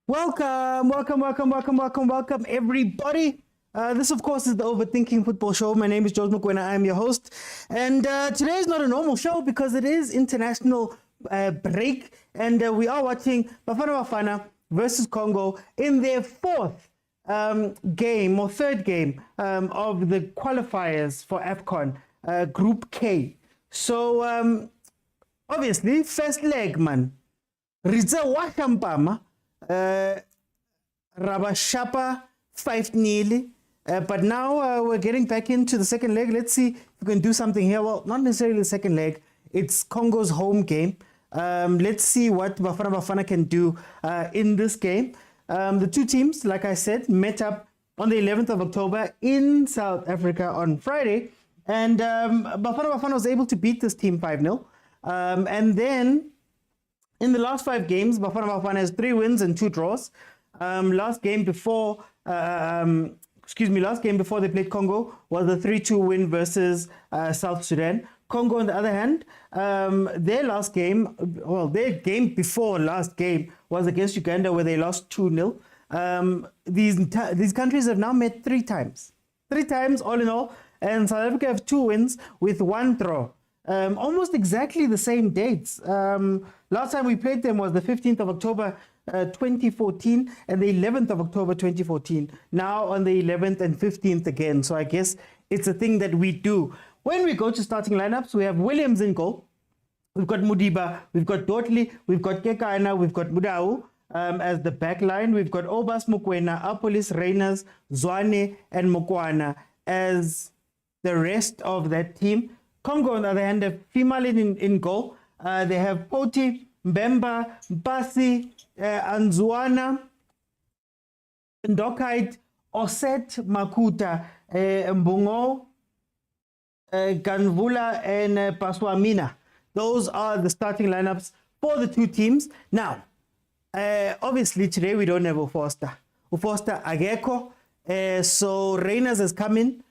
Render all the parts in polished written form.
Welcome, everybody. This, of course, is the Overthinking Football Show. My name is George Mokwena. I am your host. And today is not a normal show because it is international break. And we are watching Bafana Bafana versus Congo in their fourth game or third game of the qualifiers for AFCON Group K. So, obviously, first leg, man. Riza Washampama. Rabashapa 5-0. But now we're getting back into the second leg. Let's see if we can do something here. Well, not necessarily the second leg. It's Congo's home game. Let's see what Bafana Bafana can do in this game. The two teams, like I said, met up on the 11th of October in South Africa on Friday. And Bafana Bafana was able to beat this team 5-0. And then in the last 5 games, Bafana Bafana has 3 wins and 2 draws. Last game before they played Congo was a 3-2 win versus South Sudan. Congo, on the other hand, their game before last game was against Uganda, where they lost 2-0. These countries have now met 3 times. 3 times all in all, and South Africa have 2 wins with 1 draw. Almost exactly the same dates. Last time we played them was the 15th of October 2014 and the 11th of October 2014. Now on the 11th and 15th again. So I guess it's a thing that we do. When we go to starting lineups, we have Williams in goal. We've got Mudiba, we've got Dotli, we've got Kekaina, we've got Mudau as the back line. We've got Obas, Mokoena, Apolis, Reyners, Zwane, and Mokwana as the rest of that team. Congo, on the other hand, have Fimalin in goal. They have Poti, Mbemba, Mbasi, Anzuana, Ndokait, Oset, Makuta, Mbungo, Ganvula, and Paswamina. Those are the starting lineups for the two teams. Now, obviously, today we don't have Ufoster. Ufoster Ageko. So Reyners has come in,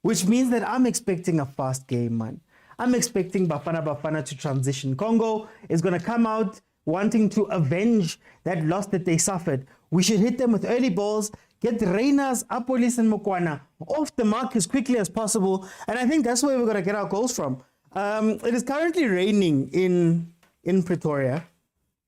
which means that I'm expecting a fast game, man. I'm expecting Bafana Bafana to transition. Congo is going to come out wanting to avenge that loss that they suffered. We should hit them with early balls, get Reyners, Apolis, and Mokwana off the mark as quickly as possible. And I think that's where we're going to get our goals from. It is currently raining in Pretoria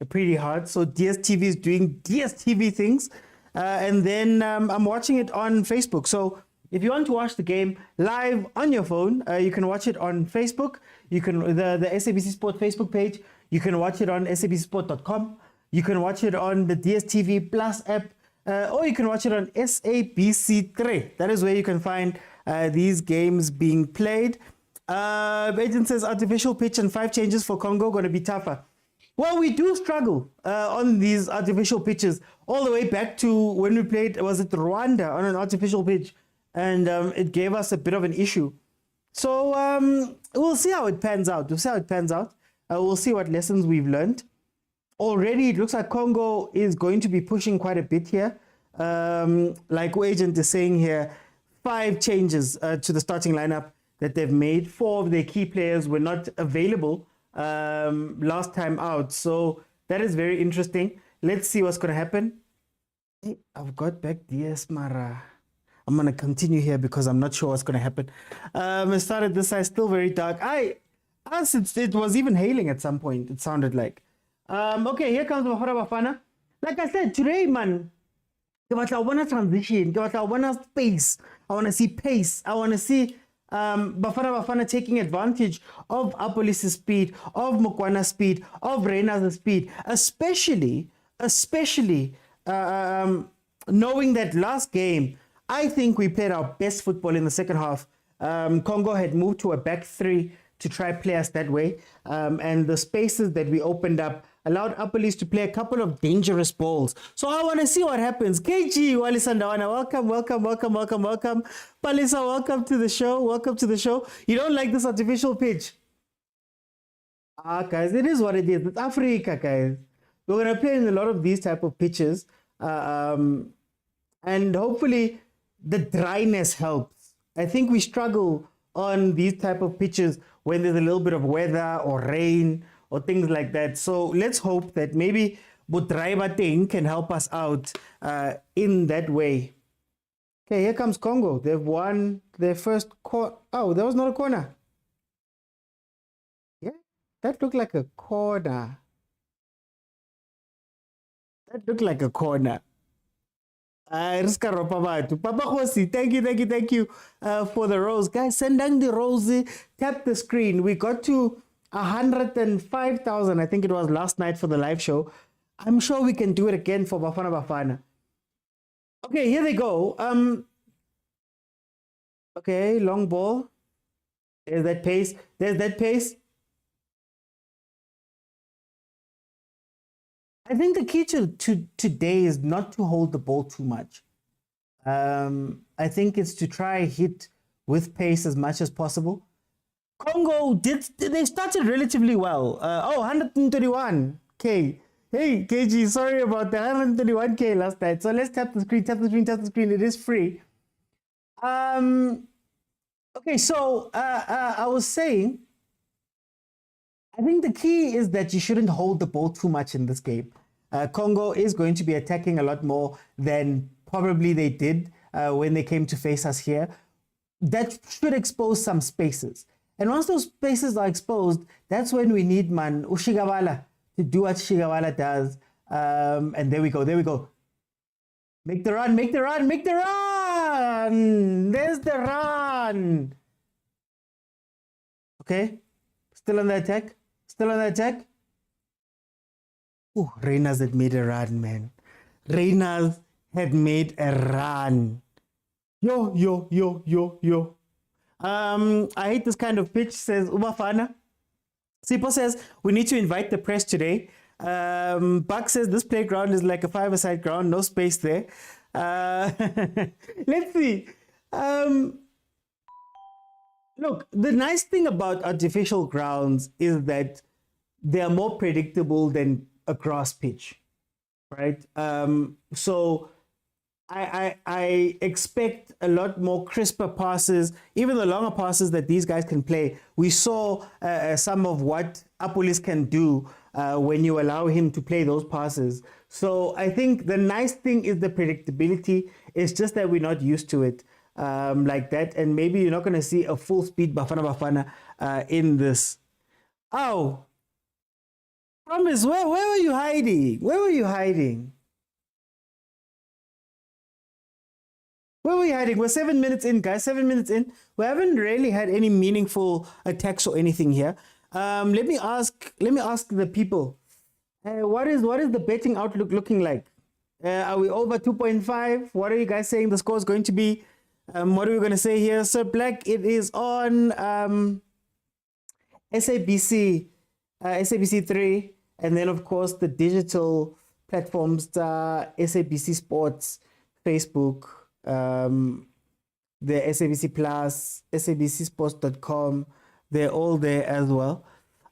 pretty hard. So DSTV is doing DSTV things. And then I'm watching it on Facebook. So if you want to watch the game live on your phone, you can watch it on Facebook. You can the SABC Sport Facebook page. You can watch it on sabcsport.com. You can watch it on the DSTV Plus app, or you can watch it on SABC3. That is where you can find these games being played. Agent says artificial pitch and 5 changes for Congo going to be tougher. Well, we do struggle on these artificial pitches all the way back to when we played, was it Rwanda, on an artificial pitch? And it gave us a bit of an issue. So we'll see how it pans out. We'll see what lessons we've learned. Already, it looks like Congo is going to be pushing quite a bit here. Like Agent is saying here, 5 changes to the starting lineup that they've made. 4 of their key players were not available last time out. So that is very interesting. Let's see what's going to happen. Hey, I've got back DS Mara. I'm going to continue here because I'm not sure what's going to happen. It started this side, still very dark. It was even hailing at some point, it sounded like. Okay, here comes Bafana Bafana. Like I said, today, man, I want to transition. I want to space. I want to see pace. I want to see Bafana Bafana taking advantage of Apolis' speed, of Mokwana's speed, of Reyners' speed, especially knowing that last game, I think we played our best football in the second half. Congo had moved to a back 3 to try play us that way. And the spaces that we opened up allowed Apolis to play a couple of dangerous balls. So I want to see what happens. KG Walisandawana, welcome. Palisa, welcome to the show. You don't like this artificial pitch? Guys, it is what it is. It's Africa, guys. We're going to play in a lot of these type of pitches. And hopefully the dryness helps. I think we struggle on these type of pitches when there's a little bit of weather or rain or things like that. So let's hope that maybe Butraiba thing can help us out in that way. Okay, here comes Congo. They've won their first corner. Oh, that was not a corner. Yeah, that looked like a corner. That looked like a corner. Riska Ropabatu. Papa Hosi, thank you for the rose. Guys, send down the rose. Tap the screen. We got to 105,000, I think it was last night for the live show. I'm sure we can do it again for Bafana Bafana. Okay, here they go. Okay, long ball. There's that pace. There's that pace. I think the key to today is not to hold the ball too much. I think it's to try hit with pace as much as possible. Congo they started relatively well. 131K. Hey, KG, sorry about the 131K last night. So let's tap the screen, tap the screen, tap the screen. It is free. Okay, so I was saying, I think the key is that you shouldn't hold the ball too much in this game. Congo is going to be attacking a lot more than probably they did when they came to face us here. That should expose some spaces. And once those spaces are exposed, that's when we need Ushigawala to do what Shigawala does. And there we go, there we go. Make the run, make the run, make the run! There's the run! Okay, still on the attack, still on the attack. Oh, Reyners had made a run, man. Reyners had made a run. Yo. I hate this kind of pitch, says Ubafana. Sipo says, we need to invite the press today. Buck says, this playground is like a five-a-side ground, no space there. Let's see. Look, the nice thing about artificial grounds is that they are more predictable than a grass pitch, right? So I expect a lot more crisper passes, even the longer passes that these guys can play. We saw some of what Apolis can do when you allow him to play those passes. So I think the nice thing is the predictability. It's just that we're not used to it like that. And maybe you're not going to see a full speed Bafana in this. Oh, Promise, where were you hiding? Where were you hiding? Where were you hiding? We're 7 minutes in, guys. 7 minutes in. We haven't really had any meaningful attacks or anything here. Let me ask the people. What is the betting outlook looking like? Are we over 2.5? What are you guys saying the score is going to be? What are we going to say here? Sir Black, it is on SABC 3, and then of course the digital platforms, SABC Sports, Facebook, the SABC Plus, SABCSports.com. They're all there as well.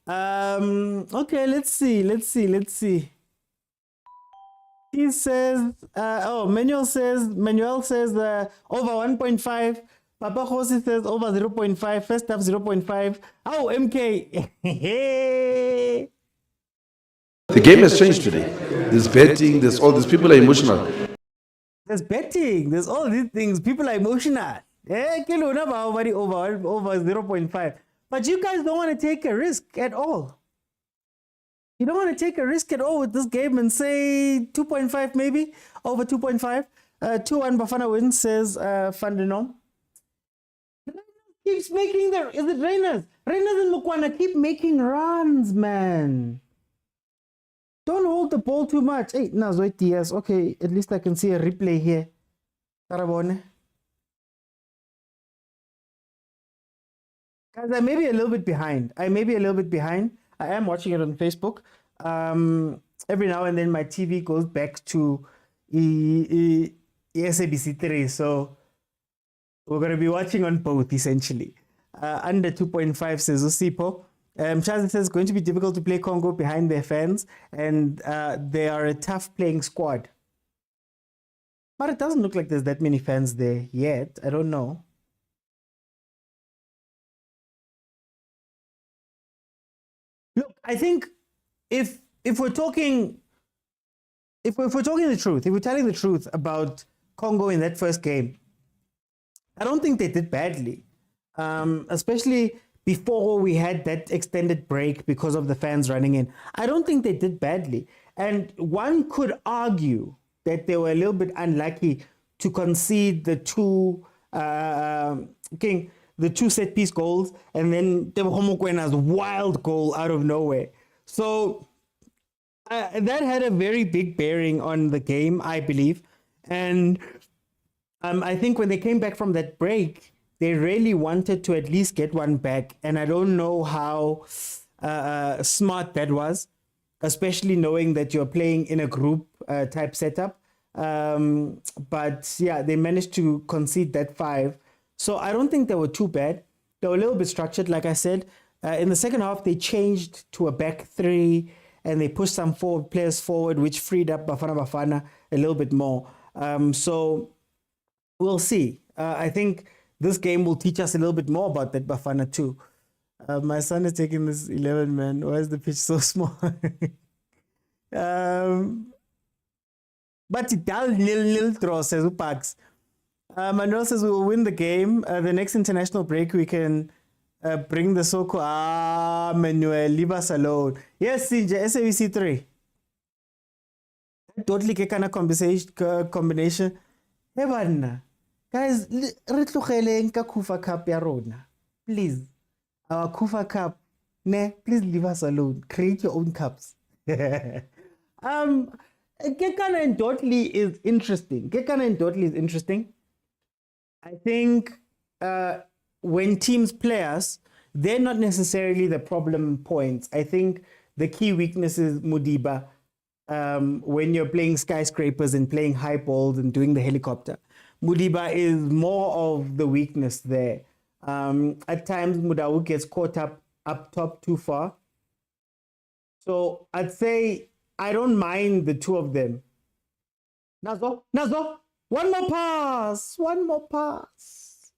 Okay, let's see. He says, Manuel says over 1.5. Papa Jose says over 0.5. First half 0.5. Oh, MK. The game has changed today. There's betting, there's all these people are emotional. There's betting, there's all these things. People are emotional. Over 0.5. But you guys don't want to take a risk at all. You don't want to take a risk at all with this game and say 2.5 maybe, over 2.5. 2-1 Bafana wins, says Van den Om. Keeps making is it Reyners? Reyners and Mukwana keep making runs, man. Don't hold the ball too much. Hey, Nazoy Diaz. Okay, at least I can see a replay here. Tarabone. Guys, I may be a little bit behind. I am watching it on Facebook. Every now and then my TV goes back to SABC 3. So we're going to be watching on both, essentially. Under 2.5, says Usipo. Charles says it's going to be difficult to play Congo behind their fans, and they are a tough playing squad. But it doesn't look like there's that many fans there yet. I don't know. Look, I think if we're talking if we're talking the truth, if we're telling the truth about Congo in that first game, I don't think they did badly, especially before we had that extended break because of the fans running in. I don't think they did badly. And one could argue that they were a little bit unlucky to concede the two set piece goals, and then Tebogo Mokwena's wild goal out of nowhere. So that had a very big bearing on the game, I believe. And I think when they came back from that break, they really wanted to at least get one back. And I don't know how smart that was, especially knowing that you're playing in a group type setup. But yeah, they managed to concede that 5. So I don't think they were too bad. They were a little bit structured, like I said. In the second half, they changed to a back 3 and they pushed some players forward, which freed up Bafana Bafana a little bit more. So we'll see. I think this game will teach us a little bit more about that Bafana too. My son is taking this 11, man. Why is the pitch so small? But it does 0-0 draw, says Upax. Manuel says we will win the game. The next international break, we can bring the Soko. Manuel, leave us alone. Yes, Sinja, SABC 3. Totally kind of combination. Hey, Banna. Guys, re tlogele nka Kufa Cup ya rona. Please. Our Kufa Cup. Ne, please leave us alone. Create your own cups. Kekana and Dotley is interesting. I think when teams play us, they're not necessarily the problem points. I think the key weakness is Mudiba. When you're playing skyscrapers and playing high balls and doing the helicopter, Mudiba is more of the weakness there. At times, Mudau gets caught up top too far. So I'd say I don't mind the two of them. Nazo, one more pass.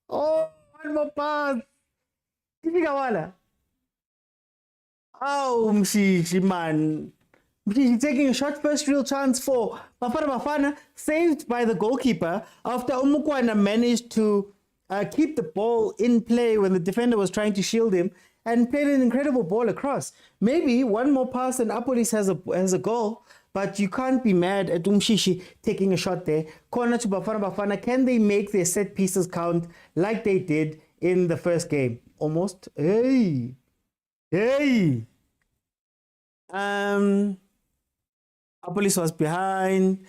Oh, one more pass. Kifika. Oh, Mshishi, man. He's taking a shot, first real chance for Bafana Bafana, saved by the goalkeeper after Umukwana managed to keep the ball in play when the defender was trying to shield him and played an incredible ball across. Maybe one more pass and Apolis has a goal, but you can't be mad at Umshishi taking a shot there. Corner to Bafana Bafana. Can they make their set pieces count like they did in the first game? Almost. Hey. Apolis was behind.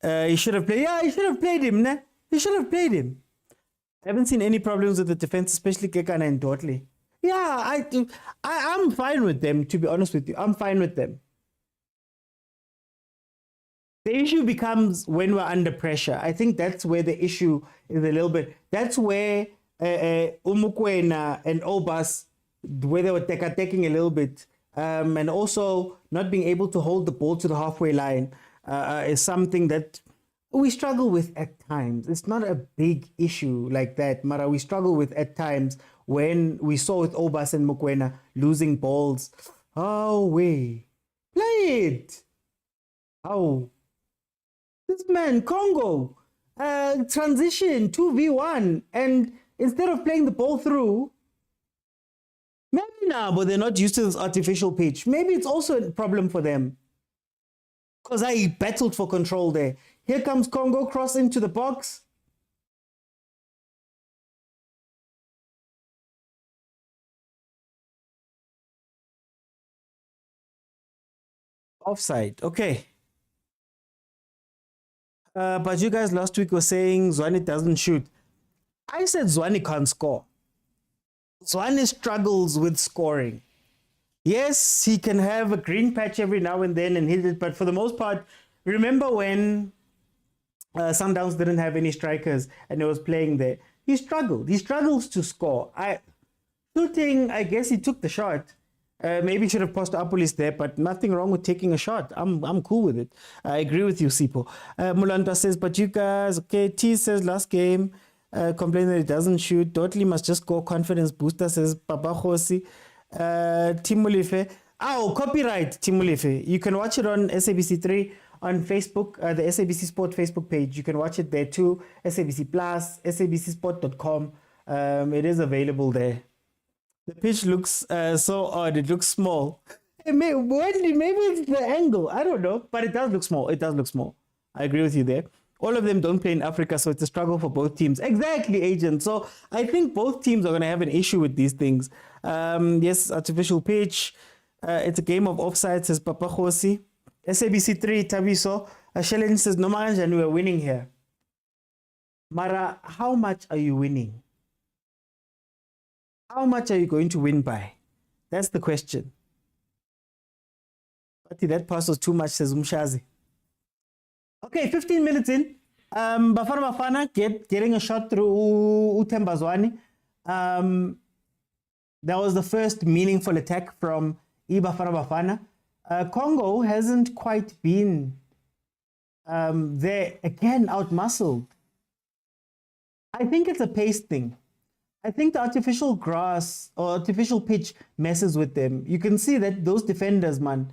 He should have played. Yeah, he should have played him. Nah? He should have played him. I haven't seen any problems with the defense, especially Kekana and Dotley. Yeah, I'm fine with them, to be honest with you. I'm fine with them. The issue becomes when we're under pressure. I think that's where the issue is a little bit. That's where Umukwena and Obas, where they were taking a little bit, and also not being able to hold the ball to the halfway line is something that we struggle with at times. It's not a big issue like that, Mara. We struggle with at times when we saw with Obas and Mukwena losing balls. Oh, play it. Oh, this man, Congo, transition 2v1, and instead of playing the ball through, maybe now, but they're not used to this artificial pitch. Maybe it's also a problem for them. Because I battled for control there. Here comes Congo, cross into the box. Offside. Okay. But you guys last week were saying Zwane doesn't shoot. I said Zwane can't score. Zwane struggles with scoring. Yes, he can have a green patch every now and then and hit it, but for the most part, remember when Sundowns didn't have any strikers and he was playing there? He struggled. He struggles to score. Shooting, I guess he took the shot. Maybe he should have passed to Apolis there, but nothing wrong with taking a shot. I'm cool with it. I agree with you, Sipo. Mulanta says, but you guys, okay, T says last game, complain that he doesn't shoot. Dotley must just score. Confidence booster, says Papa Khosi. Tim Mulife, Oh, copyright, Timulefe. You can watch it on SABC3 on Facebook, the SABC Sport Facebook page. You can watch it there too. SABC Plus, SABCsport.com. It is available there. The pitch looks so odd. It looks small. Maybe it's the angle. I don't know. But it does look small. It does look small. I agree with you there. All of them don't play in Africa, so it's a struggle for both teams. Exactly, Agent. So I think both teams are going to have an issue with these things. Yes, artificial pitch. It's a game of offside, says Papa Khosi. SABC 3, Tabiso. Shelen says, no man, we're winning here. Mara, how much are you winning? How much are you going to win by? That's the question. But that pass was too much, says Umshazi. Okay, 15 minutes in. Bafana Bafana getting a shot through Uthemba Zwane. That was the first meaningful attack from Bafana Bafana. Congo hasn't quite been there. Again, outmuscled. I think it's a pace thing. I think the artificial grass or artificial pitch messes with them. You can see that those defenders, man,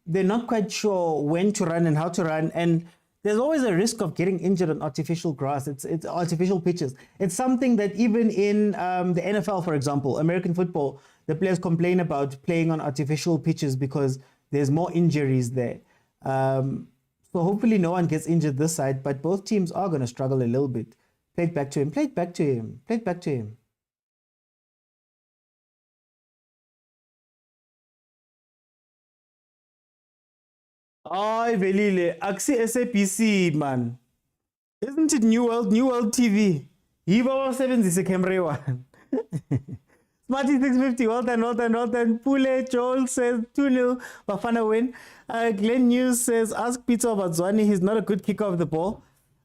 they're not quite sure when to run and how to run, and there's always a risk of getting injured on artificial grass. It's artificial pitches. It's something that even in the NFL, for example, American football, the players complain about playing on artificial pitches because there's more injuries there. So hopefully no one gets injured this side, but both teams are going to struggle a little bit. Play it back to him, play it back to him, play it back to him. Ay, Velile, Axi SAPC, man. Isn't it New World TV? Yiva was 70 camera one. Smarty 650, well done. Pule Joel says 2-0, Bafana win. Glenn News says, ask Peter about Zwane, he's not a good kicker of the ball.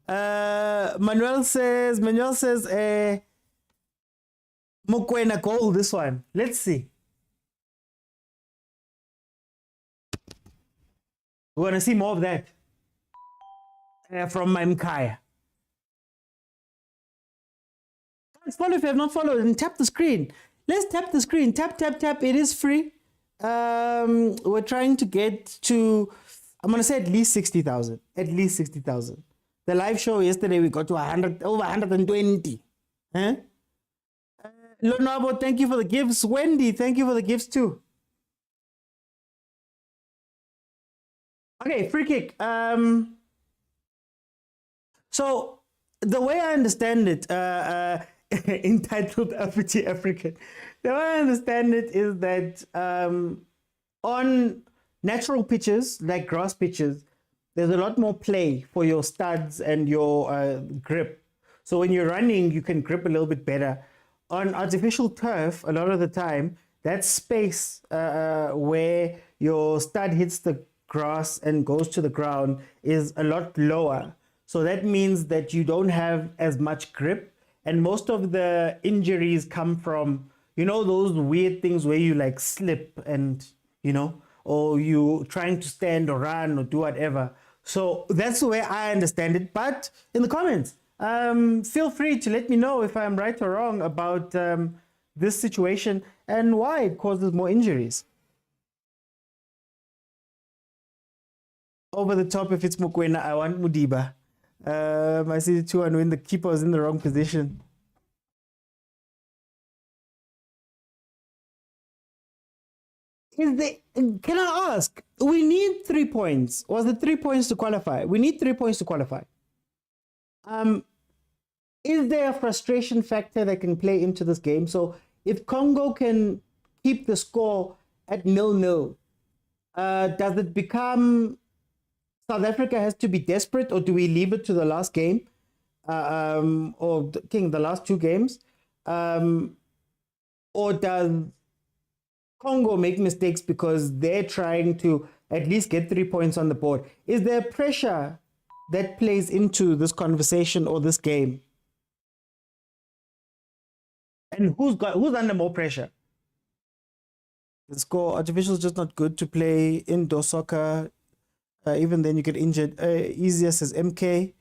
Manuel says, Mokwena goal, this one. Let's see. We're going to see more of that from Mkaya. Guys, follow if you have not followed and tap the screen. Let's tap the screen. Tap. It is free. We're trying to get to, I'm going to say at least 60,000. At least 60,000. The live show yesterday, we got to 100, over 120. Huh? Lonabo, thank you for the gifts. Wendy, thank you for the gifts too. Okay, free kick. So the way I understand it, entitled Uppity African, the way I understand it is that on natural pitches, like grass pitches, there's a lot more play for your studs and your grip. So when you're running, you can grip a little bit better. On artificial turf, a lot of the time, that space where your stud hits the grass and goes to the ground is a lot lower. So that means that you don't have as much grip, and most of the injuries come from, you know, those weird things where you like slip and, you know, or you trying to stand or run or do whatever. So that's the way I understand it. But in the comments, feel free to let me know if I'm right or wrong about this situation and why it causes more injuries. Over the top, if it's Mokwena, I want Mudiba. I see the 2-1 win. The keeper was in the wrong position. Can I ask? We need 3 points. Was it 3 points to qualify? We need 3 points to qualify. Is there a frustration factor that can play into this game? So if Congo can keep the score at 0-0, does it become South Africa has to be desperate, or do we leave it to the last game, or the last 2 games, or does Congo make mistakes because they're trying to at least get 3 points on the board? Is there pressure that plays into this conversation or this game? And who's under more pressure? The score artificial is just not good to play indoor soccer. Even then you get injured. Easiest as MK.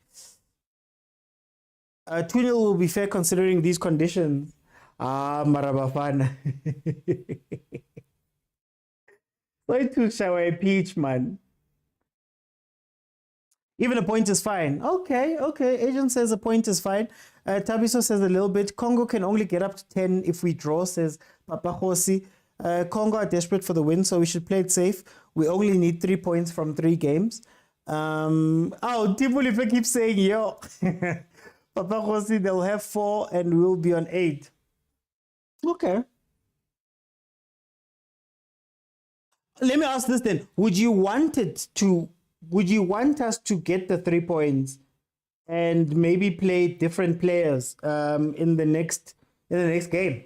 2-0 will be fair considering these conditions. Marabafana. Way too shy peach, man. Even a point is fine. Okay, okay. Agent says a point is fine. Tabiso says a little bit. Congo can only get up to 10 if we draw, says Papa Hosi. Congo are desperate for the win, so we should play it safe. We only need 3 points from 3 games. Timulife keeps saying, yo. Papa Hosi, they'll have 4 and we'll be on 8. Okay. Let me ask this then. Would you want us to get the 3 points and maybe play different players in the next game?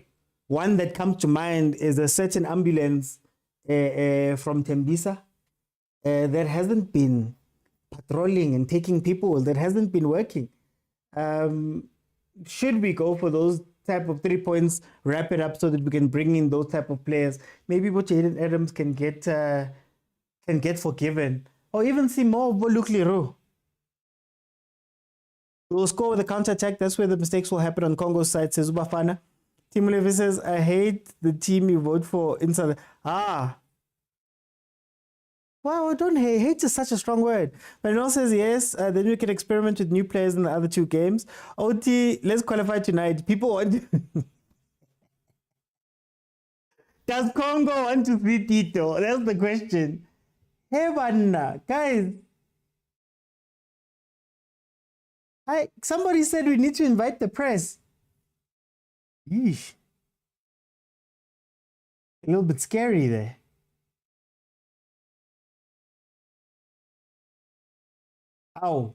One that comes to mind is a certain ambulance from Tembisa that hasn't been patrolling and taking people, that hasn't been working. Should we go for those type of 3 points, wrap it up so that we can bring in those type of players? Maybe what Jaden Adams can get forgiven, or even see more of Bolukliru. We'll score with a counter attack. That's where the mistakes will happen on Congo's side, says Ubafana. Team Levi says, I hate the team you vote for inside. Wow, don't hate. Hate is such a strong word. But it also says, yes, then we can experiment with new players in the other 2 games. OT, let's qualify tonight. People want Does Congo want to see Tito? That's the question. Hey, Vanna, guys. Somebody said we need to invite the press. Yeesh. A little bit scary there. Ow.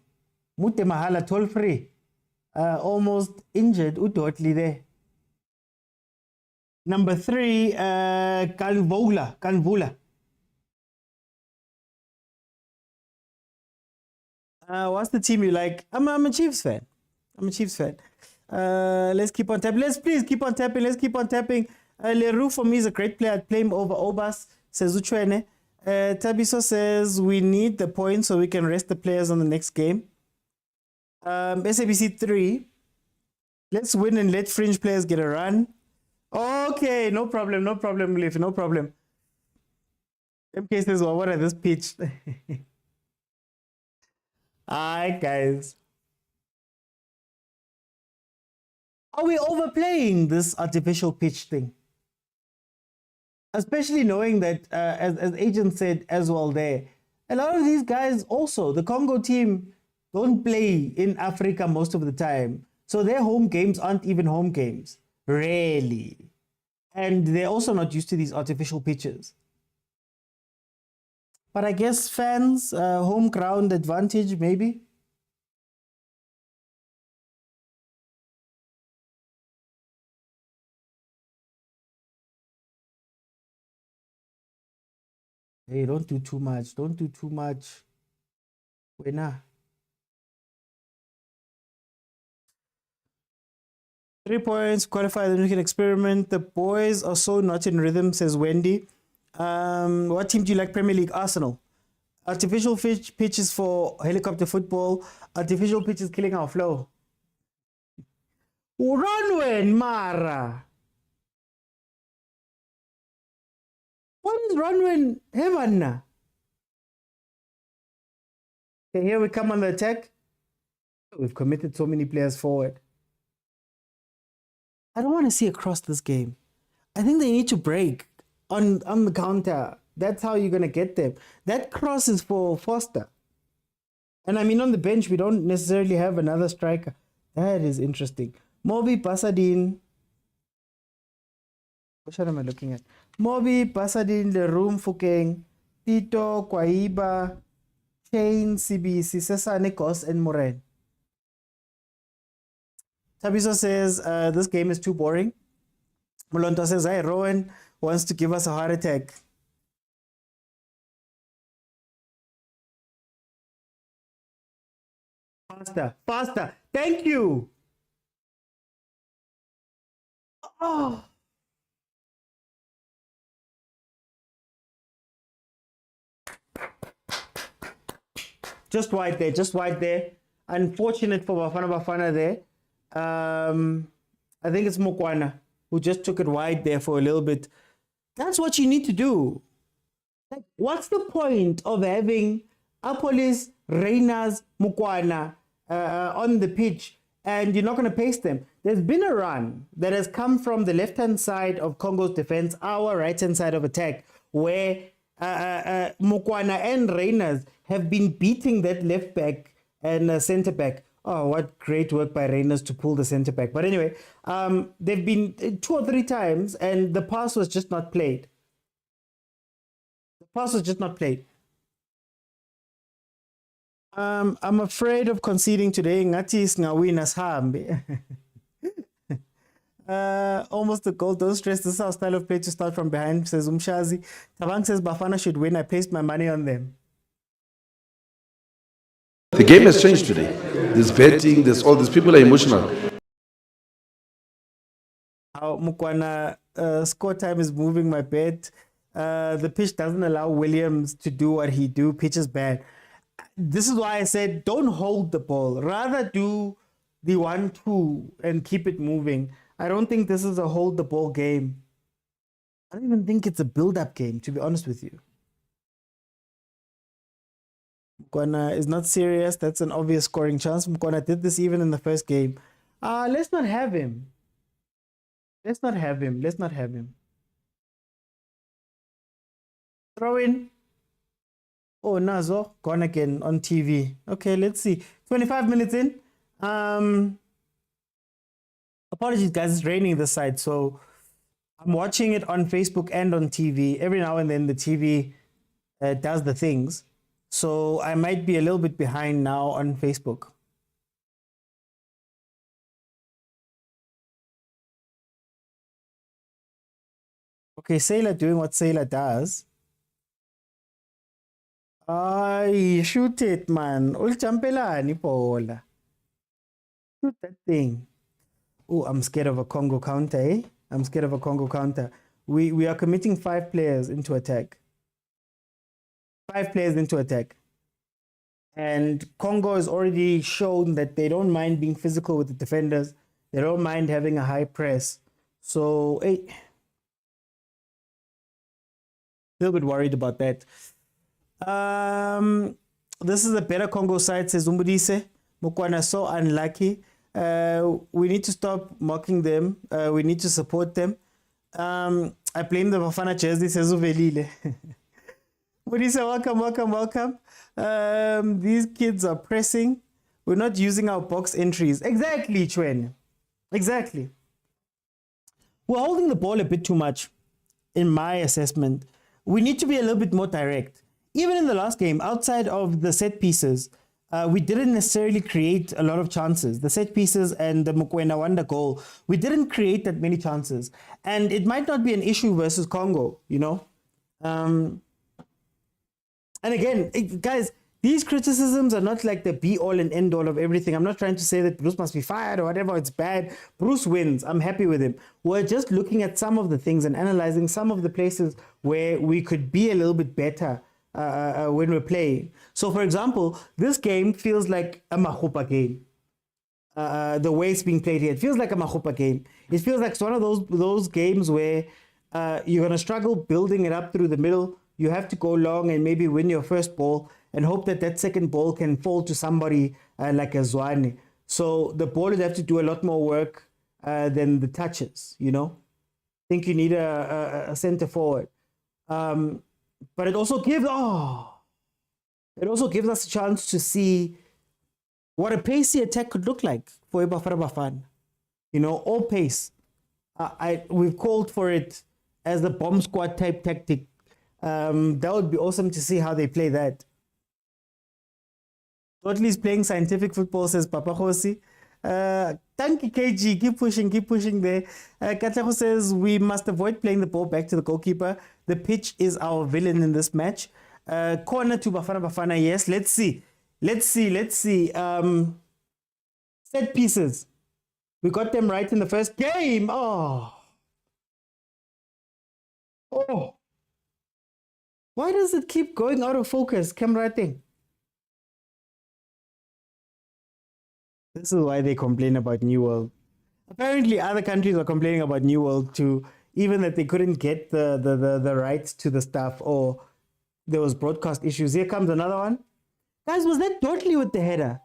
Mute Mahala toll free. Almost injured. Udotli there. Number 3, Kanvula. What's the team you like? I'm a Chiefs fan. Let's keep on tapping. Please keep on tapping. Let's keep on tapping. Leroux for me is a great player. I'd play him over Obas, says Uchwene. Tabiso says we need the points so we can rest the players on the next game. SABC 3. Let's win and let fringe players get a run. Okay, no problem, Leaf, no problem. MK says, well, what are this pitch? Alright, guys. Are we overplaying this artificial pitch thing? Especially knowing that, as Agent said as well there, a lot of these guys also, the Congo team, don't play in Africa most of the time. So their home games aren't even home games. Really. And they're also not used to these artificial pitches. But I guess fans, home ground advantage, maybe. Hey, don't do too much. Don't do too much. Winner. 3 points, qualify, then we can experiment. The boys are so not in rhythm, says Wendy. What team do you like? Premier League? Arsenal. Artificial pitches for helicopter football. Artificial pitches killing our flow. Runwen Mara. What is Runwen Heaven? Okay, here we come on the attack. We've committed so many players forward. I don't want to see across this game. I think they need to break on the counter. That's how you're going to get them. That cross is for Foster. And I mean, on the bench, we don't necessarily have another striker. That is interesting. Mobi, Pasadine. Which one am I looking at? Mobi, Pasadine, Leroux, Fukeng, Tito, Kwaiba, Chain, CBC, Cesar, Nikos, and Moren. Tabiso says this game is too boring. Molonto says, hey, Rowan wants to give us a heart attack. Faster. Thank you. Oh. Just wide there. Unfortunate for Bafana there. I think it's Mokwana who just took it wide there for a little bit. That's what you need to do. Like, what's the point of having Apolis, Reinas, Mukwana on the pitch and you're not going to pace them? There's been a run that has come from the left-hand side of Congo's defense, our right-hand side of attack, where Mukwana and Reinas have been beating that left back and centre back. Oh, what great work by Reinas to pull the centre back. But anyway, they've been 2 or 3 times and the pass was just not played. The pass was just not played. I'm afraid of conceding today. Ngathi singawina sihambe. Almost a goal. Don't stress. This is our style of play to start from behind, says Umshazi. Tabang says Bafana should win. I placed my money on them. The game has changed today. There's betting, there's all these people are emotional. How Mukwana score time is moving my bet. The pitch doesn't allow Williams to do what he do. Pitch is bad. This is why I said don't hold the ball. Rather do the 1-2 and keep it moving. I don't think this is a hold the ball game. I don't even think it's a build-up game, to be honest with you. Mukwana is not serious. That's an obvious scoring chance. Mukwana did this even in the first game. Let's not have him. Let's not have him. Let's not have him. Throw in. Oh, Nazo, gone again on TV. Okay, let's see. 25 minutes in. Apologies, guys. It's raining this side, so I'm watching it on Facebook and on TV. Every now and then the TV does the things. So I might be a little bit behind now on Facebook. Okay, Sailor doing what Sailor does. Ay, shoot it, man. Ulchampelani pola. Shoot that thing. Oh, I'm scared of a Congo counter, eh? I'm scared of a Congo counter. We are committing 5 players into attack. 5 players into attack. And Congo has already shown that they don't mind being physical with the defenders. They don't mind having a high press. So, hey, a little bit worried about that. This is a better Congo side, says Umbudise. Mukwana so unlucky. We need to stop mocking them. We need to support them. I blame the Bafana jersey, says Uvelile. Mudise, welcome. These kids are pressing. We're not using our box entries. Exactly, Chwen. Exactly. We're holding the ball a bit too much, in my assessment. We need to be a little bit more direct. Even in the last game, outside of the set pieces, we didn't necessarily create a lot of chances. The set pieces and the Mokoena Wanda goal, we didn't create that many chances. And it might not be an issue versus Congo, you know. And again, guys, these criticisms are not like the be-all and end-all of everything. I'm not trying to say that Bruce must be fired or whatever. It's bad. Bruce wins. I'm happy with him. We're just looking at some of the things and analyzing some of the places where we could be a little bit better when we're playing. So, for example, this game feels like a Mahupa game. The way it's being played here, it feels like a Mahupa game. It feels like it's one of those games where you're going to struggle building it up through the middle. You have to go long and maybe win your first ball and hope that that second ball can fall to somebody like a Zwane. So the ball would have to do a lot more work than the touches, you know. I think you need a center forward. But it also gives us a chance to see what a pacey attack could look like for Bafana Bafana. You know, all pace. We've called for it as the bomb squad type tactic. That would be awesome to see how they play that. Totally is playing scientific football, says Papa Josi. Thank you, KG. Keep pushing there. Katlaho says we must avoid playing the ball back to the goalkeeper. The pitch is our villain in this match. Corner to Bafana Bafana. Yes, let's see. Set pieces. We got them right in the first game. Oh. Why does it keep going out of focus? Camera thing. This is why they complain about New World. Apparently, other countries are complaining about New World too, even that they couldn't get the rights to the stuff or there was broadcast issues. Here comes another one. Guys, was that Dotley with the header?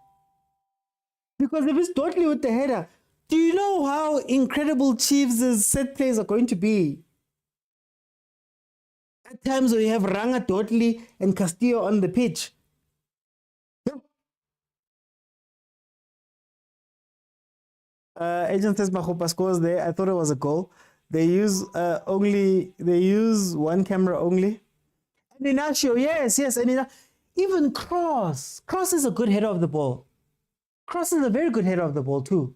Because if it's Dotley with the header, do you know how incredible Chiefs' set plays are going to be? At times where you have Ranga, Dotley, and Castillo on the pitch. Agent says Mahopa scores there. I thought it was a goal. They use one camera only. And Inacio, yes, and even Cross. Cross is a good header of the ball. Cross is a very good header of the ball too.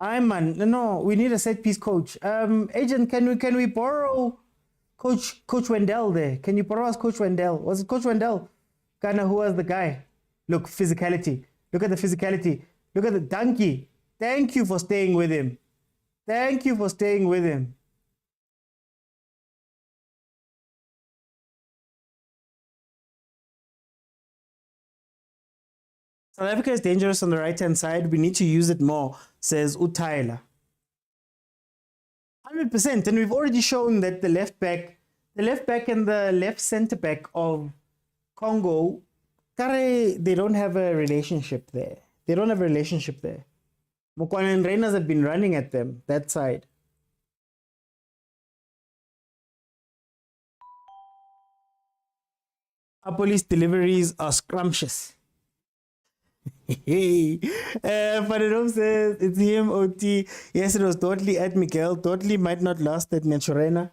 No, we need a set piece coach. Agent, can we borrow Coach Wendell there? Can you borrow us Coach Wendell? Was it Coach Wendell? Kana, who was the guy? Look, physicality. Look at the physicality. Look at the donkey. Thank you for staying with him. Thank you for staying with him. South Africa is dangerous on the right-hand side. We need to use it more, says Utayla. 100%. And we've already shown that the left back and the left centre back of Congo, they don't have a relationship there. Mokwana and Reyners have been running at them, that side. Our police deliveries are scrumptious. Hey, Faridov says it's him, OT. Yes, it was Dotley at Miguel. Dotley might not last at Naturena.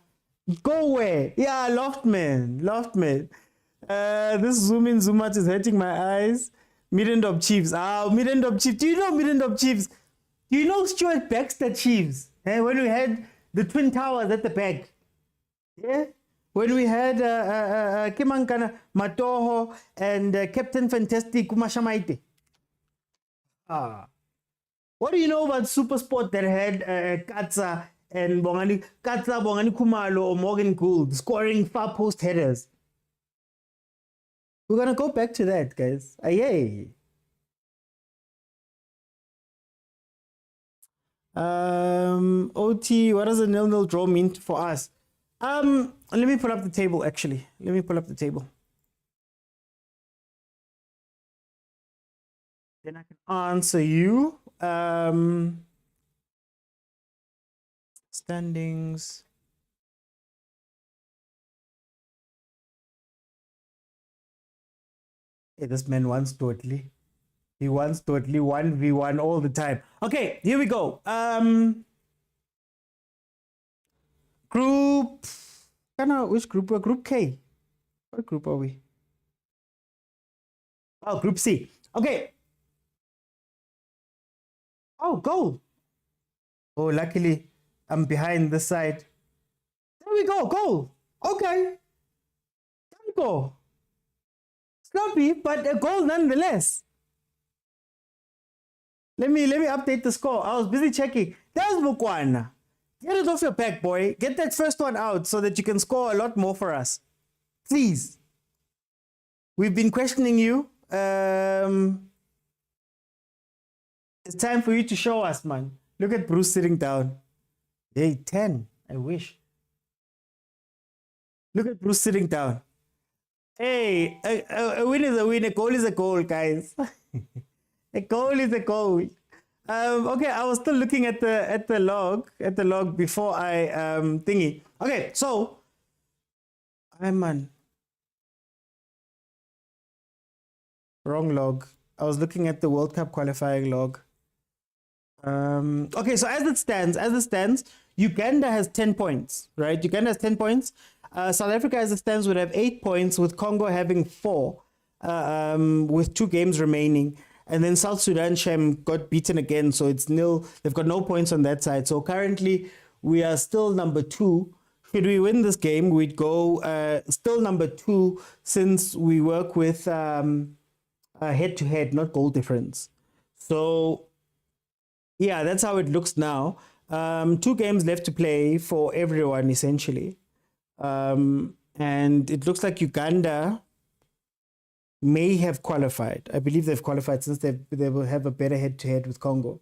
Go away. Yeah, Loftman. This zoom in, zoom out is hurting my eyes. Middendorp Chiefs. Middendorp Chiefs. Do you know Middendorp Chiefs? Do you know Stuart Baxter Chiefs? When we had the Twin Towers at the back. Yeah? When we had Kimankana Matoho and Captain Fantastic Kumashamaite. What do you know about Super Sport that had Katsa and Bongani Kumalo or Morgan Gould scoring far post headers? We're gonna go back to that, guys. Yay. OT, what does a 0-0 draw mean for us? Let me pull up the table actually. Then I can answer you. Standings. Hey, this man wants Dotley. He wants Dotley 1v1 all the time. Okay, here we go. Which group? Group K. What group are we? Oh, Group C. Okay. Oh, goal. Oh, luckily I'm behind the side. There we go, goal. Okay. Go. Sloppy, but a goal nonetheless. Let me update the score. I was busy checking. There's Mukwana. Get it off your back, boy. Get that first one out so that you can score a lot more for us. Please. We've been questioning you. It's time for you to show us, man. Look at Bruce sitting down. Hey, 10. I wish. Look at Bruce sitting down. Hey, a win is a win. A goal is a goal, guys. A goal is a goal. Okay, I was still looking at the log before I thingy. Okay, so I'm on wrong log. I was looking at the World Cup qualifying log. Okay, so as it stands, Uganda has 10 points, right? Uganda has 10 points. South Africa, as it stands, would have 8 points, with Congo having 4, with 2 games remaining. And then South Sudan, Shem, got beaten again, so it's nil. They've got no points on that side. So currently, we are still number 2. Should we win this game, we'd go still number 2, since we work with head-to-head, not goal difference. So, yeah, that's how it looks now. 2 games left to play for everyone, essentially. And it looks like Uganda may have qualified. I believe they've qualified, since they will have a better head-to-head with Congo.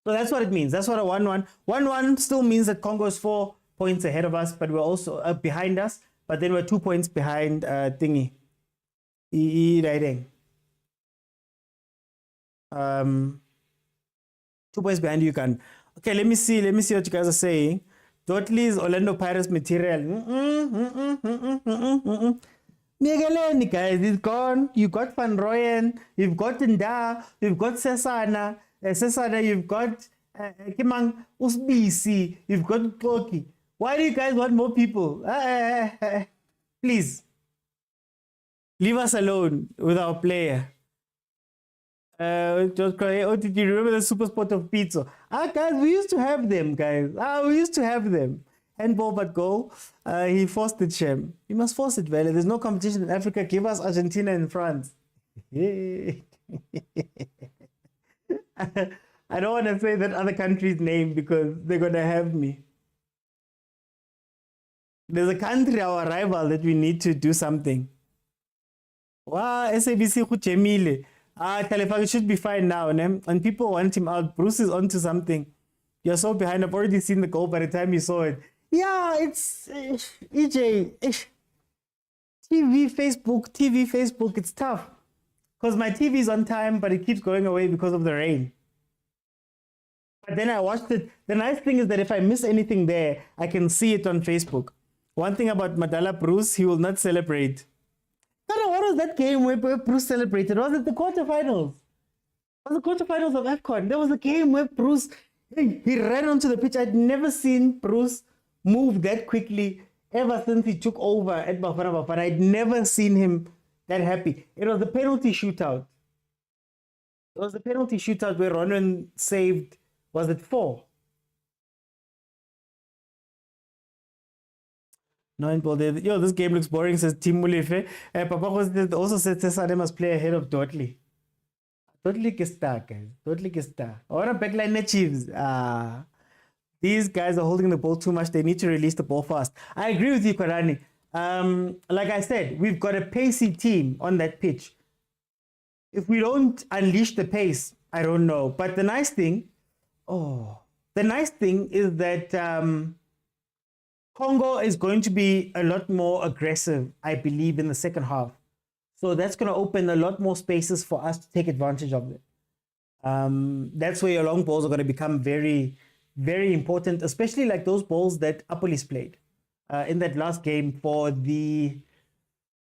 So that's what it means. That's what a 1-1. 1-1 still means that Congo is 4 points ahead of us, but we're also behind us, but then we're 2 points behind thingy. Riding. 2 points behind Uganda. Okay, let me see what you guys are saying. Dottley's Orlando Pirates material. Miegeleni, guys, it's gone. You got Van Rooyen, you've got Nda, you've got Sesana. Sesana, you've got Kimang Usbisi, you've got Koki. Why do you guys want more people? Please. Leave us alone with our player. Just cry. Oh, did you remember the super spot of pizza? Guys, we used to have them, guys. We used to have them. Handball but goal. He forced it, Shem. You must force it, Vele. There's no competition in Africa. Give us Argentina and France. I don't want to say that other country's name because they're going to have me. There's a country, our rival, that we need to do something. Wow, SABC Kuchemile. Talifaki should be fine now, and people want him out. Bruce is onto something. You're so behind. I've already seen the goal by the time you saw it. Yeah, it's EJ. TV, Facebook, it's tough. Because my TV is on time, but it keeps going away because of the rain. But then I watched it. The nice thing is that if I miss anything there, I can see it on Facebook. One thing about Madala Bruce, he will not celebrate. What was that game where Bruce celebrated? Was it the quarterfinals? Was the quarterfinals of AFCON? There was a game where Bruce, he ran onto the pitch. I'd never seen Bruce move that quickly ever since he took over at Bafana Bafana. I'd never seen him that happy. It was the penalty shootout. It was the penalty shootout where Ronan saved, was it 4? 9 ball there. Yo, this game looks boring, says Tim Mulefe. Papa also said Cesare must play ahead of Dotley. Dotley ke star, guys. Dotley ke star. Or a backline net Chiefs. These guys are holding the ball too much. They need to release the ball fast. I agree with you, Karani. Like I said, we've got a pacey team on that pitch. If we don't unleash the pace, I don't know. But the nice thing is that Congo is going to be a lot more aggressive, I believe, in the second half. So that's going to open a lot more spaces for us to take advantage of it. That's where your long balls are going to become very, very important, especially like those balls that Apolis played in that last game for the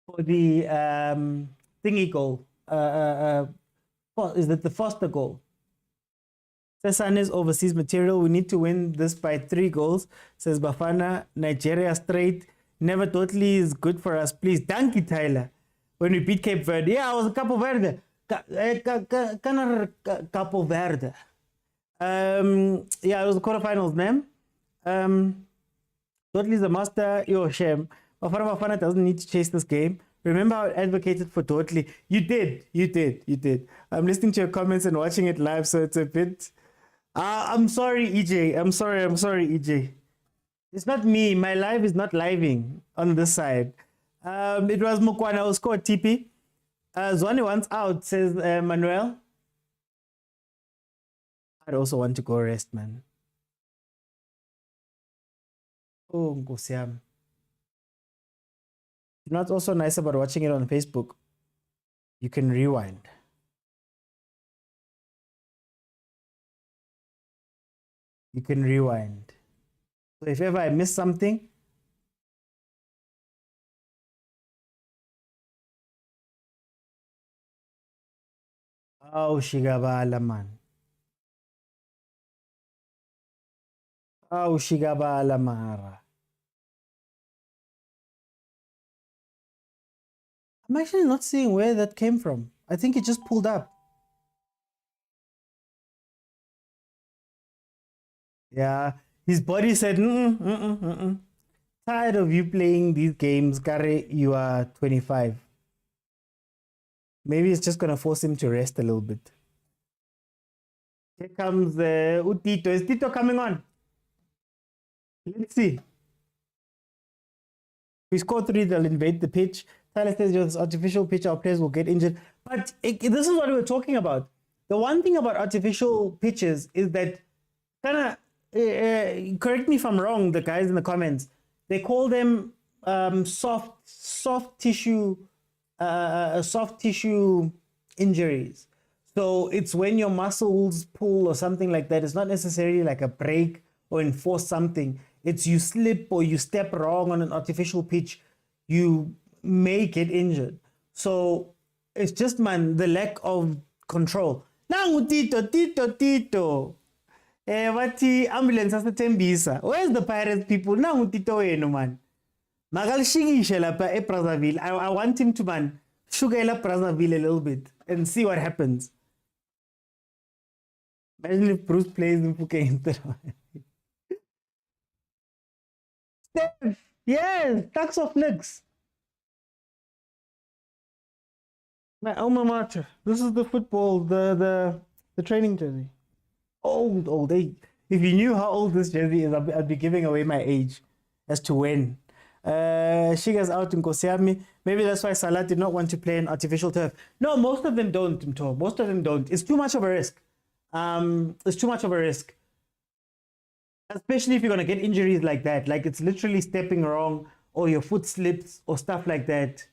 thingy goal. Is that the Foster goal? Sasane's overseas material. We need to win this by 3 goals, says Bafana. Nigeria straight. Never totally is good for us. Please. Thank you, Tyler. When we beat Cape Verde. Yeah, I was Capo Verde. Capo Verde. Yeah, it was the quarterfinals, man. Totally is a master. Yo, shame. Bafana doesn't need to chase this game. Remember how I advocated for Totally? You did. I'm listening to your comments and watching it live, so it's a bit... I'm sorry, EJ. I'm sorry, EJ. It's not me. My live is not living on this side. It was Mukwana who scored TP. Zwane wants out, says Manuel. I'd also want to go rest, man. Oh, Ngosiam. You know what's also nice about watching it on Facebook? You can rewind. You can rewind. So if ever I miss something, oh, Shigabala, man. Oh, Shigabala, Mara. I'm actually not seeing where that came from. I think it just pulled up. Yeah, his body said, tired of you playing these games, Kare, you are 25. Maybe it's just going to force him to rest a little bit. Here comes Utito. Is Tito coming on? Let's see. We score 3, they'll invade the pitch. Tyler says, this artificial pitch, our players will get injured. But this is what we were talking about. The one thing about artificial pitches is that, correct me if I'm wrong, the guys in the comments, they call them soft tissue injuries. So it's when your muscles pull or something like that. It's not necessarily like a break or enforce something. It's you slip or you step wrong on an artificial pitch, you may get injured. So it's just, man, the lack of control. Nangu Tito. Wathi ambulance asethembisa. Where's the Pirates people? Nangu Tito wenu, man. Makalishikishe lapha eBrazzaville. I want him to, man, shugela Brazzaville a little bit and see what happens. Imagine if Bruce plays in Phuket. Steph, yes, Tucks of Nicks. My alma mater. This is the football, the training jersey. Old. If you knew how old this jersey is, I'd be giving away my age as to when. Shiga's out in Kosiami. Maybe that's why Salah did not want to play in artificial turf. No, most of them don't, Mto. Most of them don't. It's too much of a risk. It's too much of a risk. Especially if you're going to get injuries like that. Like it's literally stepping wrong or your foot slips or stuff like that.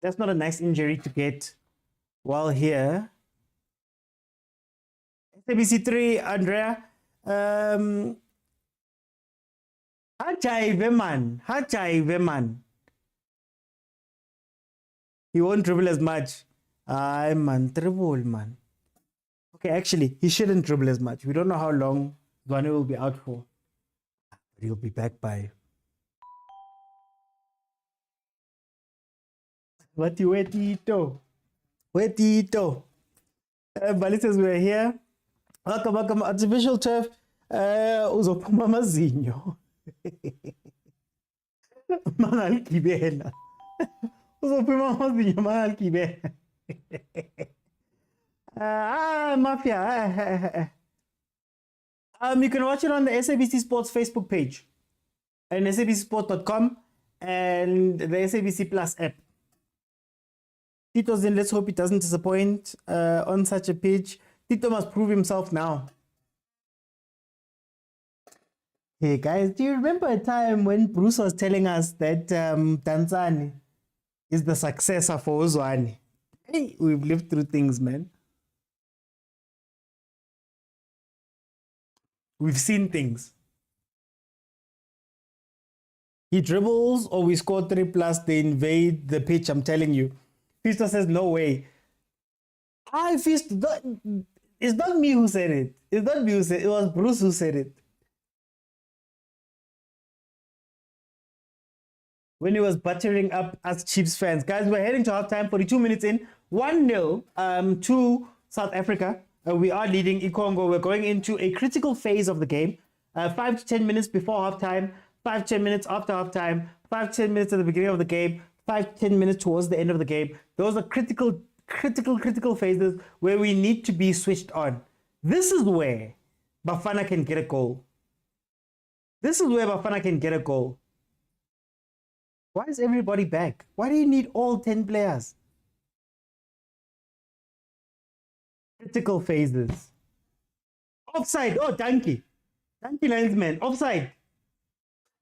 That's not a nice injury to get while here. SABC3, Andrea. Hajaive man. He won't dribble as much. Man, dribble, man. Okay, actually, he shouldn't dribble as much. We don't know how long Zwane will be out for. But he'll be back by. What you wait, Tito? Bali says we're here. Welcome, artificial turf. Uzophuma amazinyo. Mangaligibela. Uzophuma amazinyo mangaligibela. Mafia. You can watch it on the SABC Sports Facebook page and sabcsport.com and the SABC Plus app. Tito's in. Let's hope he doesn't disappoint on such a pitch. Tito must prove himself now. Hey guys, do you remember a time when Bruce was telling us that Tanzani is the successor for Uzwani? Hey, we've lived through things, man. We've seen things. He dribbles or we score 3+, they invade the pitch, I'm telling you. Fisto says, no way. Fisto, it's not me who said it. It's not me who said it. It was Bruce who said it. When he was buttering up us Chiefs fans. Guys, we're heading to halftime, 42 minutes in. 1-0 to South Africa. We are leading eCongo. We're going into a critical phase of the game. 5 to 10 minutes before halftime, 5 to 10 minutes after halftime, 5 to 10 minutes at the beginning of the game, 5 to 10 minutes towards the end of the game. Those are critical phases where we need to be switched on. This is where Bafana can get a goal. Why is everybody back? Why do you need all 10 players? Critical phases. Offside. Oh, Danky linesman. Offside.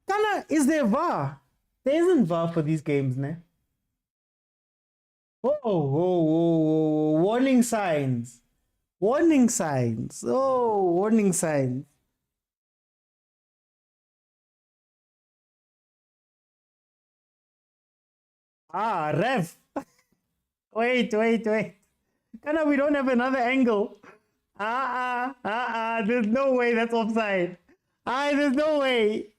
Kana, is there VAR? There isn't VAR for these games, ne? Whoa. Warning signs. Oh, warning signs. Ref. Wait. Kana, we don't have another angle. There's no way that's offside. There's no way.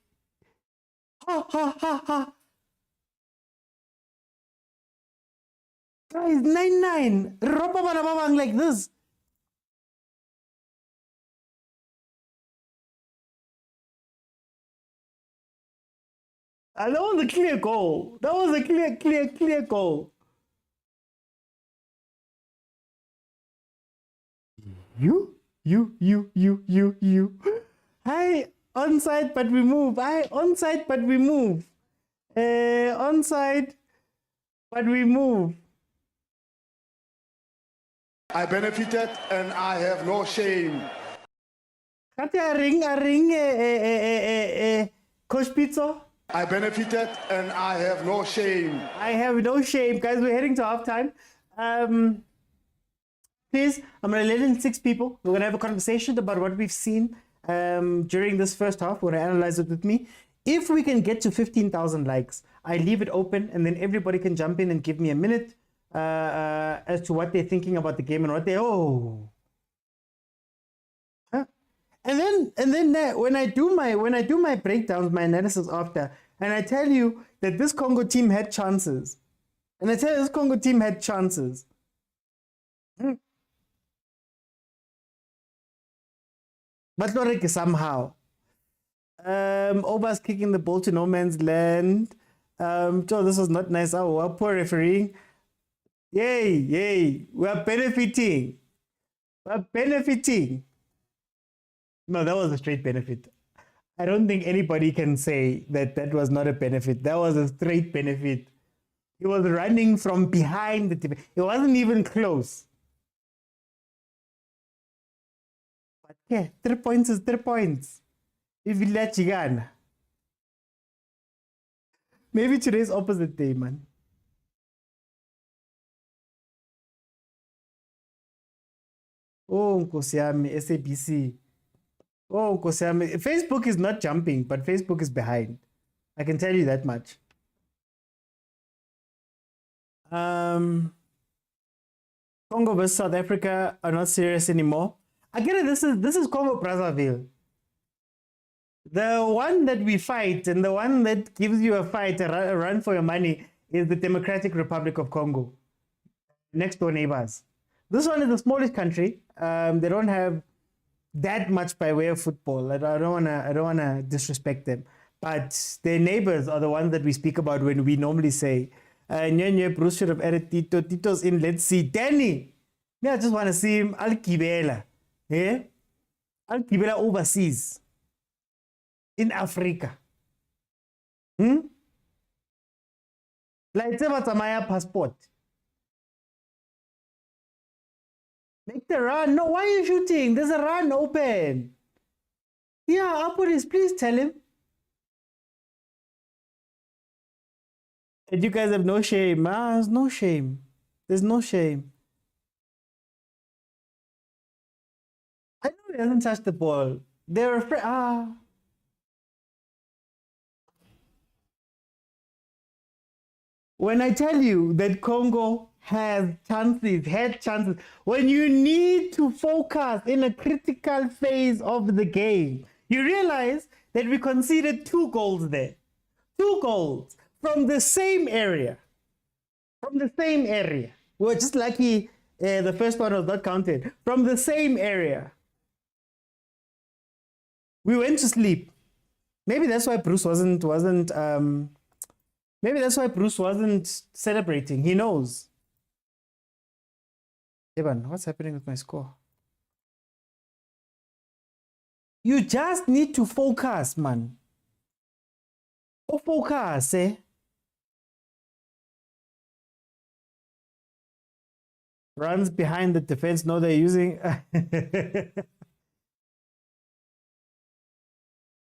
Guys, 9-9. Ropa banababang like this. That was a clear goal. That was a clear goal. You. Hi, onside, but we move. Onside, but we move. Onside, but we move. I benefited and I have no shame. Kati a ring, Coach Pizzo. I benefited and I have no shame. I have no shame. Guys, we're heading to halftime. Please, I'm going to let in 6 people. We're going to have a conversation about what we've seen during this first half. We're going to analyze it with me. If we can get to 15,000 likes, I leave it open and then everybody can jump in and give me a minute as to what they're thinking about the game and what they And then when I do my breakdowns, my analysis after, and I tell you that this Congo team had chances, but not like somehow. Oba's kicking the ball to no man's land. This was not nice. Oh, poor refereeing. Yay, we're benefiting. No, that was a straight benefit. I don't think anybody can say that that was not a benefit. That was a straight benefit. He was running from behind the defense. It wasn't even close. But yeah, 3 points is 3 points. If you let you go. Maybe today's opposite day, man. Oh, Nkosi yami, SABC. Oh, Nkosi yami. Facebook is not jumping, but Facebook is behind. I can tell you that much. Congo versus South Africa are not serious anymore. I get it. This is Congo Brazzaville. The one that we fight and the one that gives you a fight, a run for your money, is the Democratic Republic of Congo. Next door neighbors. This one is the smallest country. They don't have that much by way of football. I don't wanna disrespect them, but their neighbors are the ones that we speak about when we normally say, Bruce should have added Tito. Tito's in. Let's see. Danny. I just want to see him. Al-Kibela. Yeah? Al-Kibela overseas. In Africa. Like, it's about Maya passport. Make the run. No, why are you shooting? There's a run open. Yeah, Apolis, please tell him. And you guys have no shame. There's no shame. There's no shame. I know he hasn't touched the ball. They're afraid. When I tell you that Congo had chances, when you need to focus in a critical phase of the game, you realize that we conceded 2 goals there. 2 goals from the same area. We're just lucky the first one was not counted. From the same area. We went to sleep. Maybe that's why Bruce wasn't celebrating. He knows. Evan, what's happening with my score? You just need to focus, man. Oh, focus, eh? Runs behind the defense. No, they're using.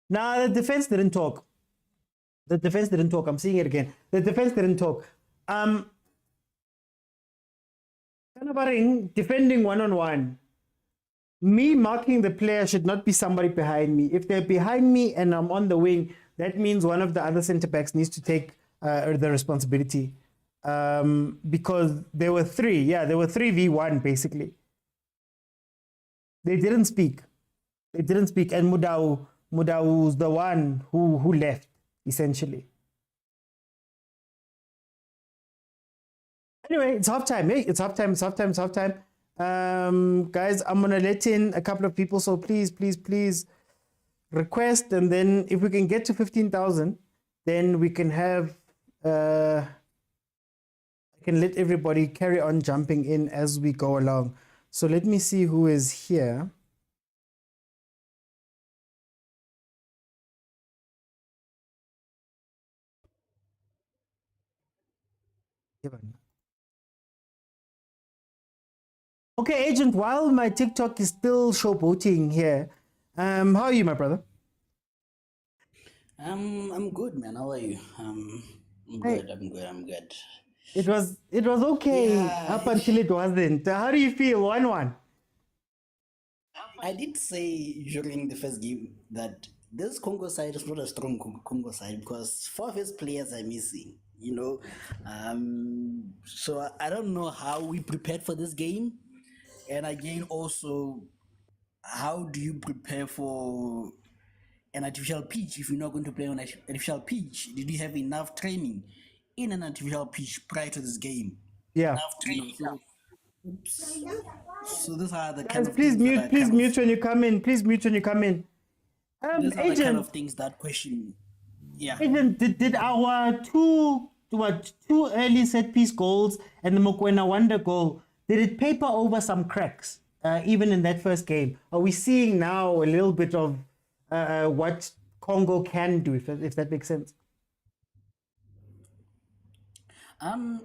Nah, the defense didn't talk. I'm seeing it again. The defense didn't talk. Kanabaring defending one-on-one. Me marking the player should not be somebody behind me. If they're behind me and I'm on the wing, that means one of the other center backs needs to take the responsibility. Because there were 3. Yeah, there were 3v1 basically. They didn't speak. And Mudau was the one who left, essentially. Anyway, it's halftime. Hey, it's halftime. Guys, I'm gonna let in a couple of people, so please request, and then if we can get to 15,000, then we can have I can let everybody carry on jumping in as we go along. So let me see who is here. Okay, Agent, while my TikTok is still showboating here, how are you, my brother? I'm good, man. How are you? I'm Hey, good. I'm good. I'm good. it was okay Yeah, up until it wasn't. How do you feel? 1-1. I did say during the first game that this Congo side is not a strong Congo side because four of his players are missing. So I don't know how we prepared for this game, and again, also, how do you prepare for an artificial pitch if you're not going to play on an artificial pitch? Did you have enough training in an artificial pitch prior to this game? Yeah. So these are the kind Guys, of things that I please kind of mute when you come in. Please mute when you come in. these are the kind Agent, of things that question. Yeah. Agent, did our two early set piece goals and the Mokwena Wonder goal, did it paper over some cracks, even in that first game? Are we seeing now a little bit of what Congo can do, if that makes sense? Um,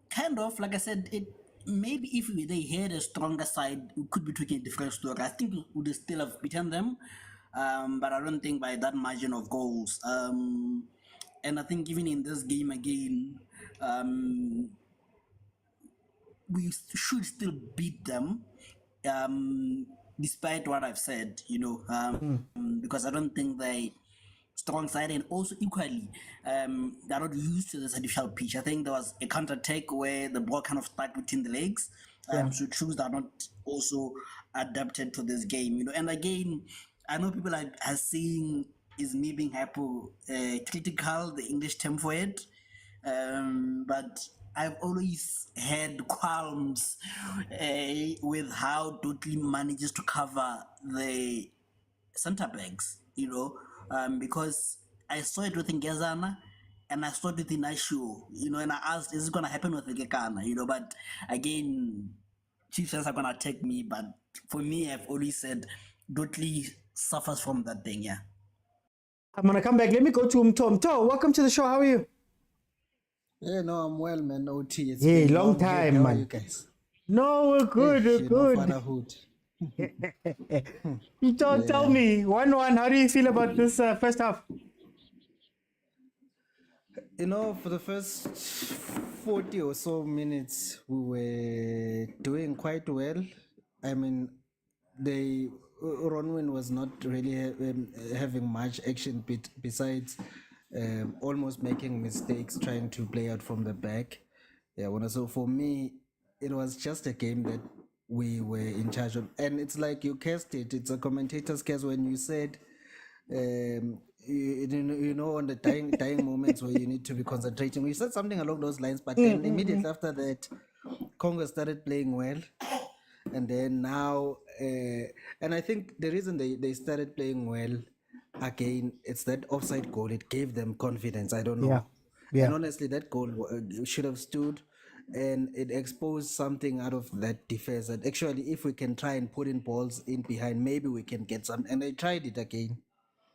Kind of like I said, it maybe if they had a stronger side, we could be talking a different story. I think we would still have beaten them, but I don't think by that margin of goals. And I think even in this game again, we should still beat them, despite what I've said. Because I don't think they strong side, and also equally they're not used to this artificial pitch. I think there was a counter attack where the ball kind of stuck between the legs. Yeah. So shoes that are not also adapted to this game. And again, I know people are saying is me being critical, the English term for it, but I've always had qualms with how Dudley manages to cover the center backs, because I saw it with Ngezana and I saw it with Inashu, and I asked, is it going to happen with Gekana, but again, Chiefs fans are going to attack me, but for me, I've always said Dudley suffers from that thing, yeah. I'm gonna come back. Let me go to Mto. Welcome to the show. How are you? Yeah, no, I'm well, man. OT, it's Yeah, been long here. time, How are man. you guys? No, we're good. We're good. Fatherhood. Mto, tell me 1-1. How do you feel about this first half? For the first 40 or so minutes, we were doing quite well. I mean, Ronwin was not really having much action besides almost making mistakes, trying to play out from the back. Yeah, so for me, it was just a game that we were in charge of, and it's like you cast it. It's a commentator's case when you said, on the dying moments where you need to be concentrating. We said something along those lines, but then immediately after that, Congo started playing well, and then now, and I think the reason they started playing well again, it's that offside goal. It gave them confidence. I don't know. Yeah. Yeah. And honestly, that goal should have stood, and it exposed something out of that defense. That actually, if we can try and put in balls in behind, maybe we can get some. And they tried it again,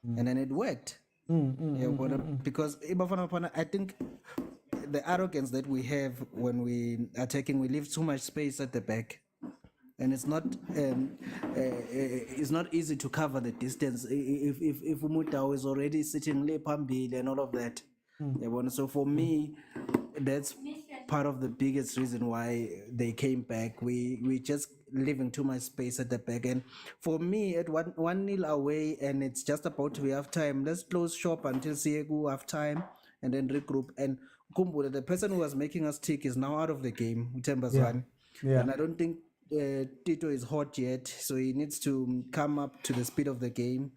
and then it worked. Because I think the arrogance that we have when we attacking, we leave too much space at the back, and it's not easy to cover the distance if Umutao is already sitting le pambili and all of that. So for me, that's part of the biggest reason why they came back. We just leaving too much space at the back, and for me, at 1-0 away, and it's just about to be half time. Let's close shop until Siegu half time, and then regroup. And Kumbula, the person who was making us tick, is now out of the game, Utembazwane. Yeah. And I don't think Tito is hot yet, so he needs to come up to the speed of the game.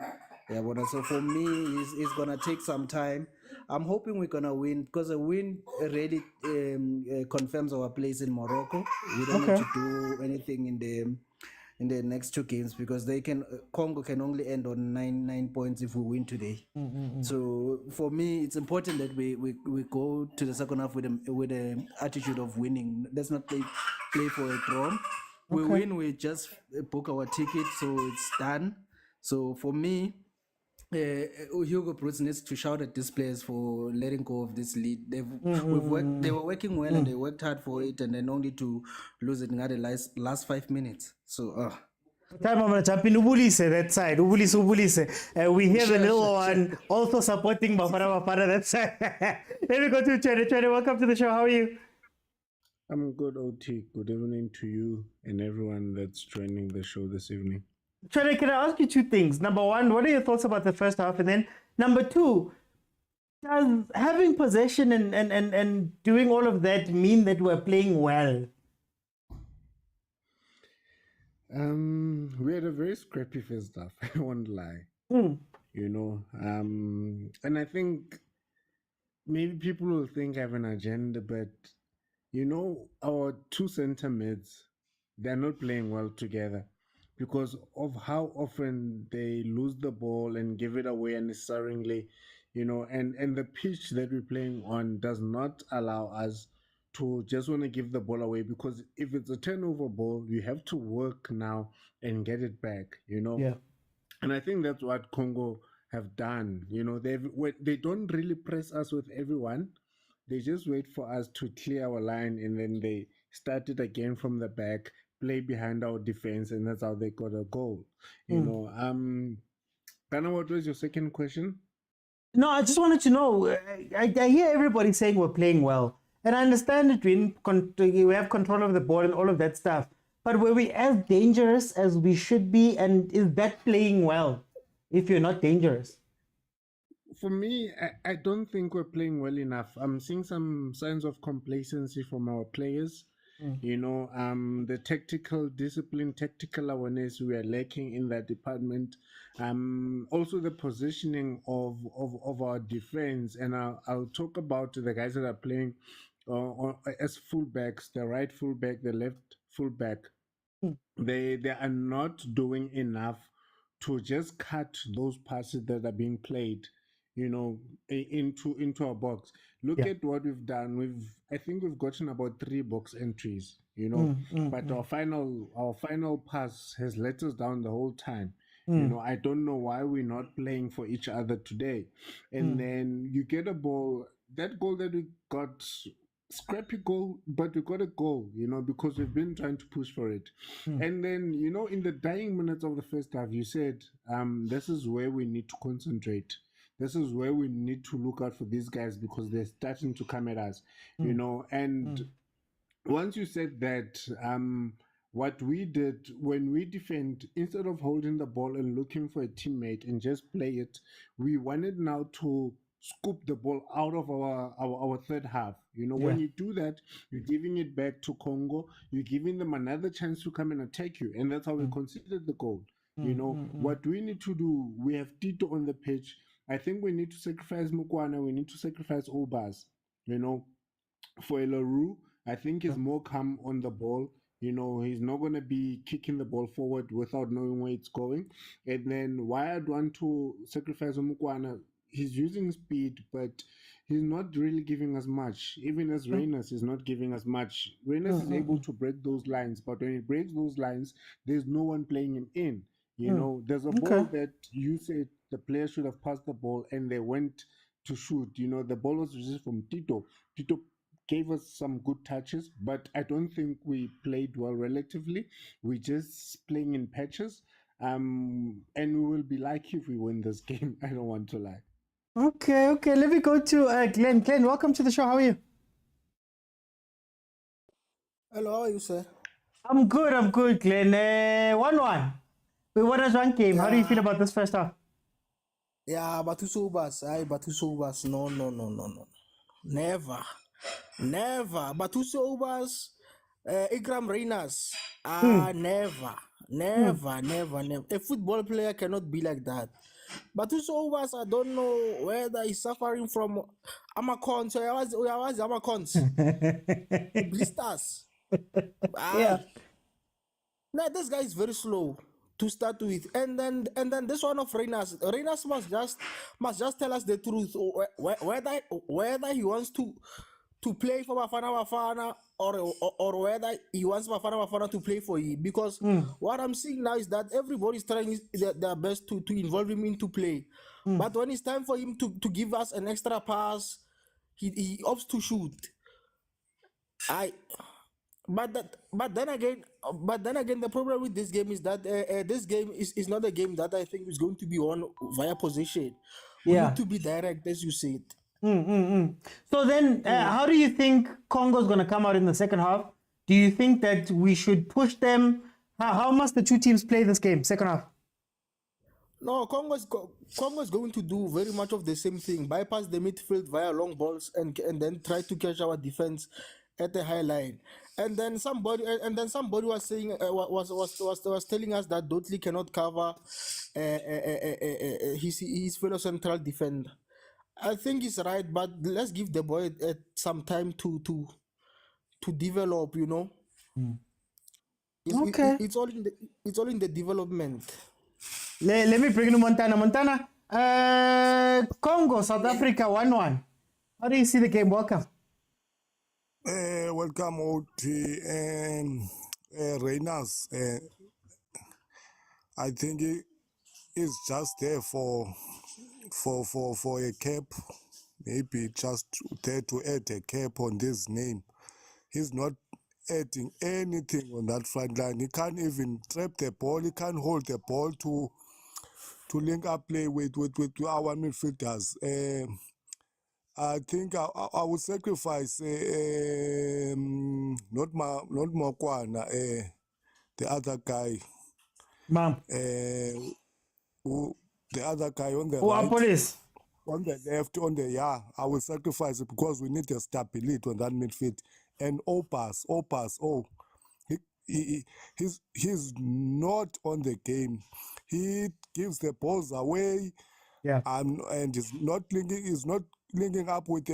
So for me, it's gonna take some time. I'm hoping we're gonna win, because a win really confirms our place in Morocco. We don't need to do anything in the next two games, because Congo can only end on 9 points if we win today. So for me, it's important that we go to the second half with an attitude of winning. Let's not play for a draw. We win, we just book our ticket, so it's done. So for me, Hugo Bruce needs to shout at these players for letting go of this lead. They were working well, and they worked hard for it, and then only to lose it in the last 5 minutes. So Time I'm gonna jump in Ubulise that side. Ubulise. We hear the Sure, little sure, one also supporting Bafana that side. Let me go to Chene. Chene, welcome to the show. How are you? I'm good, OT. Good evening to you and everyone that's joining the show this evening. Chene, can I ask you two things? Number one, what are your thoughts about the first half? And then number two, does having possession and doing all of that mean that we're playing well? We had a very scrappy first half, I won't lie. You know, and I think maybe people will think I have an agenda, but you know, our two center mids, they're not playing well together because of how often they lose the ball and give it away unnecessarily, you know, and the pitch that we're playing on does not allow us to just want to give the ball away, because if it's a turnover ball, you have to work now and get it back, you know. Yeah. And I think that's what Congo have done. You know, they don't really press us with everyone. They just wait for us to clear our line, and then they start it again from the back, play behind our defense, and that's how they got a goal. You know, Ghana, what was your second question? No, I just wanted to know. I hear everybody saying we're playing well, and I understand that we have control of the ball and all of that stuff. But were we as dangerous as we should be, and is that playing well if you're not dangerous? For me, I don't think we're playing well enough. I'm seeing some signs of complacency from our players. You know, the tactical discipline, tactical awareness, we are lacking in that department. Also the positioning of our defense, and I'll talk about the guys that are playing as fullbacks, the right fullback, the left fullback. They are not doing enough to just cut those passes that are being played, you know, into our box. Look at what we've done. I think we've gotten about 3 box entries, you know, but our final pass has let us down the whole time. You know, I don't know why we're not playing for each other today. And then you get a ball, that goal that we got, scrappy goal, but we got a goal, you know, because we've been trying to push for it. And then, you know, in the dying minutes of the first half, you said, this is where we need to concentrate. This is where we need to look out for these guys because they're starting to come at us, you know. And once you said that, what we did when we defend, instead of holding the ball and looking for a teammate and just play it, we wanted now to scoop the ball out of our third half. You know, when you do that, you're giving it back to Congo, you're giving them another chance to come and attack you, and that's how we considered the goal. You know, what we need to do, we have Tito on the pitch. I think we need to sacrifice Mukwana, we need to sacrifice Obas, you know. For Elaru, I think he's more calm on the ball. You know, he's not going to be kicking the ball forward without knowing where it's going. And then why I'd want to sacrifice Mukwana, he's using speed, but he's not really giving us much. Even as Reyners is not giving us much. Reyners is able to break those lines, but when he breaks those lines, there's no one playing him in. You know, there's a ball that you said the player should have passed the ball and they went to shoot. You know, the ball was received from Tito. Tito gave us some good touches, but I don't think we played well relatively. We're just playing in patches. And we will be lucky if we win this game. I don't want to lie. Okay. Let me go to Glenn. Glenn, welcome to the show. How are you? Hello, how are you, sir? I'm good, Glenn. 1-1. We won us one game. How do you feel about this first half? Yeah, Batu Sobas. Batu Sobas. No. Never. Batu Sobas, Ikram Reyners. Never. A football player cannot be like that. Batu Sobas, I don't know whether he's suffering from Amacons. So I was Amacons. Blisters. Yeah. Now this guy is very slow to start with, and then this one of Reyners must just tell us the truth, whether he wants to play for Bafana or whether he wants Bafana to play for him, because what I'm seeing now is that everybody's trying their best to involve him into play, but when it's time for him to give us an extra pass, he opts to shoot. but then again, the problem with this game is that this game is not a game that I think is going to be won via position. We Yeah. need to be direct, as you said. So then, how do you think Congo's going to come out in the second half? Do you think that we should push them? How must the two teams play this game, second half? No, Congo is going to do very much of the same thing: bypass the midfield via long balls and then try to catch our defense at the high line. And then somebody was saying was telling us that Dotley cannot cover his fellow central defender. I think he's right, but let's give the boy some time to develop. You know, Okay. it's all in the development. Let me bring in Montana. Montana, Congo, South Africa, 1-1. How do you see the game? Welcome. Welcome, OT and Reyners. I think he's just there for a cap, maybe just there to add a cap on this name. He's not adding anything on that front line. He can't even trap the ball. He can't hold the ball to link up play with our midfielders. I think I would sacrifice not Mokwana, the other guy, Ma'am. the other guy on the Who are right, police? on the left, I will sacrifice it because we need the stability on that midfield. And Opas, he's not on the game. He gives the balls away. Yeah. And he's not linking up with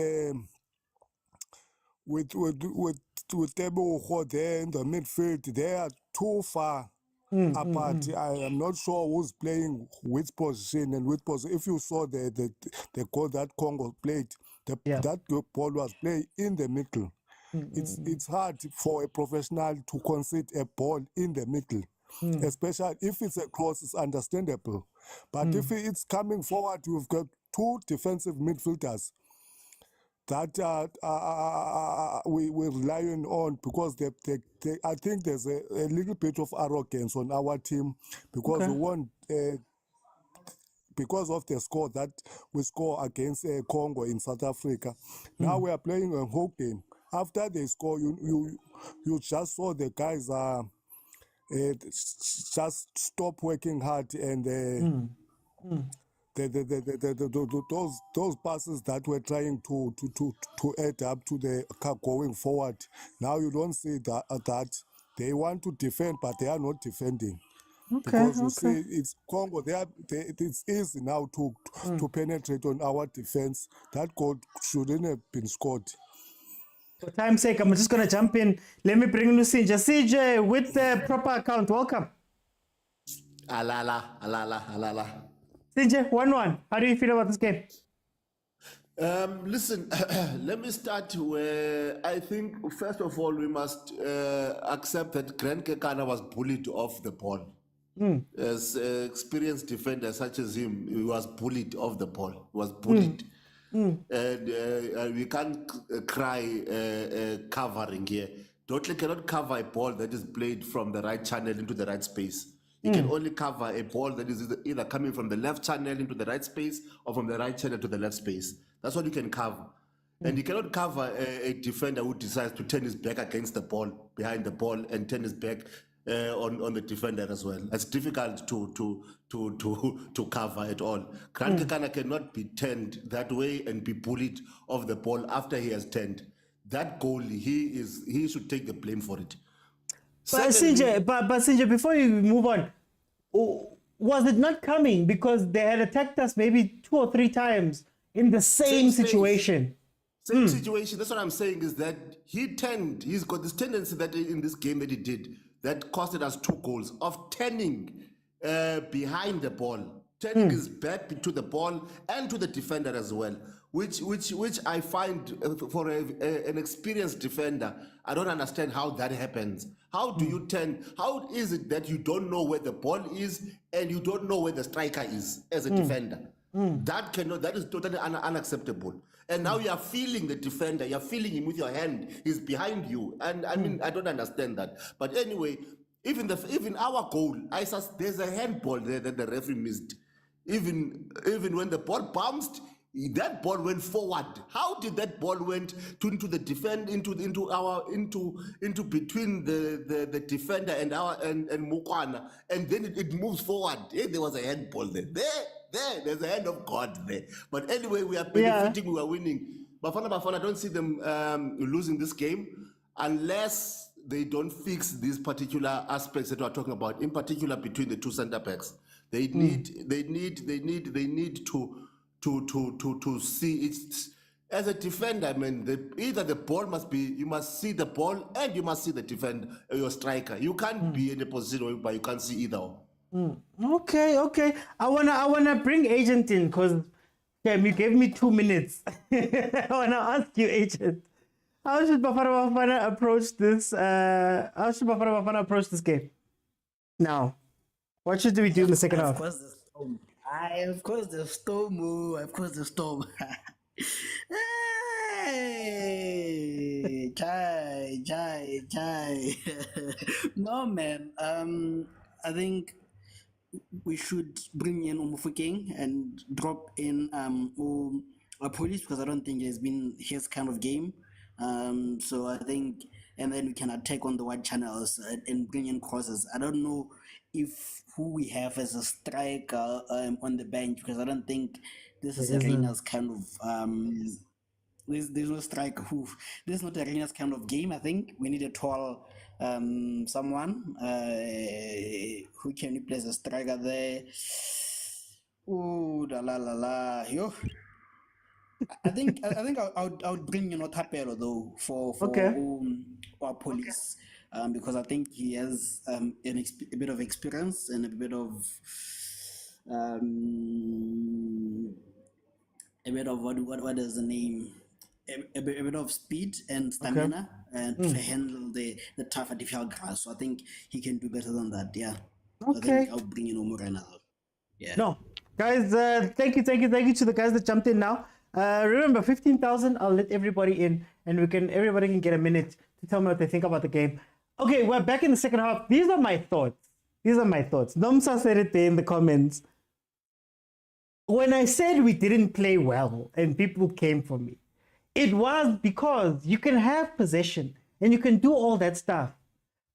Tebogo there in the midfield. They are too far apart. I am not sure who's playing which position and which position. If you saw the goal that Congo played, that ball was played in the middle. It's hard for a professional to concede a ball in the middle, especially if it's a cross. It's understandable, but if it's coming forward, you've got two defensive midfielders that we're relying on because I think there's a little bit of arrogance on our team because we want. Because of the score that we score against Congo in South Africa, now we are playing a whole game. After they score, you just saw the guys just stop working hard and those passes that were trying to add up to the car going forward. Now you don't see that they want to defend, but they are not defending. Because you see, it's Congo. It's easy now to penetrate on our defense. That goal shouldn't have been scored. For time's sake, I'm just going to jump in. Let me bring in CJ. CJ, with the proper account, welcome. Alala. CJ, 1-1. How do you feel about this game? Listen, let me start where I think, first of all, we must accept that Grant Kekana was bullied off the ball. As an experienced defender such as him, he was bullied off the ball. He was bullied. And we can't cry covering here. Dotley cannot cover a ball that is played from the right channel into the right space. He can only cover a ball that is either coming from the left channel into the right space or from the right channel to the left space. That's what you can cover. And he cannot cover a defender who decides to turn his back against the ball, behind the ball, and turn his back on the defender as well. It's difficult to cover at all. Grant Kekana cannot be turned that way and be bullied off the ball after he has turned. That goalie, he should take the blame for it. But CJ, before you move on, was it not coming because they had attacked us maybe 2 or 3 times in the same situation? Same situation. That's what I'm saying is that he turned. He's got this tendency that in this game that he did that costed us 2 goals of turning behind the ball, turning his back to the ball and to the defender as well, which I find for an experienced defender, I don't understand how that happens. How do you turn? How is it that you don't know where the ball is and you don't know where the striker is as a defender? That is totally unacceptable. And now you are feeling the defender, you're feeling him with your hand, he's behind you. And I mean, I don't understand that. But anyway, even our goal, there's a handball there that the referee missed. Even when the ball bounced, that ball went forward. How did that ball went into the defend into between the defender and Mukwana, and then it moves forward? Hey, there was a handball there. There's a hand of God there. But anyway, we are benefiting. We are winning. Bafana, I don't see them losing this game unless they don't fix these particular aspects that we're talking about. In particular, between the two centre backs, they need to see it as a defender. I mean, either the ball you must see the ball and you must see the defender, your striker. You can't be in a position where you can't see either. Okay. I wanna bring Agent in because you gave me 2 minutes. I wanna ask you, Agent, how should Bafana Bafana approach this? How should Bafana Bafana approach this game? Now, what should we do in the second half? Of course, the storm. Of course, the storm. Of course, the storm. Hey, chai. No, man. I think we should bring in Umufuking and drop in a police, because I don't think it's been his kind of game. So I think, and then we can attack on the wide channels and bring in crosses. I don't know if who we have as a striker on the bench, because I don't think this is Arena's kind of there's no striker who, this is not Arena's kind of game. I think we need a tall someone who can replace a striker there. Ooh, yo. I think I would bring Tapelo though for our police, because I think he has a bit of experience and a bit of what is the name? A bit of speed and stamina and to handle the tougher difficult grass. So I think he can do better than that. Yeah. Okay. I think I'll bring in Omurena though. Yeah. No, guys, thank you to the guys that jumped in now. Remember, 15,000. I'll let everybody in, and everybody can get a minute to tell me what they think about the game. Okay, we're back in the second half. These are my thoughts. Nomsa said it there in the comments. When I said we didn't play well and people came for me, it was because you can have possession and you can do all that stuff.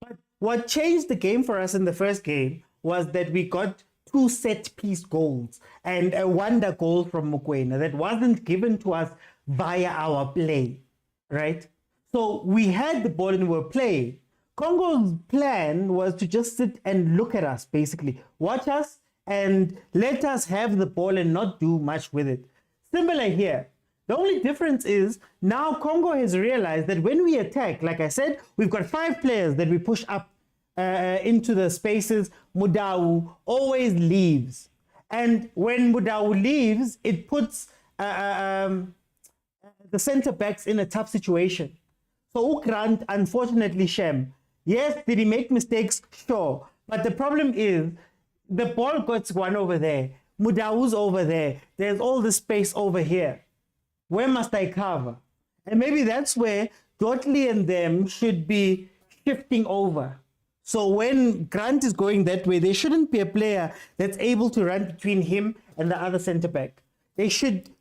But what changed the game for us in the first game was that we got 2 set-piece goals and a wonder goal from Mokoena that wasn't given to us via our play, right? So we had the ball and we were playing. Congo's plan was to just sit and look at us, basically. Watch us and let us have the ball and not do much with it. Similar here. The only difference is now Congo has realized that when we attack, like I said, we've got 5 players that we push up into the spaces. Mudau always leaves. And when Mudau leaves, it puts the center backs in a tough situation. So Ukrant, unfortunately, Shem, yes, did he make mistakes? Sure. But the problem is the ball got one over there. Mudau's over there. There's all the space over here. Where must I cover? And maybe that's where Dotley and them should be shifting over. So when Grant is going that way, there shouldn't be a player that's able to run between him and the other center back.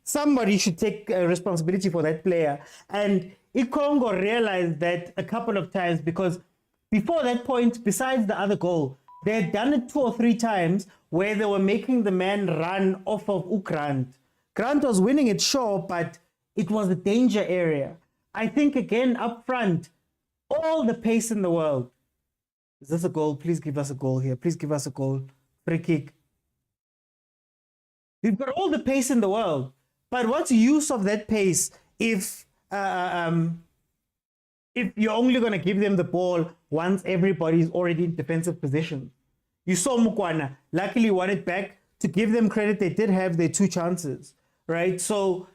Somebody should take responsibility for that player. And Congo realized that a couple of times, because before that point, besides the other goal, they had done it 2 or 3 times where they were making the man run off of Ukrant. Grant was winning it, sure, but it was a danger area. I think, again, up front, all the pace in the world. Is this a goal? Please give us a goal here. Please give us a goal. Free kick. We've got all the pace in the world. But what's the use of that pace if you're only going to give them the ball once everybody's already in defensive position? You saw Mukwana. Luckily won it back. To give them credit, they did have their 2 chances, right? So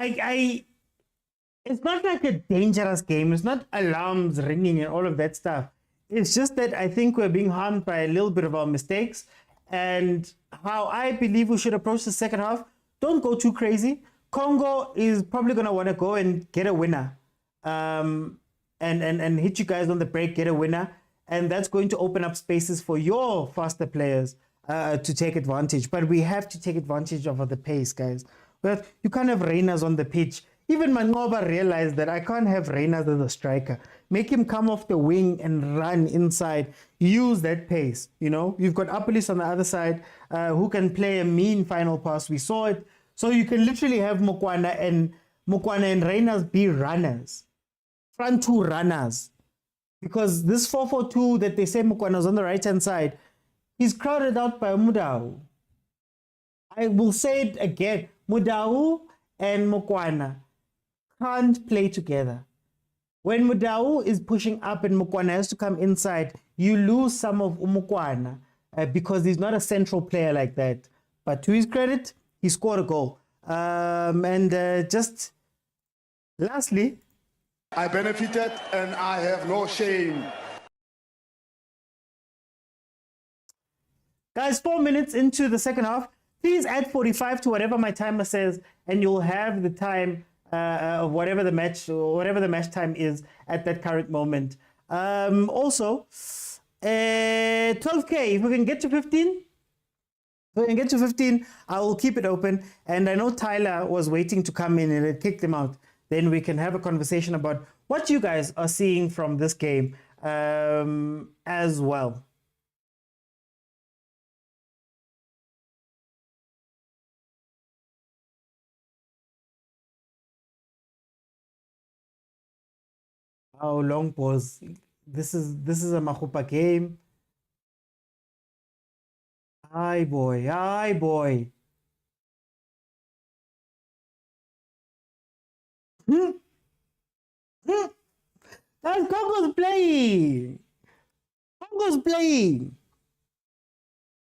it's not like a dangerous game. It's not alarms ringing and all of that stuff. It's just that I think we're being harmed by a little bit of our mistakes. and how I believe we should approach the second half. Don't go too crazy. Congo is probably going to want to go and get a winner, and hit you guys on the break, get a winner, and that's going to open up spaces for your faster players to take advantage. But we have to take advantage of the pace, guys. But you can't have Reyners on the pitch. Even Mangoba realized that I can't have Reyners as a striker. Make him come off the wing and run inside. Use that pace. You know, you've got Apolis on the other side who can play a mean final pass. We saw it. So you can literally have Mokwana and Reyners be runners, front two runners. Because this 4-4-2 that they say Mokwana's on the right-hand side, he's crowded out by Mudau. I will say it again. Mudau and Mokwana can't play together. When Mudau is pushing up and Mokwana has to come inside, you lose some of Mokwana because he's not a central player like that. But to his credit, he scored a goal. Just lastly, I benefited and I have no shame. Guys, 4 minutes into the second half. Please add 45 to whatever my timer says, and you'll have the time of whatever the match time is at that current moment. Also, 12K. If we can get to 15, I will keep it open. And I know Tyler was waiting to come in and it kicked him out. Then we can have a conversation about what you guys are seeing from this game as well. Oh, long pause. This is a Mahupa game. Aye boy. That's Congo's playing.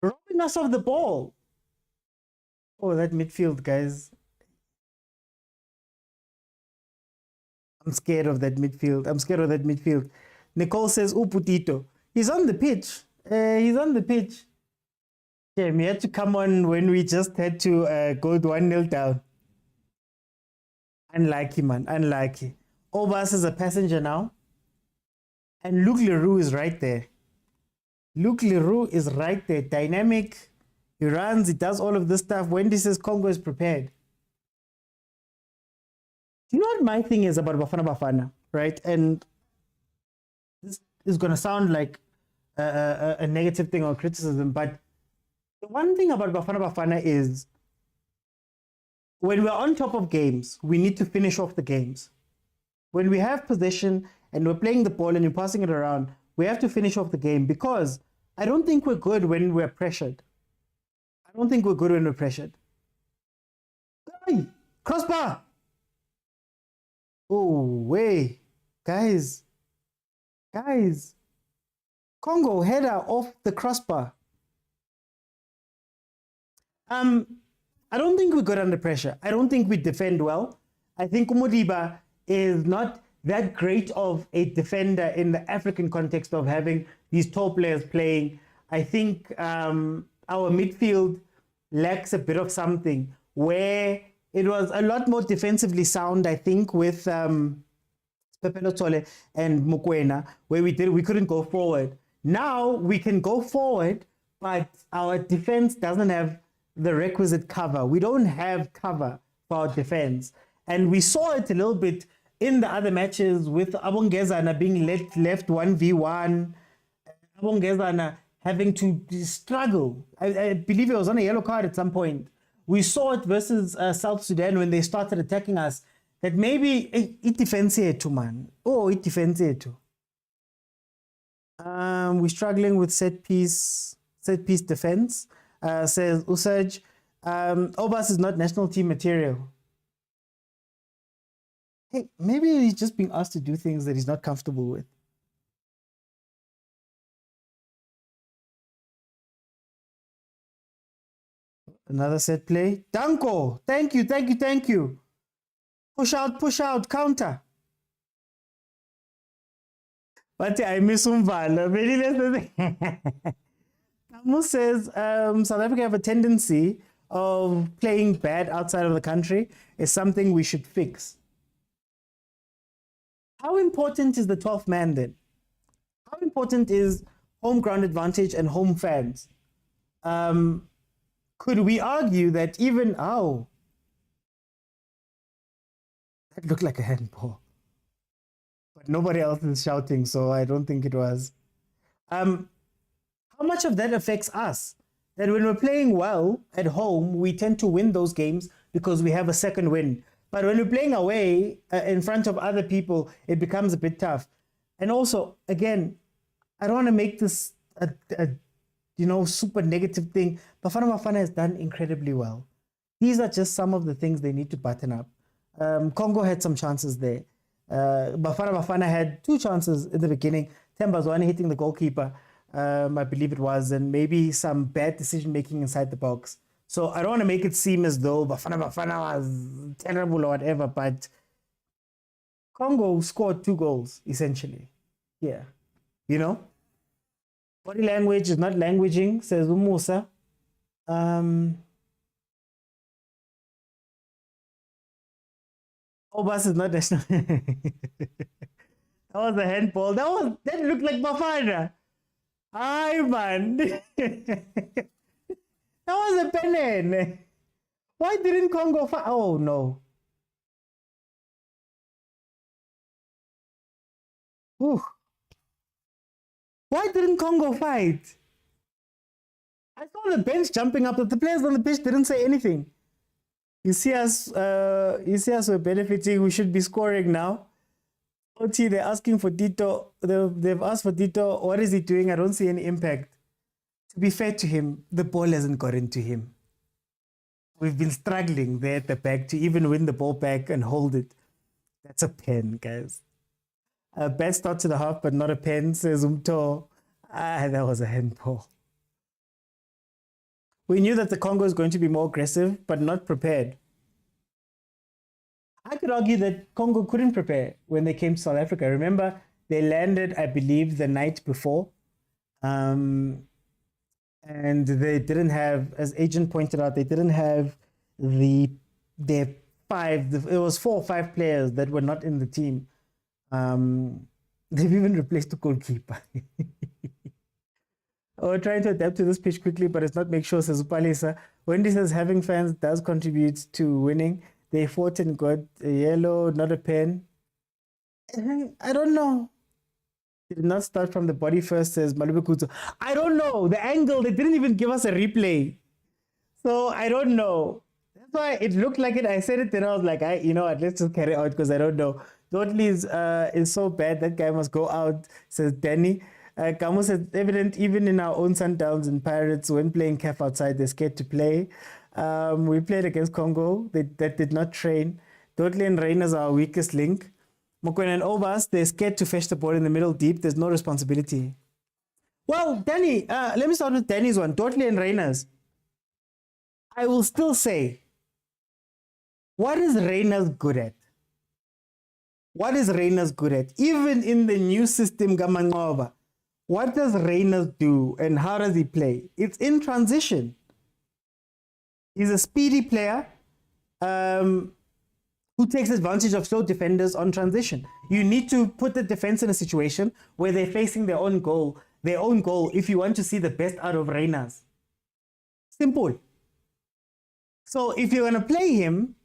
Robbing us of the ball. Oh, that midfield, guys. I'm scared of that midfield. Nicole says, "Oh, Putito. He's on the pitch. Damn, he had to come on when we just had to go 1-0 down. Unlucky, man. Unlucky. Obas is a passenger now. And Luke Leroux is right there. Dynamic. He runs. He does all of this stuff. Wendy says Congo is prepared. You know what my thing is about Bafana Bafana, right? And this is going to sound like a negative thing or criticism, but the one thing about Bafana Bafana is when we're on top of games, we need to finish off the games. When we have possession and we're playing the ball and you're passing it around, we have to finish off the game because I don't think we're good when we're pressured. Hey, crossbar! Oh, way. Guys. Congo header off the crossbar. I don't think we're good under pressure. I don't think we defend well. I think Umudiba is not that great of a defender in the African context of having these tall players playing. I think our midfield lacks a bit of something where it was a lot more defensively sound, I think, with Pepelo Tole and Mokwena, where we couldn't go forward. Now we can go forward, but our defense doesn't have the requisite cover. We don't have cover for our defense. And we saw it a little bit in the other matches with Abongezana being left 1v1, Abongezana having to struggle. I believe it was on a yellow card at some point. We saw it versus South Sudan when they started attacking us, that maybe it defends too, man. Oh, it defends too. We're struggling with set piece defense, says Usaj. Obas is not national team material. Hey, maybe he's just being asked to do things that he's not comfortable with. Another set play. Danko, thank you. Push out, counter. But I miss Umvala. Amos says South Africa have a tendency of playing bad outside of the country. Is something we should fix. How important is the 12th man then? How important is home ground advantage and home fans? Could we argue that even that looked like a handball, but nobody else is shouting, so I don't think it was. How much of that affects us? That when we're playing well at home, we tend to win those games because we have a second win. But when we're playing away in front of other people, it becomes a bit tough. And also, again, I don't want to make this a super negative thing. Bafana Bafana has done incredibly well. These are just some of the things they need to button up. Congo had some chances there. Bafana Bafana had 2 chances in the beginning. Tembazwane hitting the goalkeeper, I believe it was, and maybe some bad decision making inside the box. So I don't want to make it seem as though Bafana Bafana was terrible or whatever, but Congo scored 2 goals, essentially. Yeah. You know? Body language is not languaging, says Umusa. Obas is not national. That was a handball. That looked like Bafana. Hi, man. That was a pen. Why didn't Congo fight? Oh, no. Ooh. Why didn't Congo fight? I saw the bench jumping up, but the players on the pitch didn't say anything. You see us we're benefiting. We should be scoring now. OT, they're asking for Tito. They've asked for Tito. What is he doing? I don't see any impact. To be fair to him, the ball hasn't got into him. We've been struggling there at the back to even win the ball back and hold it. That's a pen, guys. A bad start to the half, but not a pen, says Umto. That was a handball. We knew that the Congo is going to be more aggressive, but not prepared. I could argue that Congo couldn't prepare when they came to South Africa. Remember, they landed, I believe, the night before. And they didn't have, as Agent pointed out, they didn't have their 5, it was 4 or 5 players that were not in the team. They've even replaced the goalkeeper. We're trying to adapt to this pitch quickly, but it's not make sure, says Upalisa. Wendy says having fans does contribute to winning. They fought and got a yellow, not a pen. I don't know. Did not start from the body first, says Malube Kuto. I don't know. The angle, they didn't even give us a replay. So I don't know. That's why it looked like it. I said it, then I was like, you know what, let's just carry out because I don't know. Dudley is so bad. That guy must go out, says Danny. Kamu says, evident even in our own Sundowns and Pirates, when playing CAF outside, they're scared to play. We played against Congo. That did not train. Dudley and Reyners are our weakest link. Mokoena and Obas, they're scared to fetch the ball in the middle deep. There's no responsibility. Well, Danny, let me start with Danny's one. Dudley and Reyners. I will still say, what is Reyners good at? What is Reyners good at? Even in the new system, Gamangova, what does Reyners do and how does he play? It's in transition. He's a speedy player who takes advantage of slow defenders on transition. You need to put the defense in a situation where they're facing their own goal if you want to see the best out of Reyners. Simple. So if you're going to play him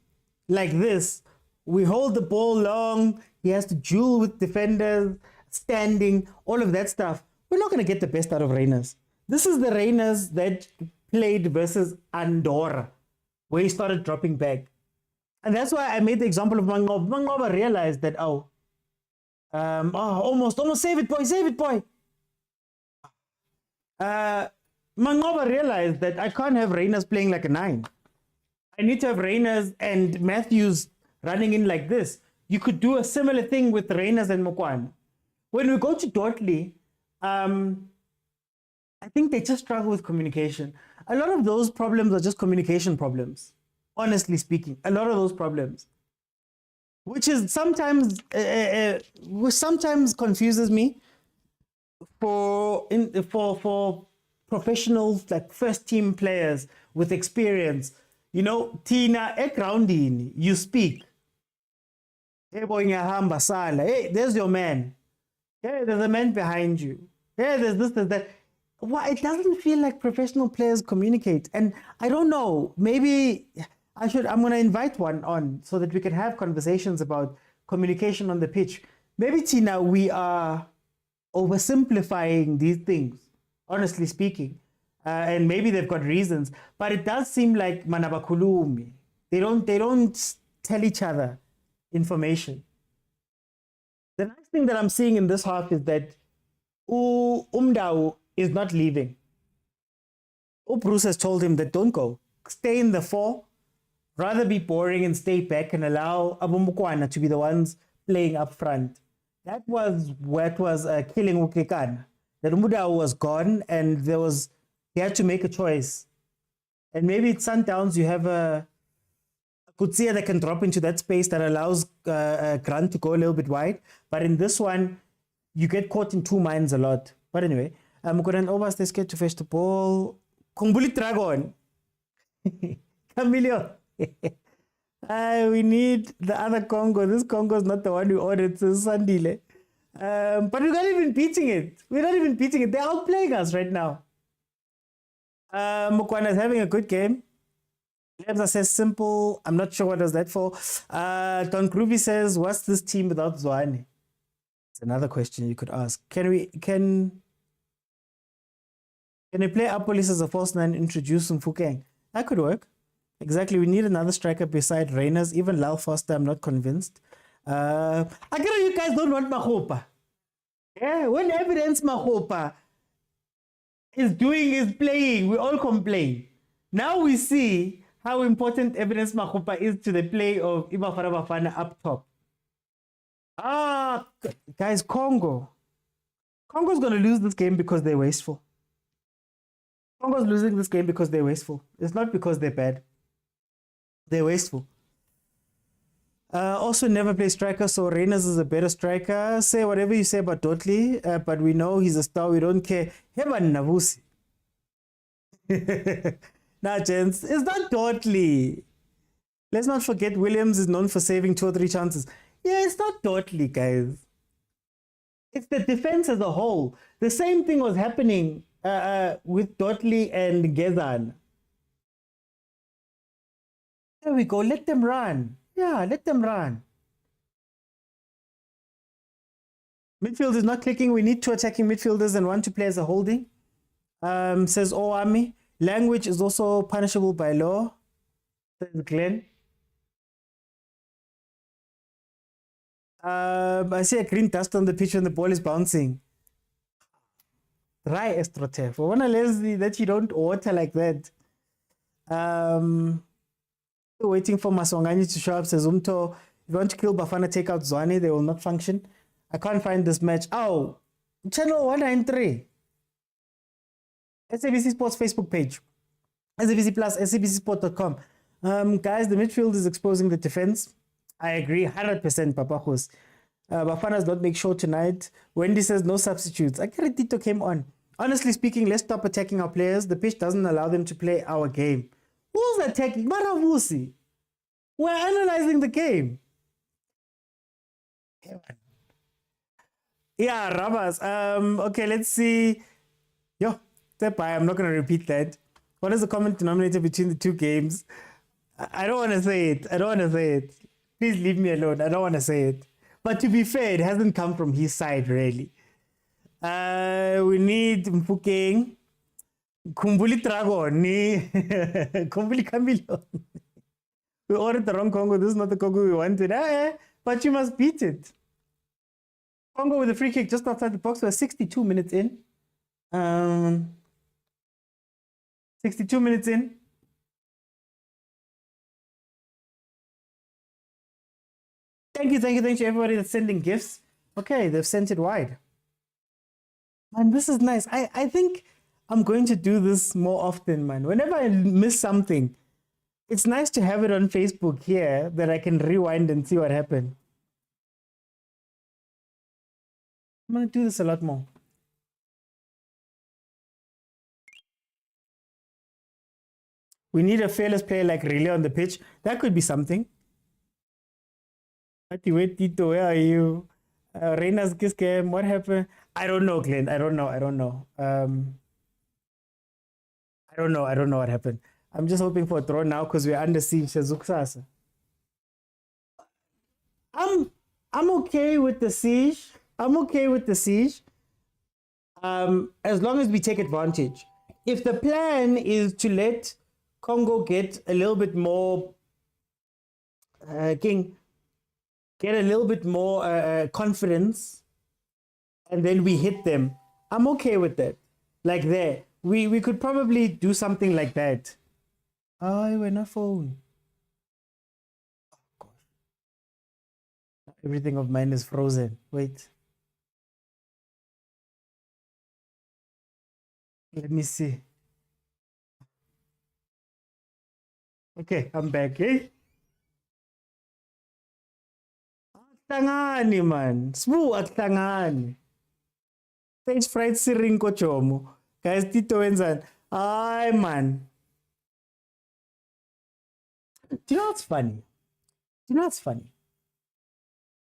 like this, we hold the ball long, he has to duel with defenders, standing, all of that stuff. We're not going to get the best out of Reyners. This is the Reyners that played versus Andorra, where he started dropping back. And that's why I made the example of Mangoba. Mangoba realized that, almost save it, boy. Mangoba realized that I can't have Reyners playing like a 9. I need to have Reyners and Matthews running in like this. You could do a similar thing with Reyners and Mokwan. When we go to Dudley, I think they just struggle with communication. A lot of those problems are just communication problems, honestly speaking. A lot of those problems, which sometimes confuses me for professional, like first team players with experience. You know, Tina grounding, you speak. Hey boy, ngiyahamba, sala. Hey, there's your man. Hey, there's a man behind you. Hey, there's this, there's that. Why it doesn't feel like professional players communicate. And I don't know, maybe I'm gonna invite one on so that we can have conversations about communication on the pitch. Maybe Tina, we are oversimplifying these things, honestly speaking. And maybe they've got reasons, but it does seem like manabakulumi. They don't tell each other information. The nice thing that I'm seeing in this half is that Umdao is not leaving. Bruce has told him that don't go. Stay in the 4. Rather be boring and stay back and allow Abumukwana to be the ones playing up front. That was what was killing Ukekana. That Umdao was gone and he had to make a choice. And maybe at Sundowns you have a Kutsia that can drop into that space that allows Grant to go a little bit wide. But in this one, you get caught in two minds a lot. But anyway, Mukoran Obas, they scared to fetch the ball. Kumbuli Dragon. Camilio. We need the other Congo. This Congo is not the one we ordered. It's Sandile. But we're not even beating it. We're not even beating it. They're outplaying us right now. Mukwana is having a good game. Lebza says simple. I'm not sure what does that for. Don Groovy says, what's this team without Zwane? It's another question you could ask. Can we play Apolis as a false 9, introduce Mfukeng? That could work. Exactly. We need another striker beside Reyners. Even Lal Foster, I'm not convinced. I get you guys don't want Mahopa. Yeah, when Evidence Mahopa is playing, we all complain. Now we see how important Evidence Mahopa is to the play of Ibafara Bafana up top. Guys, Congo's going to lose this game because they're wasteful. Congo's losing this game because they're wasteful. It's not because they're bad. They're wasteful. Also never play striker, so Reyners is a better striker. Say whatever you say about Dotley, but we know he's a star. We don't care. Heban Navusi. Nah, gents, it's not Dotley. Let's not forget Williams is known for saving 2 or 3 chances. Yeah, it's not Dotley, guys. It's the defense as a whole. The same thing was happening with Dotley and Gezan. There we go. Let them run. Yeah, let them run. Midfield is not clicking. We need 2 attacking midfielders and 1 to play as a holding. Says Oami. Language is also punishable by law. Says Glenn. I see a green dust on the pitch when the ball is bouncing. Dry Estrotef. I want to lazy that you don't water like that. Waiting for Masongani to show up, says Umto. If you want to kill Bafana, take out Zwane, they will not function. I can't find this match. Oh, channel 193. SABC Sports Facebook page. SABC Plus, SABCsport.com. Guys, the midfield is exposing the defense. I agree 100%, Papajos. Bafana's not make sure tonight. Wendy says no substitutes. Akaretito came on. Honestly speaking, let's stop attacking our players. The pitch doesn't allow them to play our game. Who's attacking? Maravusi. We're analyzing the game. Yeah, Rabas. Okay, let's see. Yo, I'm not going to repeat that. What is the common denominator between the 2 games? I don't want to say it. Please leave me alone. I don't want to say it. But to be fair, it hasn't come from his side, really. We need Mfukeng. Kumbuli Dragon. Kumbuli Camilo. We ordered the wrong Congo. This is not the Congo we wanted. But you must beat it. Congo with a free kick just outside the box. We're 62 minutes in. 62 minutes in. Thank you to everybody that's sending gifts. Okay, they've sent it wide. And this is nice. I think I'm going to do this more often, man. Whenever I miss something, it's nice to have it on Facebook here that I can rewind and see what happened. I'm going to do this a lot more. We need a fearless player like Rile on the pitch. That could be something. Wait, Tito, where are you? Reina's kiss game. What happened? I don't know, Glenn. I don't know. I don't know. I don't know. I don't know what happened. I'm just hoping for a throw now because we're under siege. Zuksasa. I'm okay with the siege. I'm okay with the siege. As long as we take advantage. If the plan is to let Congo get a little bit more get a little bit more confidence, and then we hit them, I'm okay with that. Like there, we could probably do something like that. I went a phone. Oh gosh, everything of mine is frozen. Wait, let me see. Okay, I'm back. Eh? Akuhlangani man. Sbu akuhlangani. Stage fright siring kochomo. Guys, Tito wenzani. Ay man. Do you know what's funny? Do you know what's funny?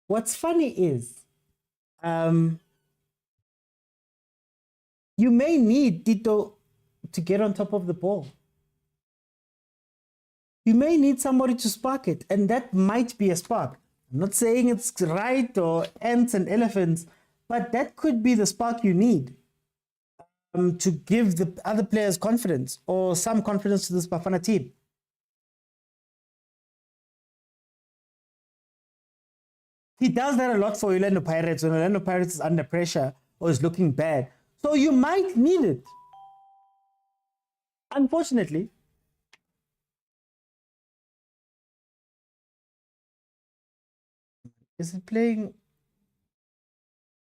What's funny is you may need Tito to get on top of the ball. You may need somebody to spark it, and that might be a spark. I'm not saying it's right or ants and elephants, but that could be the spark you need to give the other players confidence or some confidence to this Bafana team. He does that a lot for Orlando Pirates when Orlando Pirates is under pressure or is looking bad. So you might need it. Unfortunately, is it playing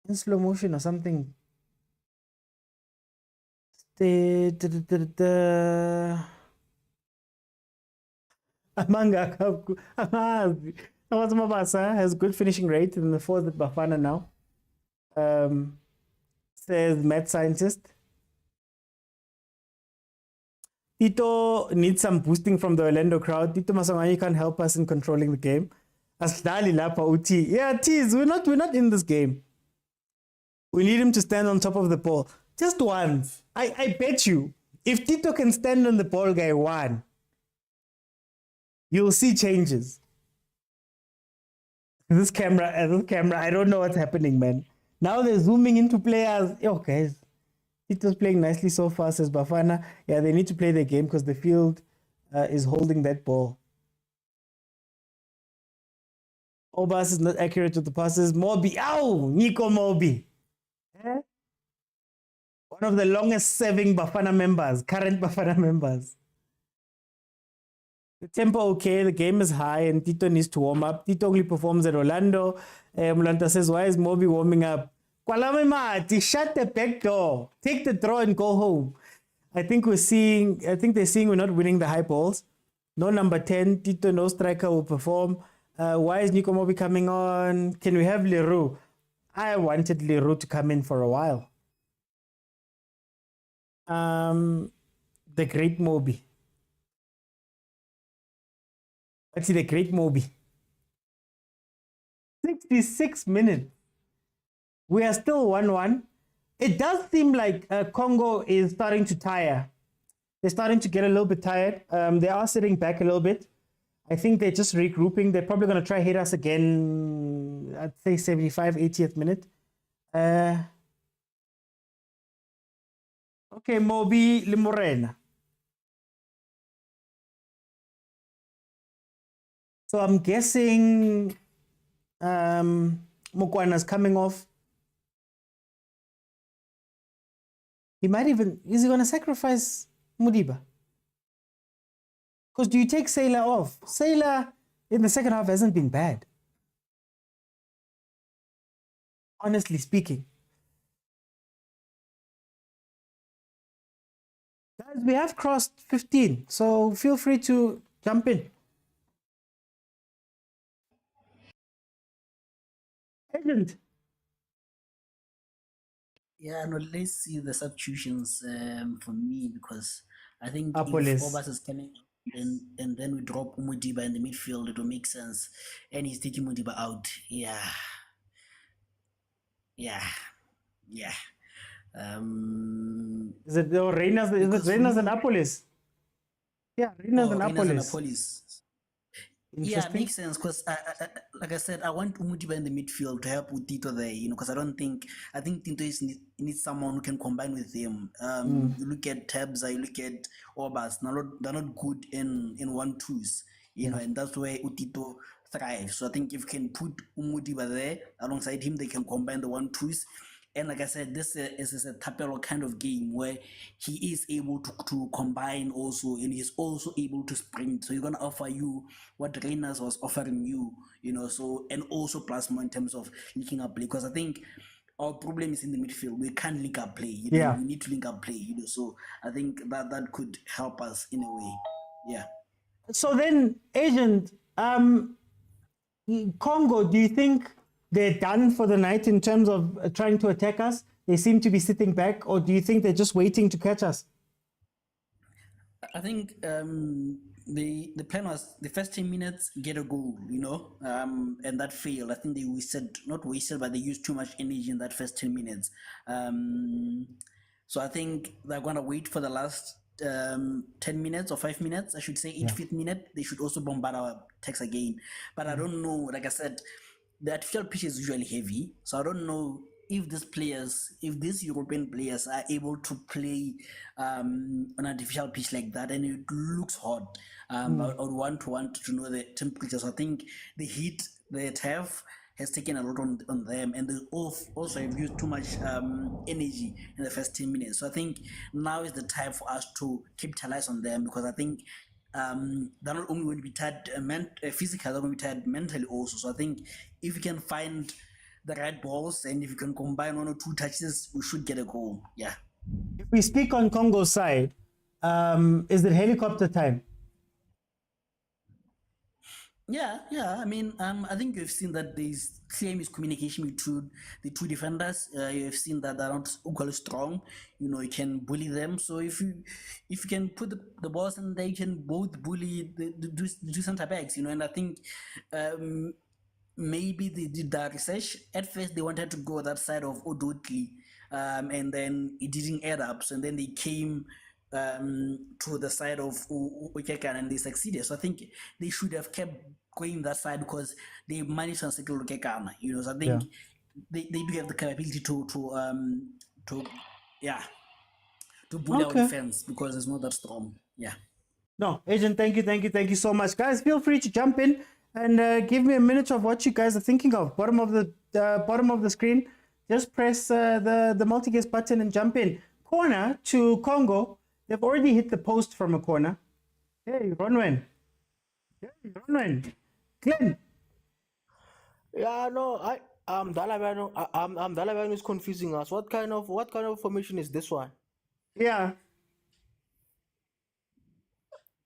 in slow motion or something? Amanga Mabasa has good finishing rate in the fourth at Bafana now. Says mad scientist. Tito needs some boosting from the Orlando crowd. Tito Masangani can't help us in controlling the game. Asdali Lapa Uti. Yeah, Tease, we're not in this game. We need him to stand on top of the ball. Just once. I bet you, if Tito can stand on the ball guy one, you'll see changes. This camera, I don't know what's happening, man. Now they're zooming into players. Yo, guys, Tito's playing nicely so far, says Bafana. Yeah, they need to play their game because the field is holding that ball. Obas is not accurate with the passes. Mobi, ow, Nico Mobi. Eh? One of the longest serving Bafana members, current Bafana members. The tempo okay, the game is high, and Tito needs to warm up. Tito only performs at Orlando. Mulanta says, why is Mobi warming up? Kwalame Mati, shut the back door. Take the throw and go home. I think they're seeing we're not winning the high balls. No number 10, Tito, no striker will perform. Why is Nico Mobi coming on? Can we have Leroux? I wanted Leroux to come in for a while. The great Mobi. Actually, the great Mobi. 66 minutes. We are still 1-1. It does seem like Congo is starting to tire. They're starting to get a little bit tired. They are sitting back a little bit. I think they're just regrouping. They're probably going to try hit us again, I'd say 75, 80th minute. Okay, Mobi Limorena. So I'm guessing Mokoana's coming off. Is he going to sacrifice Mudiba? Because do you take Sailor off? Sailor in the second half hasn't been bad. Honestly speaking. Guys, we have crossed 15, so feel free to jump in. Agent. Yeah, no, let's see the substitutions for me because I think if Apolis. Obas is coming, and then we drop Umudiba in the midfield. It will make sense. And he's taking Umudiba out. Yeah. Is it the Reina's? Is it Because for Reina's and me, Apolis? Yeah, Reina's and Rangers and Apolis. Napolis. Yeah, it Interesting. makes sense because, like I said, I want Umudiba in the midfield to help with Tito there, because I think Tito needs someone who can combine with him. You look at Tabs, you look at Obas, they're not good in 1-2s, and that's where Utito thrives. So I think if you can put Umudiba there alongside him, they can combine the 1-2s. And like I said, this is a Tapelo kind of game where he is able to combine also, and he's also able to sprint. So he's gonna offer you what Reyners was offering you, so, and also plus more in terms of linking up play. Because I think our problem is in the midfield. We can't link up play. Yeah. We need to link up play, so I think that could help us in a way. Yeah. So then, Agent, Congo, do you think they're done for the night in terms of trying to attack us? They seem to be sitting back, or do you think they're just waiting to catch us? I think the plan was the first 10 minutes get a goal, and that failed. I think not wasted, but they used too much energy in that first 10 minutes. So I think they're gonna wait for the last 10 minutes or 5 minutes, I should say. Each fifth minute they should also bombard our attacks again. But I don't know, like I said, the artificial pitch is usually heavy, so I don't know if these European players are able to play an artificial pitch like that, and it looks hot. I would want to know the temperatures. I think the heat they have has taken a lot on them, and they also have used too much energy in the first 10 minutes. So I think now is the time for us to capitalize on them, because I think they're not only going to be tired physically, they're going to be tired mentally also. So I think if you can find the right balls and if you can combine 1 or 2 touches, we should get a goal. Yeah. If we speak on Congo's side, is it helicopter time? Yeah. I mean, I think you've seen that there's clear miscommunication between the two defenders. You've seen that they're not equally strong. You can bully them. So if you can put the balls in there, you can both bully the two center backs. And I think maybe they did that research. At first, they wanted to go that side of Odotli, and then it didn't add up. So and then they came to the side of Ukekan, and they succeeded. So I think they should have kept going that side because they managed to encircle Ukekan. So I think they do have the capability to bully our defense because it's not that strong. Yeah. No, Agent, thank you so much. Guys, feel free to jump in and give me a minute of what you guys are thinking of. Bottom of the screen, just press the multi-guest button and jump in. Corner to Congo. They've already hit the post from a corner. Hey, Ronwen. Glenn. Yeah, no, Dalabano is confusing us. What kind of formation is this one? Yeah.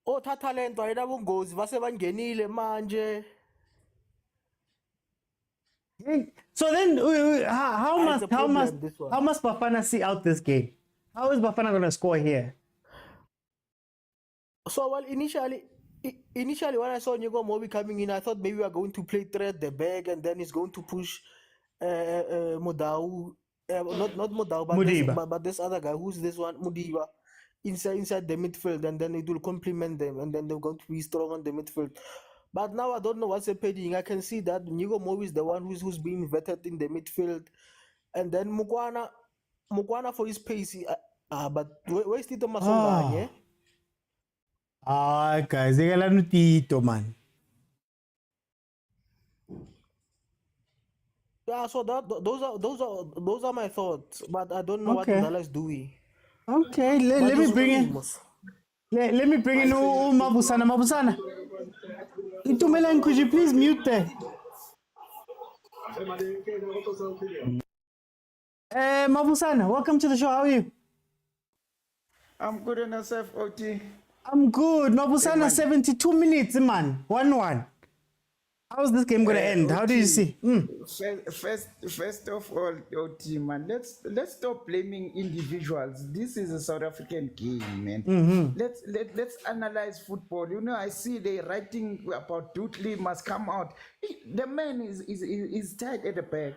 Oh, talento ayinabungozi base bangenile manje. Hey, so then, how It's a problem, this one. must Bafana see out this game? How is Bafana going to score here? So, well, initially when I saw Nyego Mobi coming in, I thought maybe we are going to play three at the back, and then he's going to push Modau, not Modau, but this other guy. Who's this one? Mudiba. Inside the midfield, and then it will complement them, and then they're going to be strong on the midfield. But now I don't know what's happening. I can see that Nyego Mobi is the one who's being vetted in the midfield, and then Mukwana for his pace. But where's Tito Masonganye? Guys, they got a Tito, man. Yeah, so those are my thoughts, but I don't know what Udala is doing. Okay, let me bring in. Let me bring in Mabusana. Mabusana, Itumelan, could you please mute there? Mabusana, welcome to the show. How are you? I'm good and yourself, OT. I'm good. Mabusana, 72 minutes, man. 1-1. How's this game going to end? How do you see? First of all, OT man, let's stop blaming individuals. This is a South African game, man. Let's analyze football. You know, I see they writing about Dudley must come out. The man is tight at the back.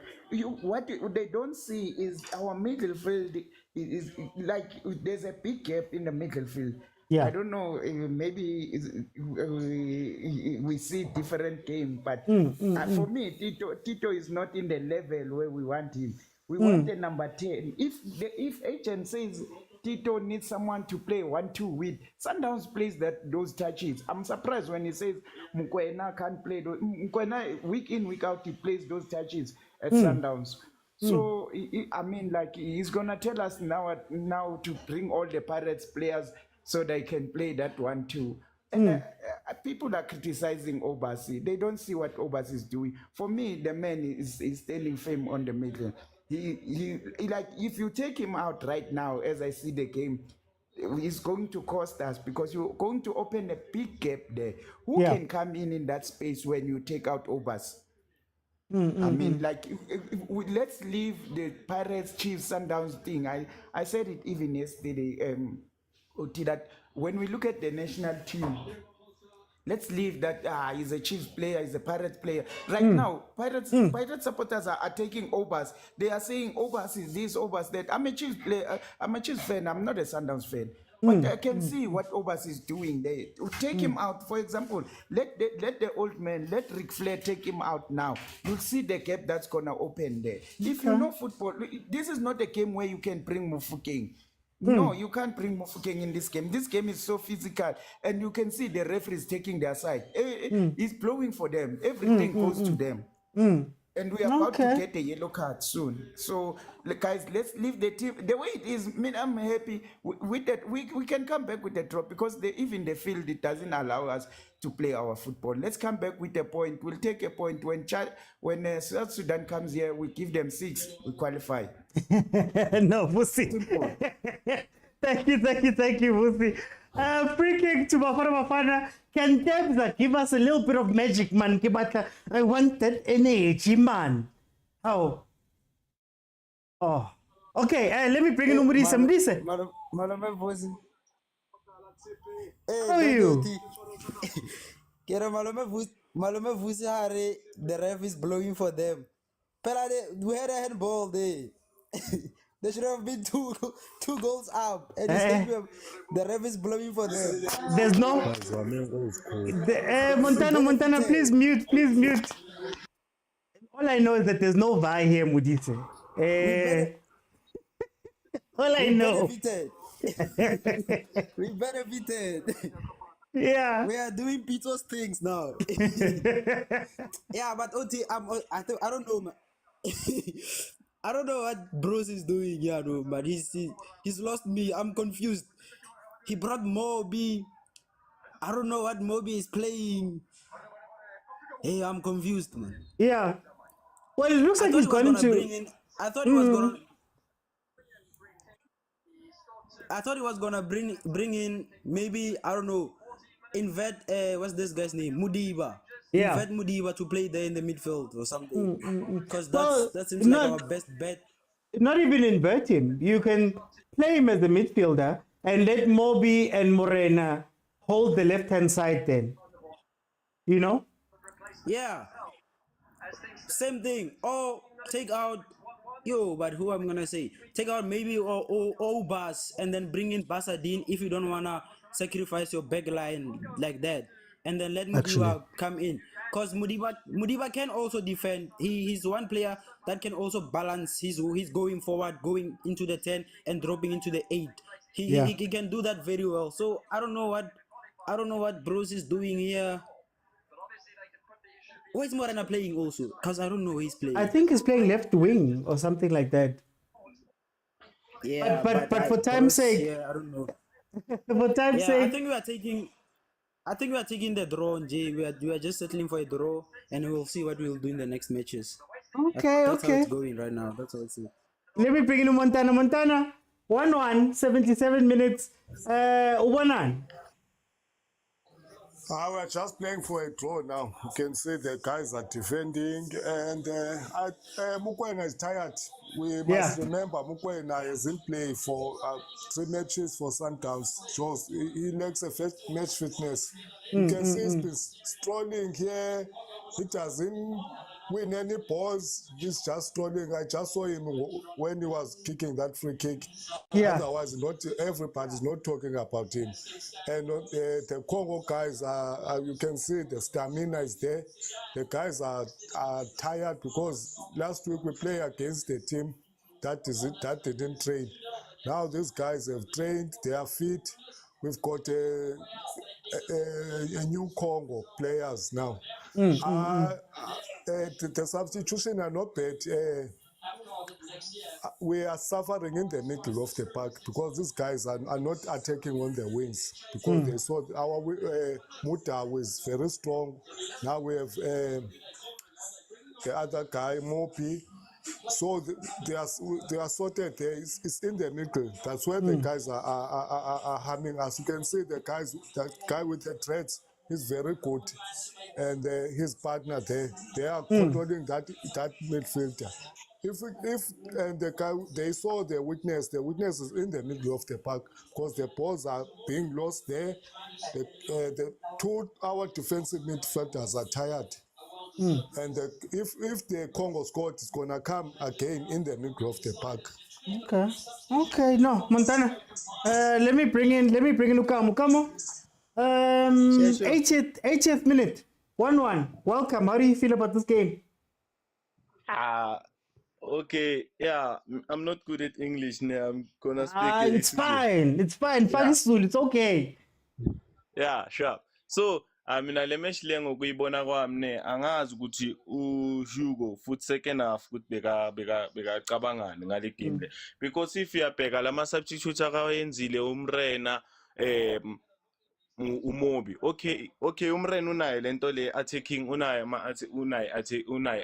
What they don't see is our middle field is like there's a big gap in the middle field. Yeah. I don't know. Maybe we see different game, but for me, Tito is not in the level where we want him. We want the number 10. If agent says Tito needs someone to play 1-2 with, Sundowns plays those touches. I'm surprised when he says Mukwena can't play. Mukwena week in week out he plays those touches at Sundowns. So I mean, like he's gonna tell us now to bring all the Pirates players so they can play that 1-2. And people are criticizing Obasi. They don't see what Obasi is doing. For me, the man is stealing fame on the middle. He like if you take him out right now, as I see the game, it's going to cost us because you're going to open a big gap there. Who can come in that space when you take out Obasi? I mean, like, let's leave the Pirates, Chiefs, Sundowns thing. I said it even yesterday, Oti, that when we look at the national team, let's leave that he's a Chiefs player, he's a Pirates player. Right now, Pirates supporters are taking Obas. They are saying Obas is this, Obas that. I'm a Chiefs player, I'm a Chiefs fan, I'm not a Sundowns fan. But I can see what Obas is doing there. Take him out, for example. Let the old man, let Ric Flair take him out now. You'll see the gap that's gonna open there. If you know football, this is not a game where you can bring Mufukeng. No, you can't bring Mofokeng in this game. This game is so physical, and you can see the referees taking their side. He's blowing for them. Everything goes to them. And we are about to get a yellow card soon. So, guys, let's leave the team the way it is. I mean, I'm happy with that. We can come back with a draw because even the field, it doesn't allow us to play our football. Let's come back with a point. We'll take a point. When South Sudan comes here, we give them 6. We qualify. No, Vusi. Thank you, Vusi. Free kick to Bafana. Can Debza give us a little bit of magic, man? I want that energy, man. How? Oh. Okay, let me bring in Umrisa. Umrisa. How are you? Malome Vusi Hare, the ref is blowing for them. But we had a handball there. There should have been two goals up. And the ref is blowing for them. There's no. Montana, please mute. All I know is that there's no VAR here, Mudise. All I know. We benefited. Yeah. We are doing Pito's things now. Yeah, but Oti, I don't know, man. I don't know what Bruce is doing here, though, but he's lost me. I'm confused. He brought Moby. I don't know what Moby is playing. Hey, I'm confused, man. Yeah. Well, it looks like he's going to. I thought he was gonna. I thought he was gonna bring in maybe, I don't know, invert what's this guy's name, Mudiba. Yeah. Invert Mudiba to play there in the midfield or something. Because that seems like our best bet. Not even invert him. You can play him as a midfielder and let Moby and Morena hold the left-hand side then. You know? Yeah. Same thing. Or take out but who I'm gonna say? Take out maybe Obas and then bring in Basadin if you don't wanna sacrifice your back line like that. And then let Mudiba come in. Because Mudiba can also defend. He's one player that can also balance. He's going forward, going into the 10 and dropping into the 8. He can do that very well. So I don't know what Bruce is doing here. Why is Morena playing also? Because I don't know who he's playing. I think he's playing left wing or something like that. Yeah, but for time's sake, yeah, I don't know. For time's sake, I think we are taking the draw, Jay. We are just settling for a draw, and we'll see what we'll do in the next matches. Okay, That's how it's going right now. That's how it's. Let me bring in Montana. 1-1, 77 minutes. 1-1. We're just playing for a draw now. You can see the guys are defending, and Mukwena is tired. We must remember Mukwena is in play for 3 matches for Sundowns. Shows he lacks a match fitness. You can see he's been strolling here. He doesn't win any balls. He's just strolling. I just saw him when he was kicking that free kick. Otherwise, not everybody's not talking about him. And the Congo guys you can see the stamina is there. The guys are tired because last week we played against a team that didn't train. Now these guys have trained, they are fit. We've got a new Congo players now. The substitution are not bad. We are suffering in the middle of the park because these guys are not attacking on the wings because they saw our Muta was very strong. Now we have the other guy, Mopi. So they are sorted there. It's in the middle. That's where the guys are harming us. You can see that guy with the threads is very good, and his partner there, they are controlling that midfielder. If and the guy, they saw the weakness is in the middle of the park because the balls are being lost there. Our defensive midfielders are tired. And if the Congo squad is gonna come again in the middle of the park. Okay. No, Montana. Let me bring in Ukamo. 80th minute. 1-1. Welcome. How do you feel about this game? Okay, yeah, I'm not good at English now. I'm gonna speak It's fine. Fanisulu, it's okay. Yeah, sure. So, mina le match le ngokuyibona kwami ne angazi ukuthi uHugo futhi second half ukuthi beka cabangani ngale game le, because if uyabheka lama substitutes akayenzile umrena uMobi. Okay, umrena unayo lento le attacking, unayo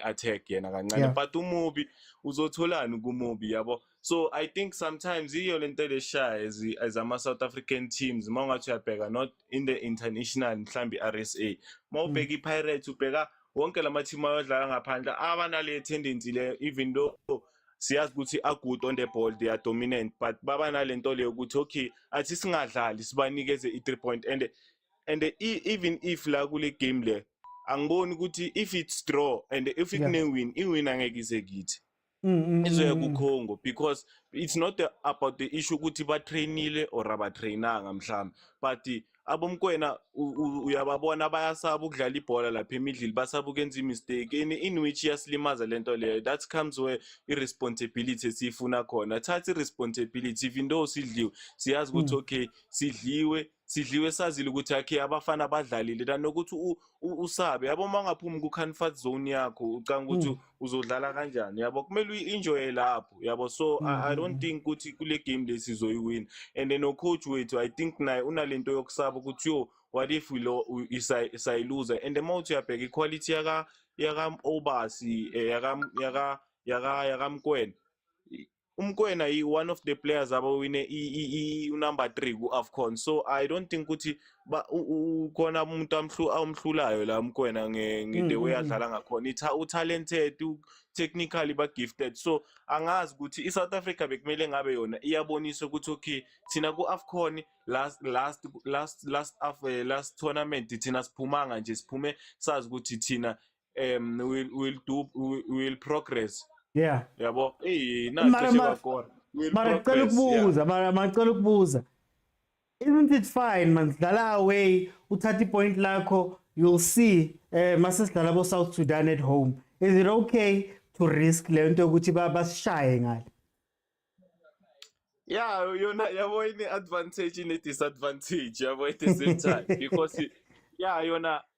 attack yena kancane, but uMobi uzotholani kuMobi yabo. So I think sometimes iyo lento le shaya as ama South African teams mawungathi uyabheka not in the international mhlambi RSA, mawubheka iPirates ubheka wonke lama team ayodlala ngaphandle abanale tendency le, even though siyazi ukuthi are good on the ball, they are dominant, but baba nalento le ukuthi okay athi singadlali sibanikeze i3 point, and even if la kule game le angiboni ukuthi if it's draw and if it win iwin angeke ize kithi izoya ku Congo, because it's not about the issue ukuthi ba trainile or abatrainanga mhlawumbe, but abomkwena uyababona bayasaba ukudlala ibhola lapha emidlili, basaba ukwenza mistake in which yasilimaza lento leyo. That comes where irresponsibility sifuna khona. Thatha irresponsibility, even though sidliwe siyazi ukuthi okay sidliwe sazile ukuthi okay abafana abadlalile danokuthi usabe yabo mangaphumi ku comfort zone yakho ucanga ukuthi uzodlala kanjani yabo, kumele uenjoy lapho yabo. So I don't think ukuthi kule game lesizoyiwina, and then no coach wethu I think naye unalento yokusaba ukuthi yo what if we isayiluza, and the mouth uyabheka equality yaka Obasi yaka Mkwena. Umkwena is one of the players abawine number 3 ku AFCON. So I don't think ukuthi khona umuntu amhlulayo la Mkwena the way adlala ngakhona. Talented, technically ba gifted. So angazi ukuthi iSouth Africa bekumele ngabe yona iyabonisa ukuthi okay thina ku AFCON last tournament thina siphumanga nje, siphume sazi ukuthi thina will progress. Yeah. Yabo isn't it fine man, dlala away uthatha point lakho, you'll see masesidlala bo South Sudan at home. Is it okay to risk lento ukuthi bashaye ngale? Yeah, yabo ini advantage ne disadvantage yabo at the same time, because yeah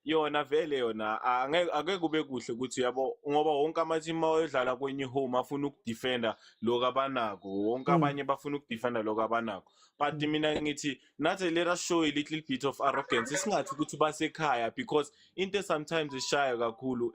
yona vele yona angeke kube kuhle ukuthi yabo ngoba wonke ama-team ayodlala kwenye home afuna ukudefenda lokho abanako, wonke abanye bafuna ukudefenda lokho abanako. But mina ngithi nathi let us show a little bit of arrogance, isingathi ukuthi basekhaya, because into sometimes ishaya kakhulu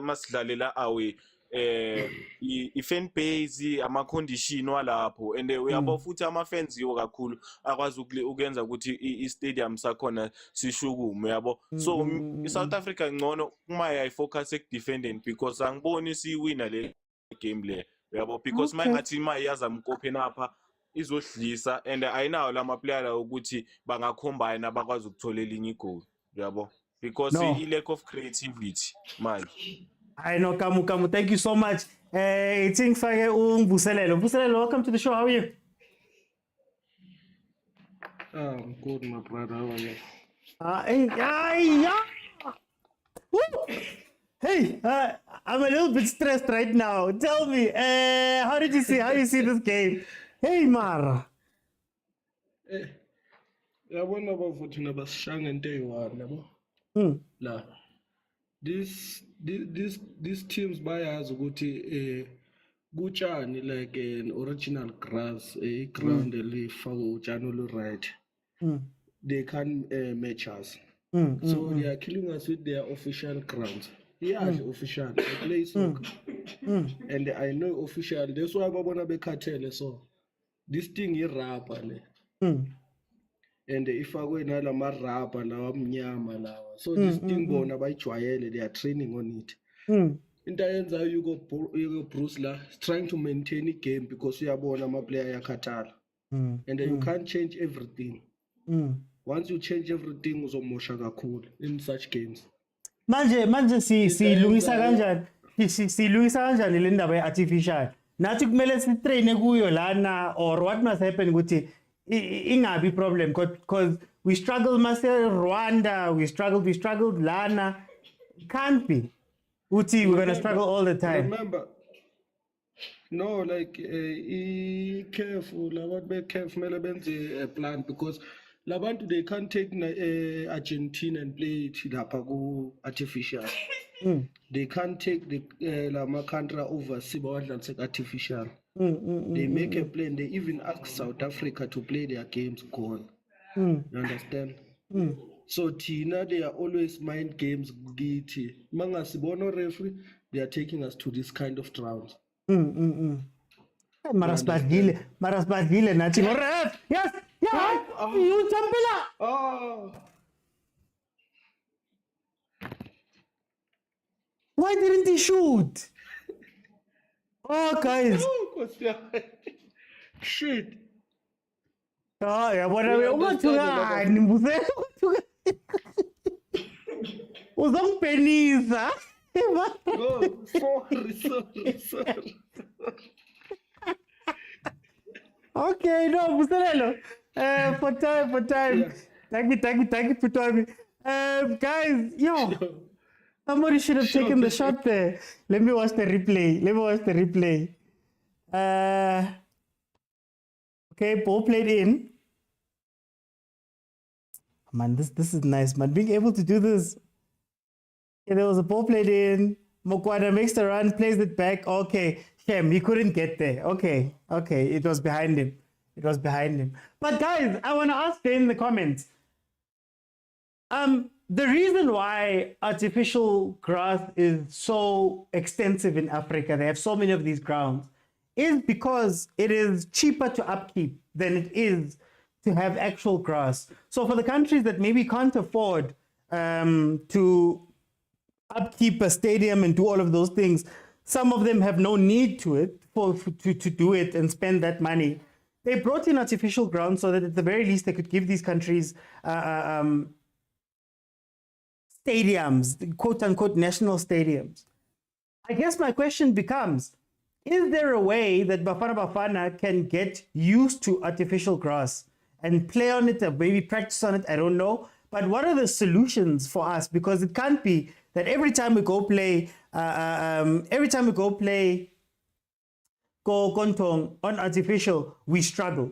masidlalela away. i-fan base ama-condition walapho and uyabo futhi ama-fans yiwo kakhulu akwazi ukwenza ukuthi i-stadium sakhona sishukume yabo. So i-South Africa ngcono uma yayifocus ekudefending because angiboni siyiwina le game le yabo because mangathi ima iyazama ukophena apha izodlisa and ayinawo lama player ukuthi bangacombine bakwazi ukuthola elinye igoli yabo because i-lack of creativity manje. I know, Kamu. Thank you so much. It's Fage Mvuselelo. Mvuselelo, welcome to the show. How are you? I'm good, my brother. How are you? Hey, I'm a little bit stressed right now. Tell me, how do you see this game? Hey, Mara. Yabona bafuthi nabasishanga into eyi-one yabo. La. These teams bayazi ukuthi kutshani like an original grass, a ground elifakwe utshani olu-right. They can't match us. So they are killing us with their official grounds. Yeah, official. They play soccer. And I know official. That's why babona bekhathele so. This thing is rubber le. And if I go in la marapa lawa mnyama lawa. So this thing bona bayijwayele, they are training on it. Into yenza you go Bruce la trying to maintain a game because uyabona ama player yakhathala. And you can't change everything. Once you change everything uzomosha kakhulu in such games. Manje silungisa kanjani le ndaba ye-artificial? Nathi kumele sitraine kuyo lana or what must happen ukuthi ingabi problem because we struggled Rwanda, we struggled lana. It can't be. Uti, we're gonna struggle all the time. Remember, no, like careful, be careful, mele benze a plan because Labantu they can't take Argentina and play it lapha artificial. They can't take the country over Sibawadlan artificial. They make a plan. They even ask South Africa to play their games gone. You understand? So Tina, they are always mind games. Manga Sibono referee, they are taking us to this kind of rounds. Maras badile nathi ref. Yes. Yeah. You champila. Oh. Why didn't he shoot? Oh, guys. Shit. Oh, yeah, what Uzongpenisa. Oh, sorry. Okay, no, Mvuselelo. For time. Yeah. Thank you for time. Guys, somebody should have taken the shot there. Let me watch the replay. Okay, ball played in. Man, this is nice, man. Being able to do this. Okay, there was a ball played in. Mokwada makes the run, plays it back. Okay, Shem, he couldn't get there. Okay, it was behind him. But guys, I want to ask you in the comments. The reason why artificial grass is so extensive in Africa, they have so many of these grounds, is because it is cheaper to upkeep than it is to have actual grass. So for the countries that maybe can't afford to upkeep a stadium and do all of those things, some of them have no need to it to do it and spend that money. They brought in artificial grounds so that at the very least they could give these countries stadiums, quote unquote national stadiums. I guess my question becomes, is there a way that Bafana can get used to artificial grass and play on it, or maybe practice on it? I don't know. But what are the solutions for us? Because it can't be that every time we go play Go Kontong on artificial, we struggle.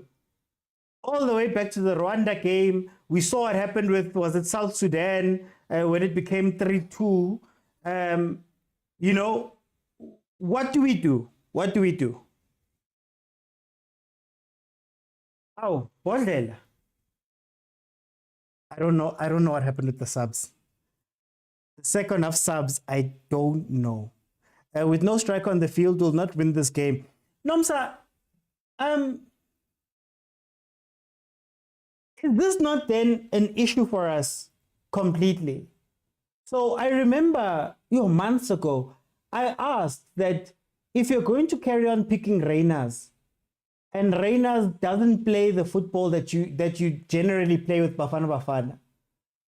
All the way back to the Rwanda game, we saw what happened with, was it South Sudan, when it became 3-2. What do we do? Oh, Bondel. I don't know what happened with the subs. The second half subs, I don't know. with no striker on the field, will not win this game. Nomsa, is this not then an issue for us completely? So I remember, months ago, I asked that if you're going to carry on picking Reyners, and Reyners doesn't play the football that you generally play with Bafana Bafana,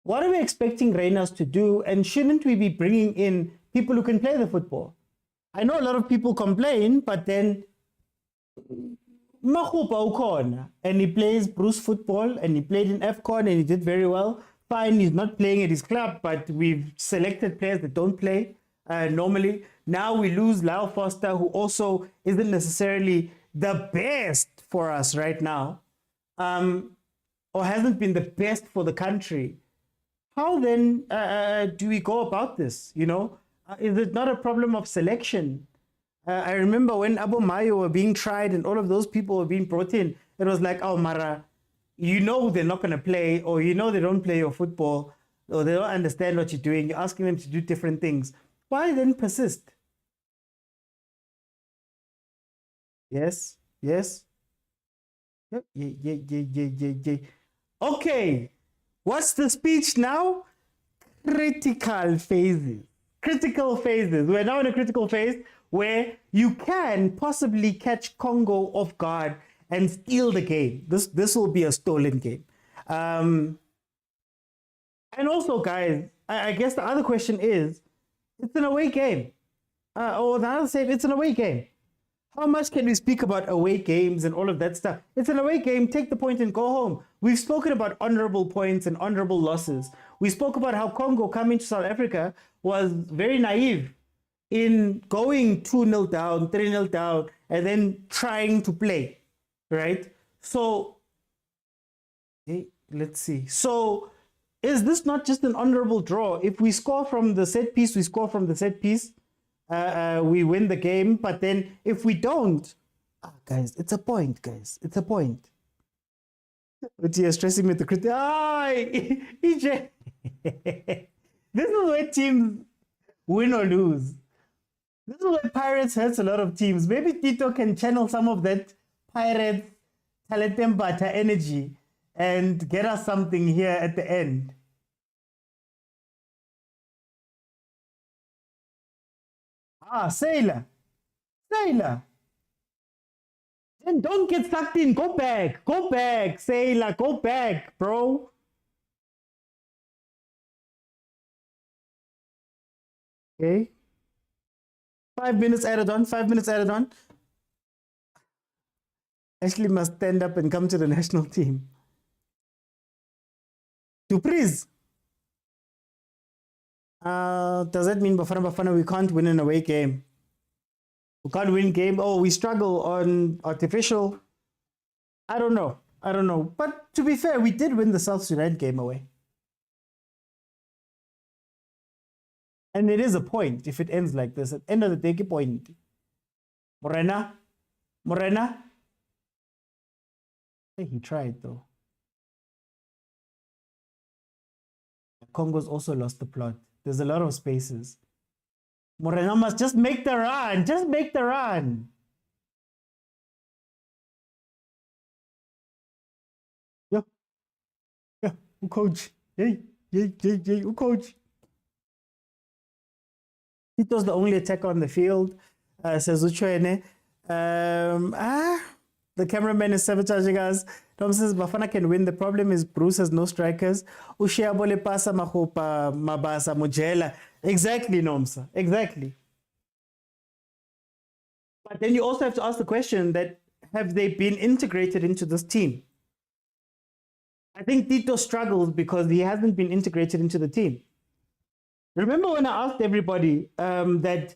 what are we expecting Reyners to do? And shouldn't we be bringing in people who can play the football? I know a lot of people complain, but then Mahupa ukona, and he plays Bruce football, and he played in AFCON, and he did very well. Fine, he's not playing at his club, but we've selected players that don't play normally. Now we lose Lyle Foster, who also isn't necessarily the best for us right now, or hasn't been the best for the country. How then do we go about this? Is it not a problem of selection? I remember when Abu Mayo were being tried and all of those people were being brought in, it was like, oh, Mara, they're not going to play, or they don't play your football, or they don't understand what you're doing. You're asking them to do different things. Why then persist? Yes. Yeah. Okay. What's the speech now? Critical phases. We're now in a critical phase where you can possibly catch Congo off guard and steal the game. This will be a stolen game. And also, guys, I guess the other question is, it's an away game. Or the other side, it's an away game. How much can we speak about away games and all of that stuff? It's an away game, take the point and go home. We've spoken about honorable points and honorable losses. We spoke about how Congo coming to South Africa was very naive in going 2-0 down, 3-0 down, and then trying to play, right? So, let's see. So, is this not just an honorable draw? If we score from the set piece, we score from the set piece. We win the game, but then if we don't, guys, it's a point, guys. It's a point. But you're stressing with the critic. EJ. This is where teams win or lose. This is where Pirates hurts a lot of teams. Maybe Tito can channel some of that Pirates Taletembata energy and get us something here at the end. Sailor. Then don't get sucked in. Go back, Sailor. Go back, bro. Okay. 5 minutes added on. Ashley must stand up and come to the national team. Surprise. Does that mean Bafana we can't win an away game? We can't win game. Oh, we struggle on artificial. I don't know. But to be fair, we did win the South Sudan game away. And it is a point if it ends like this. At the end of the day, a point. Morena. Hey, he tried though. Congo's also lost the plot. There's a lot of spaces. Morena must just make the run. Yeah, coach. Hey, coach. Tito's the only attacker on the field, says Uchoene. The cameraman is sabotaging us. Tom says Bafana can win. The problem is Bruce has no strikers. Ushia bole pasa mahopa mabasa mujela. Exactly, Nomsa. Exactly. But then you also have to ask the question that have they been integrated into this team? I think Tito struggles because he hasn't been integrated into the team. Remember when I asked everybody that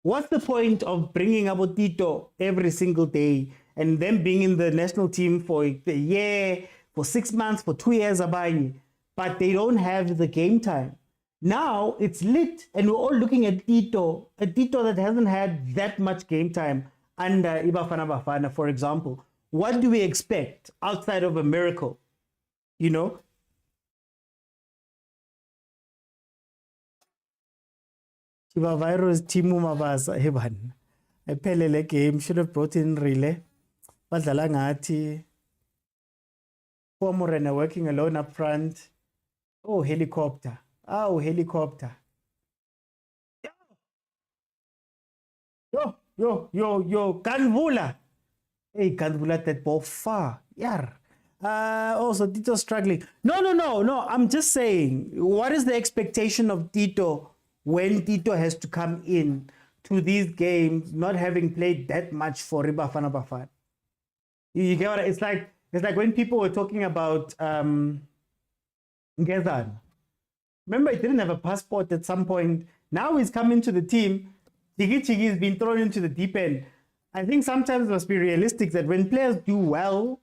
what's the point of bringing up Tito every single day and them being in the national team for a year, for 6 months, for 2 years, but they don't have the game time. Now it's lit and we're all looking at Tito, a Tito that hasn't had that much game time under Ibafana Bafana, for example. What do we expect outside of a miracle? You know? Tiba Virus Timu Mabasa Heban. Ephelele game should have brought in Relay. Badlala ngathi Morena working alone up front. Oh, helicopter. Oh, helicopter. Yo, Kanvula. Hey, Kanvula, that ball far. Yeah. Also, Tito struggling. No. I'm just saying, what is the expectation of Tito when Tito has to come in to these games, not having played that much for Riba Bafana Bafana? You get what it's like? It's like when people were talking about Ngezan. Remember, he didn't have a passport at some point. Now he's coming to the team. Chigi has been thrown into the deep end. I think sometimes it must be realistic that when players do well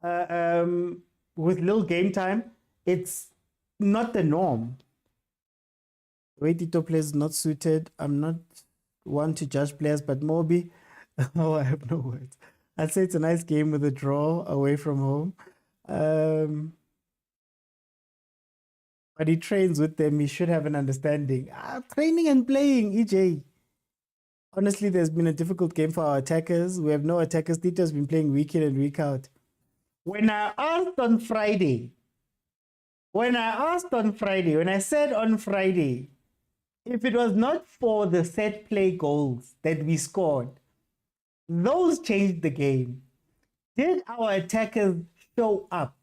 with little game time, it's not the norm. The way Tito plays is not suited. I'm not one to judge players, but Moby, oh, I have no words. I'd say it's a nice game with a draw away from home. But he trains with them. He should have an understanding. Training and playing, EJ. Honestly, there's been a difficult game for our attackers. We have no attackers. Tito's been playing week in and week out. When I said on Friday, if it was not for the set play goals that we scored, those changed the game. Did our attackers show up?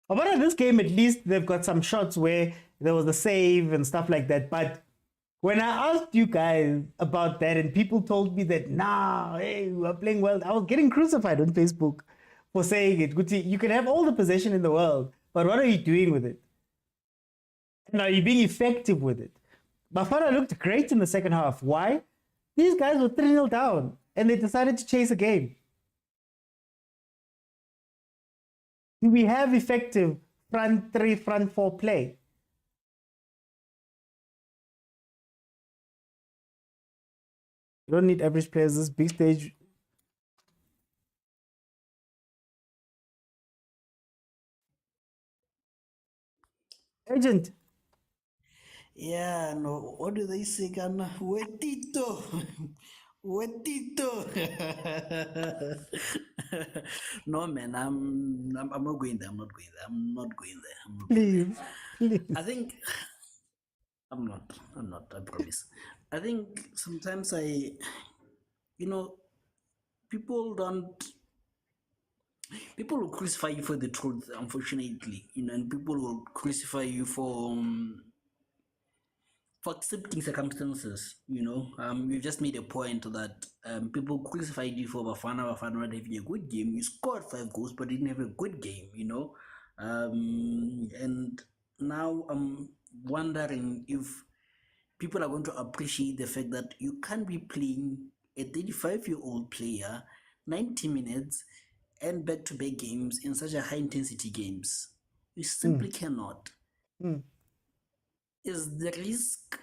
About this game, at least they've got some shots where there was a save and stuff like that. But when I asked you guys about that and people told me that, hey, we are playing well, I was getting crucified on Facebook for saying it. Guti, you can have all the possession in the world, but what are you doing with it? And are you being effective with it? Bafana looked great in the second half. Why? These guys were 3-0 down and they decided to chase a game. Do we have effective front three, front four play? You don't need average players this big stage. Agent. Yeah, no, what do they say, Ghana? Wetito. Wetito. No, man, I'm not going there. I'm not going there. Please. I think I'm not, I promise. I think sometimes people will crucify you for the truth, unfortunately, and people will crucify you for accepting circumstances, you just made a point that people crucified you for Bafana not having a good game. You scored 5 goals, but didn't have a good game, and now I'm wondering if people are going to appreciate the fact that you can't be playing a 35-year-old player 90 minutes and back-to-back games in such a high-intensity games. You simply cannot. Is the risk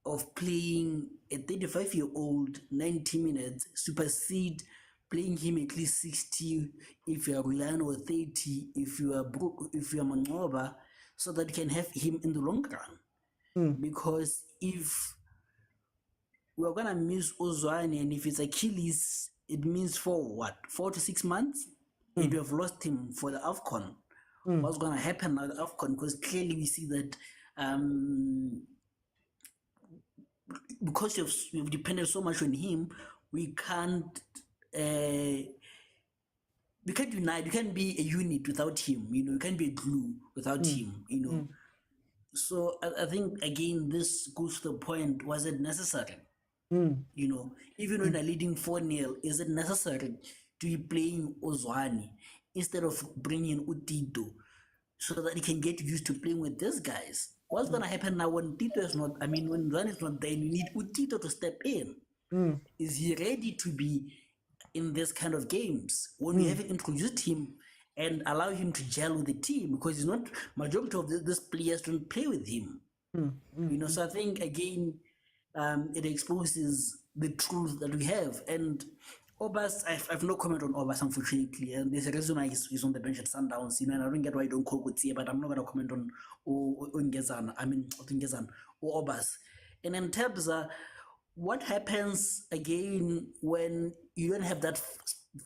of playing a 35-year-old 90 minutes supersede playing him at least 60 if you are Rulano, or 30 if you are Mangoba, so that you can have him in the long run? Because if we're gonna miss Ozwane, and if it's Achilles, it means for 4 to 6 months, and we have lost him for the AFCON. What's gonna happen at the AFCON? Because clearly we see that because we've depended so much on him, we can't unite. We can't be a unit without him. We can't be a glue without him. So I think again this goes to the point: was it necessary? Even when they're leading 4-0, is it necessary to be playing Ozwane instead of bringing Utito so that he can get used to playing with these guys? What's going to happen now when Tito is not, when Zwane is not there, you need Utito to step in. Is he ready to be in this kind of games when we haven't introduced him and allow him to gel with the team? Because he's not, majority of these players don't play with him. So I think again, it exposes the truth that we have. And Obas, I have no comment on Obas, unfortunately, and there's a reason why he's on the bench at Sundowns, and I don't get why you don't call Kutsia, but I'm not going to comment on Ngezan or Obas. And in Tabza, what happens again when you don't have that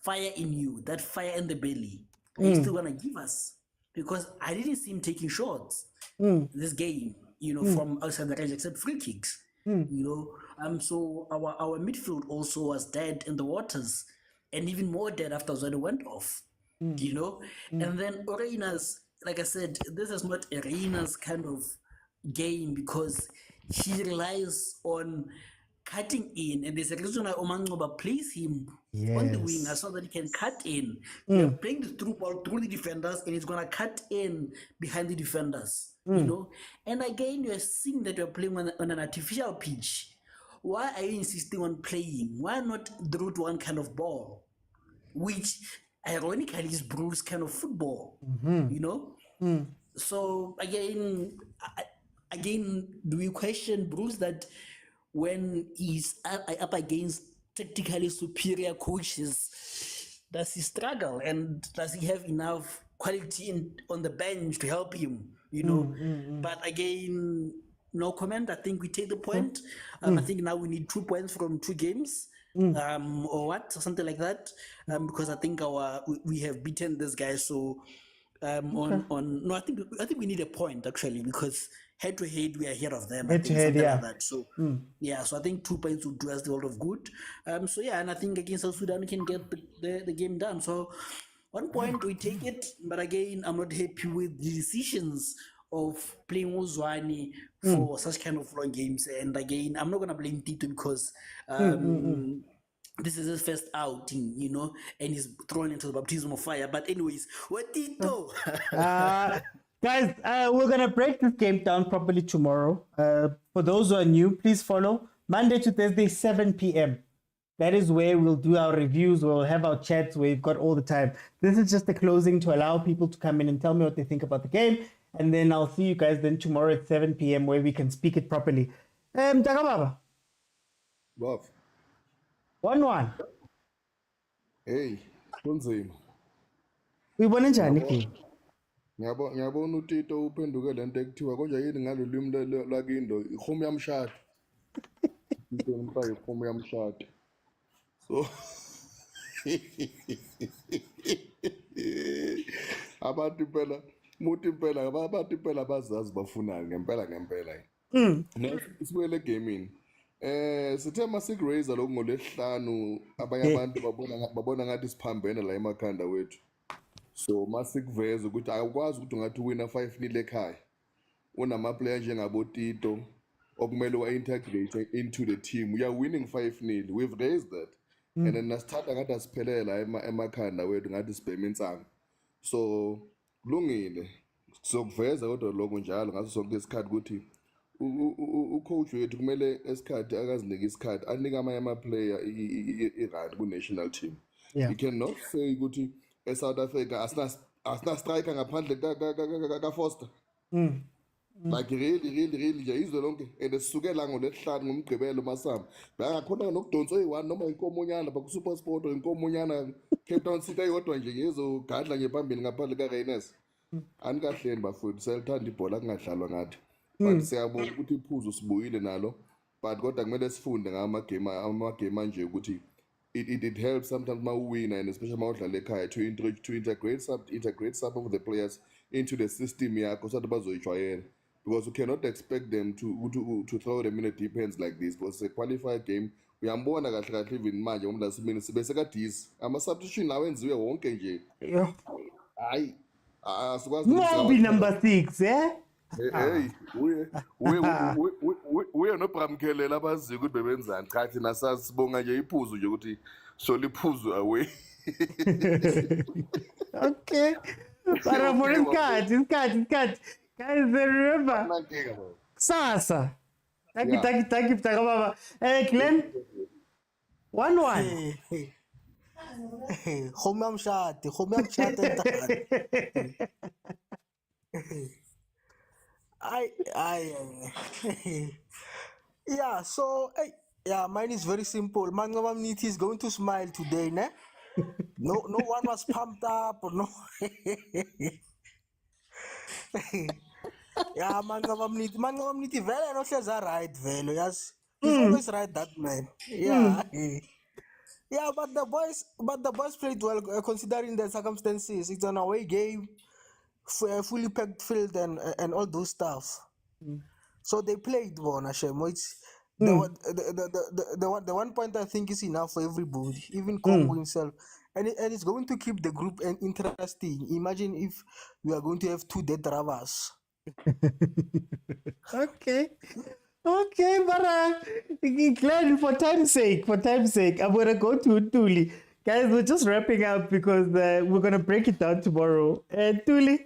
fire in you, that fire in the belly? Are you still gonna give us? Because I didn't see him taking shots this game, from outside the range, except free kicks. So our midfield also was dead in the waters, and even more dead after Zwane went off. And then Arenas, like I said, this is not Arenas kind of game because he relies on cutting in, and there's a reason why Omangoba plays him on the wing so that he can cut in. You're playing the through ball through the defenders, and he's gonna cut in behind the defenders. And again, you're seeing that you're playing on an artificial pitch. Why are you insisting on playing? Why not the route one kind of ball, which ironically is Bruce's kind of football? So again, do we question Bruce that when he's up against technically superior coaches, does he struggle, and does he have enough quality on the bench to help him? But again, no comment. I think we take the point. I think now we need 2 points from 2 games, or something like that, because I think we have beaten this guy. So I think we need a point actually, because head to head we are ahead of them. Head to head, yeah. Like that. So so I think 2 points would do us a lot of good. And I think against South Sudan we can get the game done. So 1 point we take it, but again I'm not happy with the decisions of playing Uzwani for such kind of long games. And again, I'm not gonna blame Tito because this is his first outing, and he's thrown into the baptism of fire. But anyways, what Tito? Guys, we're going to break this game down properly tomorrow. For those who are new, please follow Monday to Thursday, 7 p.m. That is where we'll do our reviews. We'll have our chats where we've got all the time. This is just the closing to allow people to come in and tell me what they think about the game. And then I'll see you guys then tomorrow at 7 p.m. where we can speak it properly. Takababa. Love. 1-1. Hey, kunzima. Uyibone njani game? Ngiyabona uTito uphenduke lento ekuthiwa konje yini ngalo limi lakindo ikhomo yamshado. Into ngipha ikhomo yamshado. So abantu phela abazazi bafunani ngempela. Sibuyele gaming. Sithe masikuRaiser lokungolesihlanu abanye abantu babona ngathi siphambene la emakhanda wethu. So masikuveza ukuthi akwazi ukuthi ungathi wina 5-0 ekhaya. Unama player njengabo Tito okumele wa-integrate into the team. We are winning 5-0. We've raised that. And then nasithatha ngathi asiphelela emakhanda wethu ngathi sibheme insanga. So kulungile. Sokuveza kodwa lokho njalo ngaso sonke isikhathi ukuthi ucoach wethu kumele esikhathi akazinike isikhathi anike amanye ama-player i-right ku-national team. He cannot say ukuthi eSouth Africa asina striker ngaphandle ka-Foster. Like really nje izwe lonke and sisukela ngolesihlanu ngomgqibelo masamba bangakhona nokudonsa oyi-1 noma inkomonyana baku-super sport or inkomonyana Cape Town City eyodwa nje ngezogadla nje phambili ngaphandle ka-Reynes. Anikahleni bafowethu siyalithanda ibhola kungadlalwa ngathi, but siyabona ukuthi iphuzu sibuyile nalo, but kodwa kumele sifunde ngama-game anje ukuthi it helps sometimes ma uwina, and especially ma udlala ekhaya to integrate some of the players into the system yakho so that bazoyijwayela, because you cannot expect them to throw them in a deep ends like this, because it's a qualified game. Uyambona kahle kahle even manje ngomlasimini sibe sekadisi ama-substitution lawo enziwe wonke nje. Hayi asikwazi Mobi number 6 hey uye noBramkhelela abaziyo ukuthi bebenzani, cha thina sasibonga nje iphuzu nje ukuthi solo iphuzu away. Okay, para for isikhathi guys, remember sasa thank you Takababa. Glenn 1-1. Home yamshade yeah, so mine is very simple. Mangaba Mniti is going to smile today, ne? No one was pumped up or no. Yeah, man, vele no hleza right vele, yes. He's always right, that man. Yeah. Yeah, but the boys played well considering the circumstances. It's an away game, fully packed field and all those stuff. So they played one, Hashem. It's the one point I think is enough for everybody, even Congo himself. And it's going to keep the group interesting. Imagine if we are going to have 2 dead drivers. Okay. Okay, but Glenn, for time's sake, I'm gonna go to Tuli. Guys, we're just wrapping up because we're gonna break it down tomorrow. Tuli.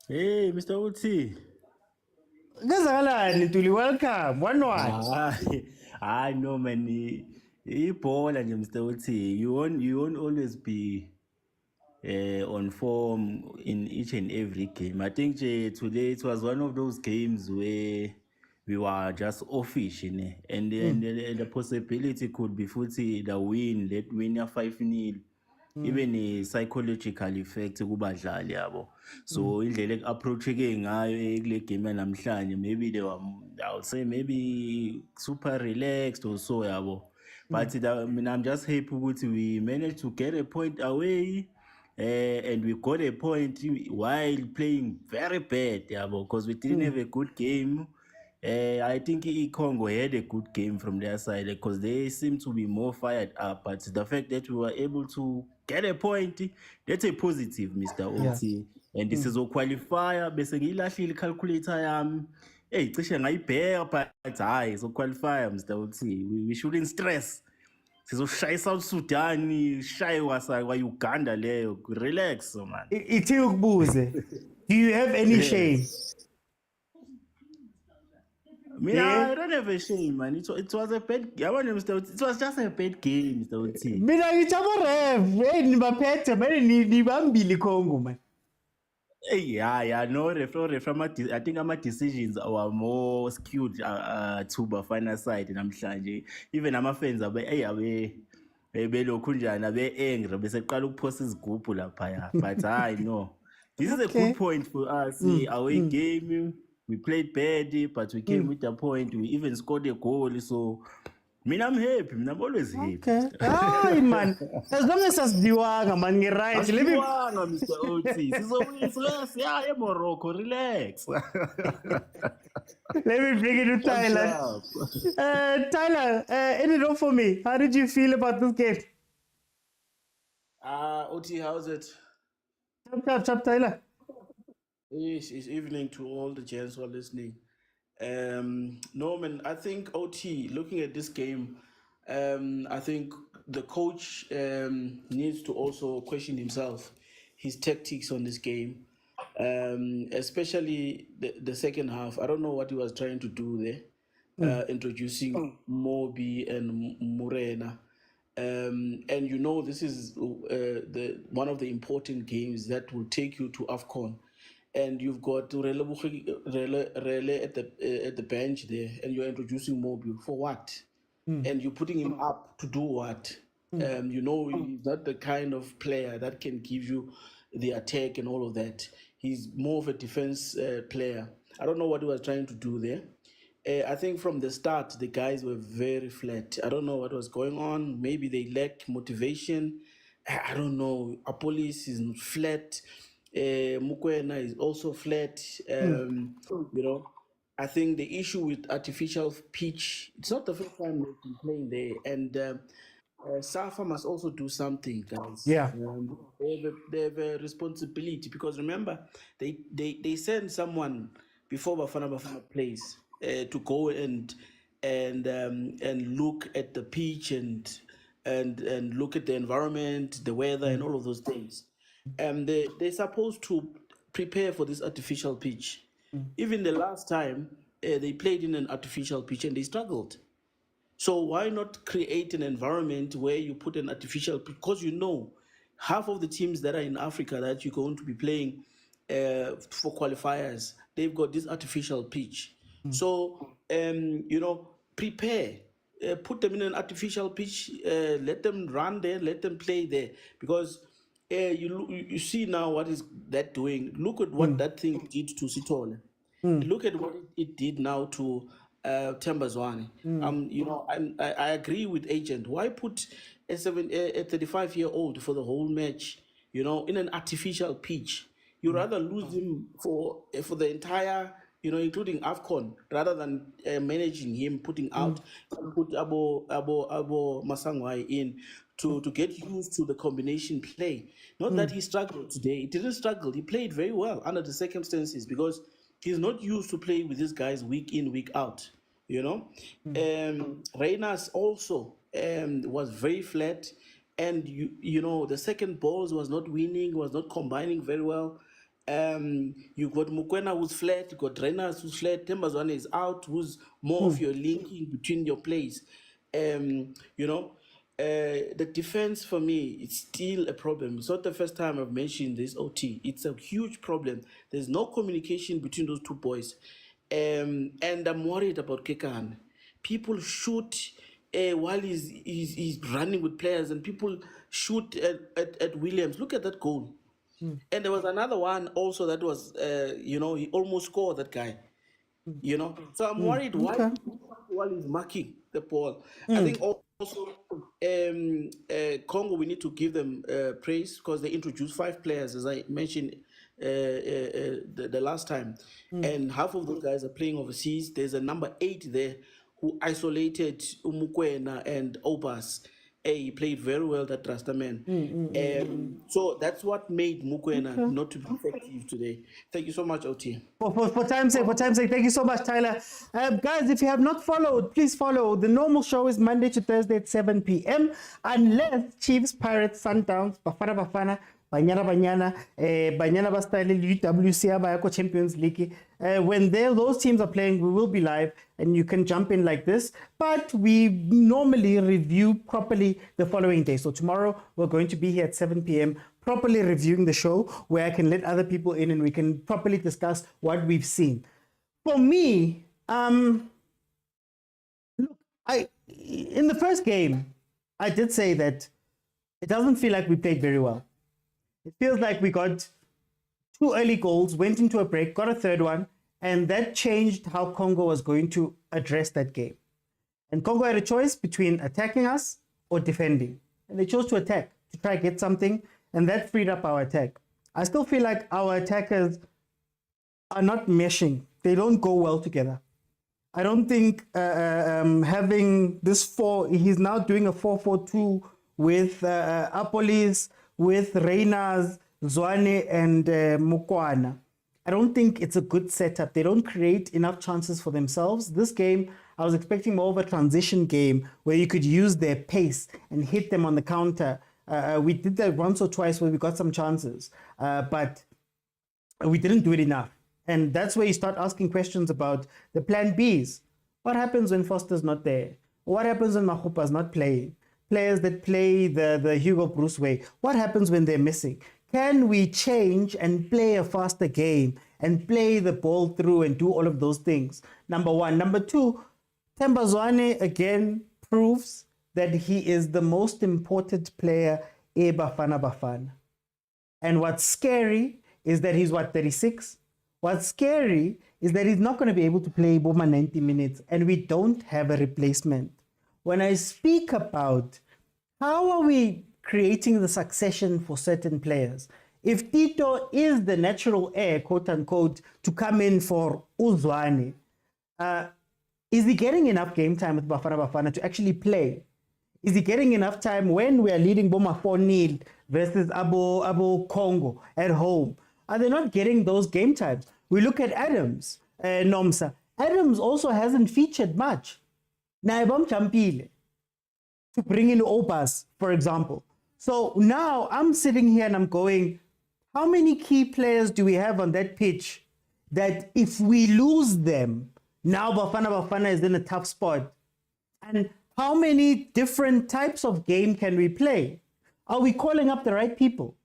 Hey, Mr. Uti. Gazagalani, Tuli, welcome. One. I know, man. Ibhola nje Mr. Uti. You won't always be on form in each and every game. I think today it was one of those games where we were just offish, and the possibility could be futhi the win, let win 5-0. Even a psychological effect kubadlali yabo. So indlela approacheke ngayo kule game namhlanje, maybe they were, I would say maybe super relaxed or so yabo. But I'm just happy ukuthi we managed to get a point away. And we got a point while playing very bad, because we didn't have a good game. I think Congo had a good game from their side because they seem to be more fired up. But the fact that we were able to get a point, that's a positive, Mr. Oti. And this is a qualifier. Bese ngilahlile calculator yami. Hey, cishe ngayibheka but hayi so qualifier, Mr. Oti. We shouldn't stress. Sizoshaya South Sudan, shaye Uganda leyo. Relax, man. Ithi ukubuze. Do you have any shame? I don't have a shame, man. It was a bad game. It was just a bad game, Mr. Uti. Mina ngithi abarev, nibaphethe, manje nibambili Congo, man. Yeah, no, I think my decisions were more skewed to Bafana side namhlanje. Even ama-fans belokhu njani abe-angry beseqala ukuphosa izigubhu laphaya. But I know this is a good point for us. Away game, we played bad, but we came with a point. We even scored a goal. So I'm happy. I'm always happy. Okay. Ay, man. As long as asidiwanga, man, right. Asidiwanga, Mr. Oti. Siya Morocco, relax. Let me bring it to Tyler. Tyler, end it off for me. How did you feel about this game? Oti, how's it? Chop, Tyler. It's evening to all the gents who are listening. Norman, I think OT, looking at this game, I think the coach needs to also question himself, his tactics on this game, especially the second half. I don't know what he was trying to do there, introducing Mobi and Murena. And this is one of the important games that will take you to AFCON. And you've got Rele at the bench there, and you're introducing Mobi for what? And you're putting him up to do what? He's not the kind of player that can give you the attack and all of that. He's more of a defense player. I don't know what he was trying to do there. I think from the start, the guys were very flat. I don't know what was going on. Maybe they lacked motivation. I don't know. Apolis is flat. Mukwena is also flat. I think the issue with artificial pitch, it's not the first time they've been playing there. And SAFA must also do something, guys. Yeah. They have a responsibility because remember, they send someone before Bafana plays to go and look at the pitch and look at the environment, the weather, and all of those things. They're supposed to prepare for this artificial pitch. Even the last time they played in an artificial pitch and they struggled. So why not create an environment where you put an artificial, because half of the teams that are in Africa that you're going to be playing for qualifiers, they've got this artificial pitch. So, prepare, put them in an artificial pitch, let them run there, let them play there, because you see now what is that doing. Look at what that thing did to Sitole. Look at what it did now to Tembazwane. I agree with Agent. Why put a 35-year-old for the whole match? In an artificial pitch. You rather lose him for the entire, including AFCON, rather than managing him, putting out, put Abo Masangwai in to get used to the combination play. Not that he struggled today. He didn't struggle. He played very well under the circumstances because he's not used to play with these guys week in, week out. Reynas also was very flat. And the second balls was not winning, was not combining very well. You got Mukwena who's flat, you got Renas who's flat, Tembazwane is out, who's more of your linking between your plays. The defense for me is still a problem. It's not the first time I've mentioned this OT. It's a huge problem. There's no communication between those two boys. And I'm worried about Kekan. People shoot while he's running with players, and people shoot at Williams. Look at that goal. And there was another one also that was, he almost scored, that guy. So I'm worried while he's marking the ball. I think also Congo, we need to give them praise because they introduced 5 players, as I mentioned the last time. And half of those guys are playing overseas. There's a number 8 there who isolated Umukwena and Obas. He played very well, that Rastaman. So that's what made Mukwena not to be effective today. Thank you so much, OT. For time's sake, thank you so much, Tyler. Guys, if you have not followed, please follow. The normal show is Monday to Thursday at 7 p.m. Unless Chiefs, Pirates, Sundowns, Bafana, Banyana Bastyle, UWC, Bayako Champions League. When those teams are playing, we will be live and you can jump in like this. But we normally review properly the following day. So tomorrow we're going to be here at 7 p.m. properly reviewing the show where I can let other people in and we can properly discuss what we've seen. For me, look, in the first game, I did say that it doesn't feel like we played very well. It feels like we got 2 early goals, went into a break, got a third one, and that changed how Congo was going to address that game. And Congo had a choice between attacking us or defending. And they chose to attack, to try to get something, and that freed up our attack. I still feel like our attackers are not meshing. They don't go well together. I don't think having this 4, he's now doing a 4-4-2 with Apolis, with Reynas, Zwane, and Mukwana. I don't think it's a good setup. They don't create enough chances for themselves. This game, I was expecting more of a transition game where you could use their pace and hit them on the counter. We did that once or twice where we got some chances, but we didn't do it enough. And that's where you start asking questions about the plan Bs. What happens when Foster's not there? What happens when Mahupa's not playing? Players that play the Hugo Bruce way. What happens when they're missing? Can we change and play a faster game and play the ball through and do all of those things? Number 1. Number 2, Tembazwane again proves that he is the most important player in Bafana. And what's scary is that he's 36? What's scary is that he's not going to be able to play Boma 90 minutes and we don't have a replacement. When I speak about how are we creating the succession for certain players, if Tito is the natural heir, quote unquote, to come in for Uzwane, is he getting enough game time with Bafana to actually play? Is he getting enough time when we are leading Boma 4-0 versus Abo Congo at home? Are they not getting those game times? We look at Adams, Nomsa. Adams also hasn't featured much. Naibam Champile to bring in Opas, for example. So now I'm sitting here and I'm going, how many key players do we have on that pitch that if we lose them, now Bafana is in a tough spot? And how many different types of game can we play? Are we calling up the right people?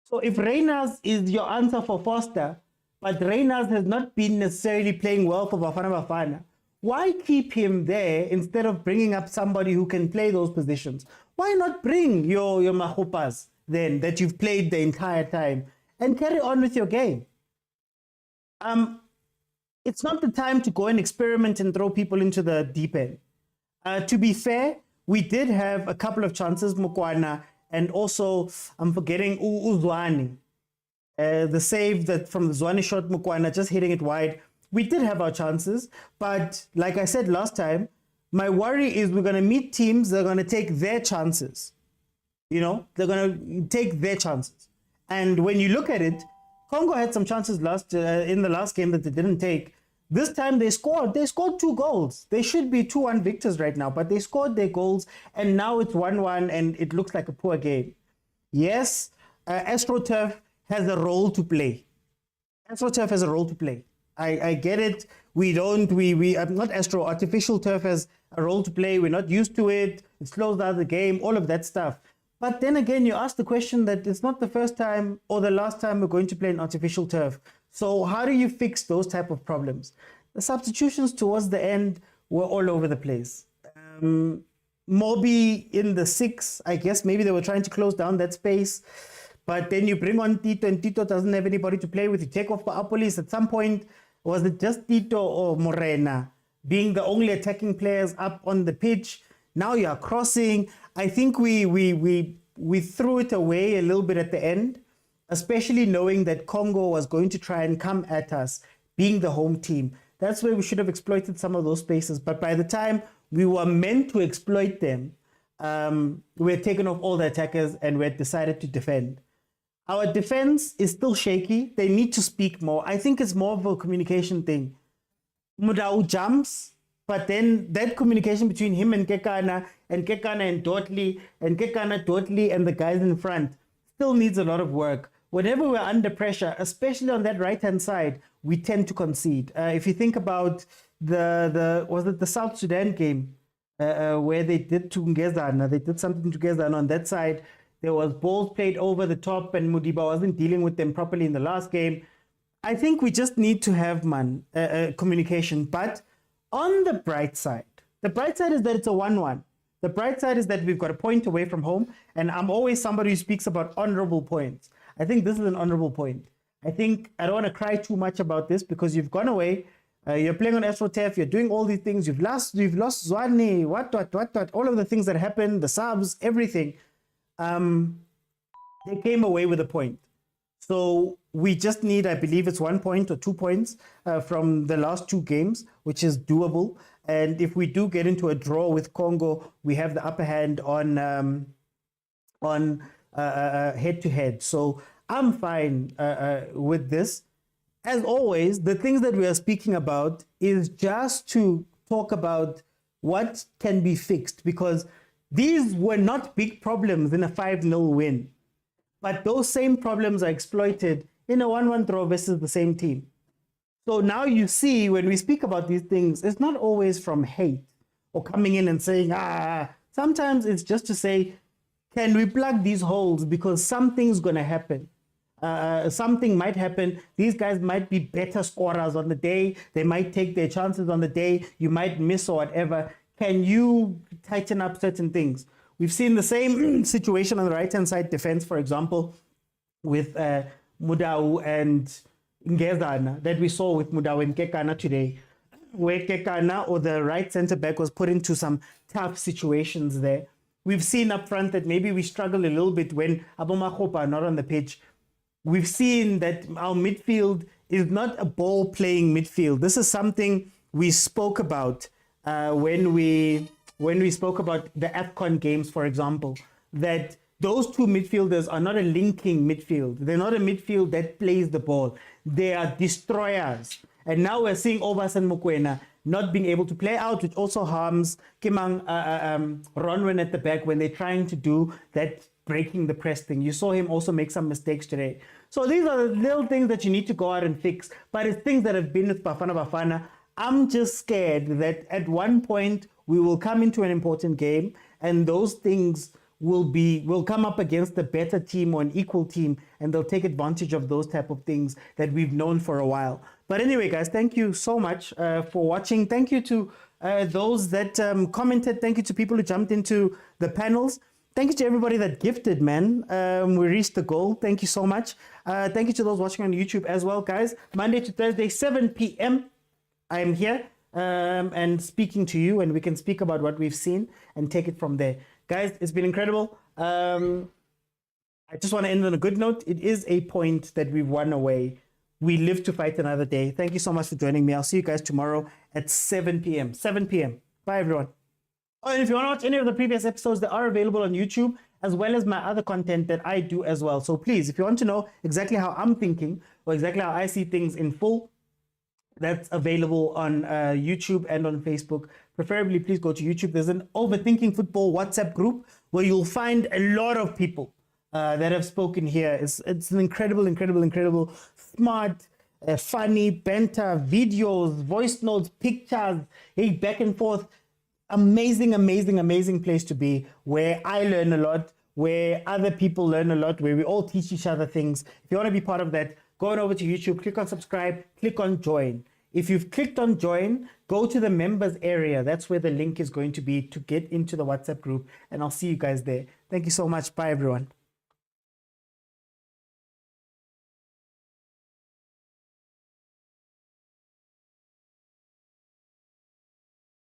So if Reynas is your answer for Foster, but Reynas has not been necessarily playing well for Bafana, why keep him there instead of bringing up somebody who can play those positions? Why not bring your Mahupas then that you've played the entire time and carry on with your game? it's not the time to go and experiment and throw people into the deep end. To be fair, we did have a couple of chances, Mukwana, and also I'm forgetting Uzwani. The save that from the Zwane shot, Mukwana just hitting it wide. We did have our chances, but like I said last time, my worry is we're going to meet teams that are going to take their chances. You know, they're going to take their chances. And when you look at it, Congo had some chances in the last game that they didn't take. This time they scored 2 goals. They should be 2-1 victors right now, but they scored their goals, and now it's 1-1, and it looks like a poor game. Yes, AstroTurf has a role to play. AstroTurf has a role to play. I get it. Artificial turf has a role to play. We're not used to it. It slows down the game, all of that stuff. But then again, you ask the question that it's not the first time or the last time we're going to play an artificial turf. So how do you fix those type of problems? The substitutions towards the end were all over the place. Moby in the 6, I guess maybe they were trying to close down that space. But then you bring on Tito, and Tito doesn't have anybody to play with. You take off Paapolis. At some point, was it just Tito or Morena being the only attacking players up on the pitch? Now you are crossing. I think we threw it away a little bit at the end, especially knowing that Congo was going to try and come at us, being the home team. That's where we should have exploited some of those spaces. But by the time we were meant to exploit them, we had taken off all the attackers and we had decided to defend. Our defense is still shaky. They need to speak more. I think it's more of a communication thing. Mudau jumps, but then that communication between him and Kekana and Dotli and Dotli and the guys in front still needs a lot of work. Whenever we're under pressure, especially on that right-hand side, we tend to concede. If you think about the South Sudan game where they did to Ngezana, they did something together, and on that side, there was balls played over the top and Mudiba wasn't dealing with them properly in the last game. I think we just need to have communication. But on the bright side is that it's a 1-1. The bright side is that we've got a point away from home. And I'm always somebody who speaks about honorable points. I think this is an honorable point. I don't want to cry too much about this because you've gone away. You're playing on AstroTurf. You're doing all these things. You've lost Zwane, what, all of the things that happened, the subs, everything. They came away with a point. So we just need, I believe it's 1 point or 2 points from the last 2 games, which is doable. And if we do get into a draw with Congo, we have the upper hand on head-to-head. So I'm fine with this. As always, the things that we are speaking about is just to talk about what can be fixed, because these were not big problems in a 5-0 win. But those same problems are exploited in a 1-1 draw versus the same team. So now you see, when we speak about these things, it's not always from hate or coming in and saying, sometimes it's just to say, can we plug these holes because something's going to happen? Something might happen. These guys might be better scorers on the day. They might take their chances on the day. You might miss or whatever. Can you tighten up certain things? We've seen the same situation on the right-hand side defense, for example, with Mudau and Ngezana that we saw with Mudau and Kekana today, where Kekana or the right centre-back was put into some tough situations there. We've seen up front that maybe we struggle a little bit when Abomakhopa are not on the pitch. We've seen that our midfield is not a ball-playing midfield. This is something we spoke about when we spoke about the AFCON games, for example, that those two midfielders are not a linking midfield. They're not a midfield that plays the ball. They are destroyers. And now we're seeing Obas and Mokoena not being able to play out, which also harms Kimang Ronwen at the back when they're trying to do that breaking the press thing. You saw him also make some mistakes today. So these are the little things that you need to go out and fix, but it's things that have been with Bafana. I'm just scared that at one point we will come into an important game and those things will come up against a better team or an equal team, and they'll take advantage of those type of things that we've known for a while. But anyway, guys, thank you so much for watching. Thank you to those that commented. Thank you to people who jumped into the panels. Thank you to everybody that gifted, man. We reached the goal. Thank you so much. Thank you to those watching on YouTube as well, guys. Monday to Thursday, 7 p.m. I am here and speaking to you, and we can speak about what we've seen and take it from there. Guys, it's been incredible. I just want to end on a good note. It is a point that we've won away. We live to fight another day. Thank you so much for joining me. I'll see you guys tomorrow at 7 p.m. 7 p.m. Bye, everyone. Oh, and if you want to watch any of the previous episodes, they are available on YouTube, as well as my other content that I do as well. So please, if you want to know exactly how I'm thinking or exactly how I see things in full, that's available on YouTube and on Facebook. Preferably, please go to YouTube. There's an Overthinking Football WhatsApp group where you'll find a lot of people that have spoken here. It's an incredible, smart, funny, banter, videos, voice notes, pictures, hey, back and forth. Amazing place to be, where I learn a lot, where other people learn a lot, where we all teach each other things. If you want to be part of that, go on over to YouTube, click on subscribe, click on join. If you've clicked on join, go to the members area. That's where the link is going to be to get into the WhatsApp group, and I'll see you guys there. Thank you so much. Bye, everyone.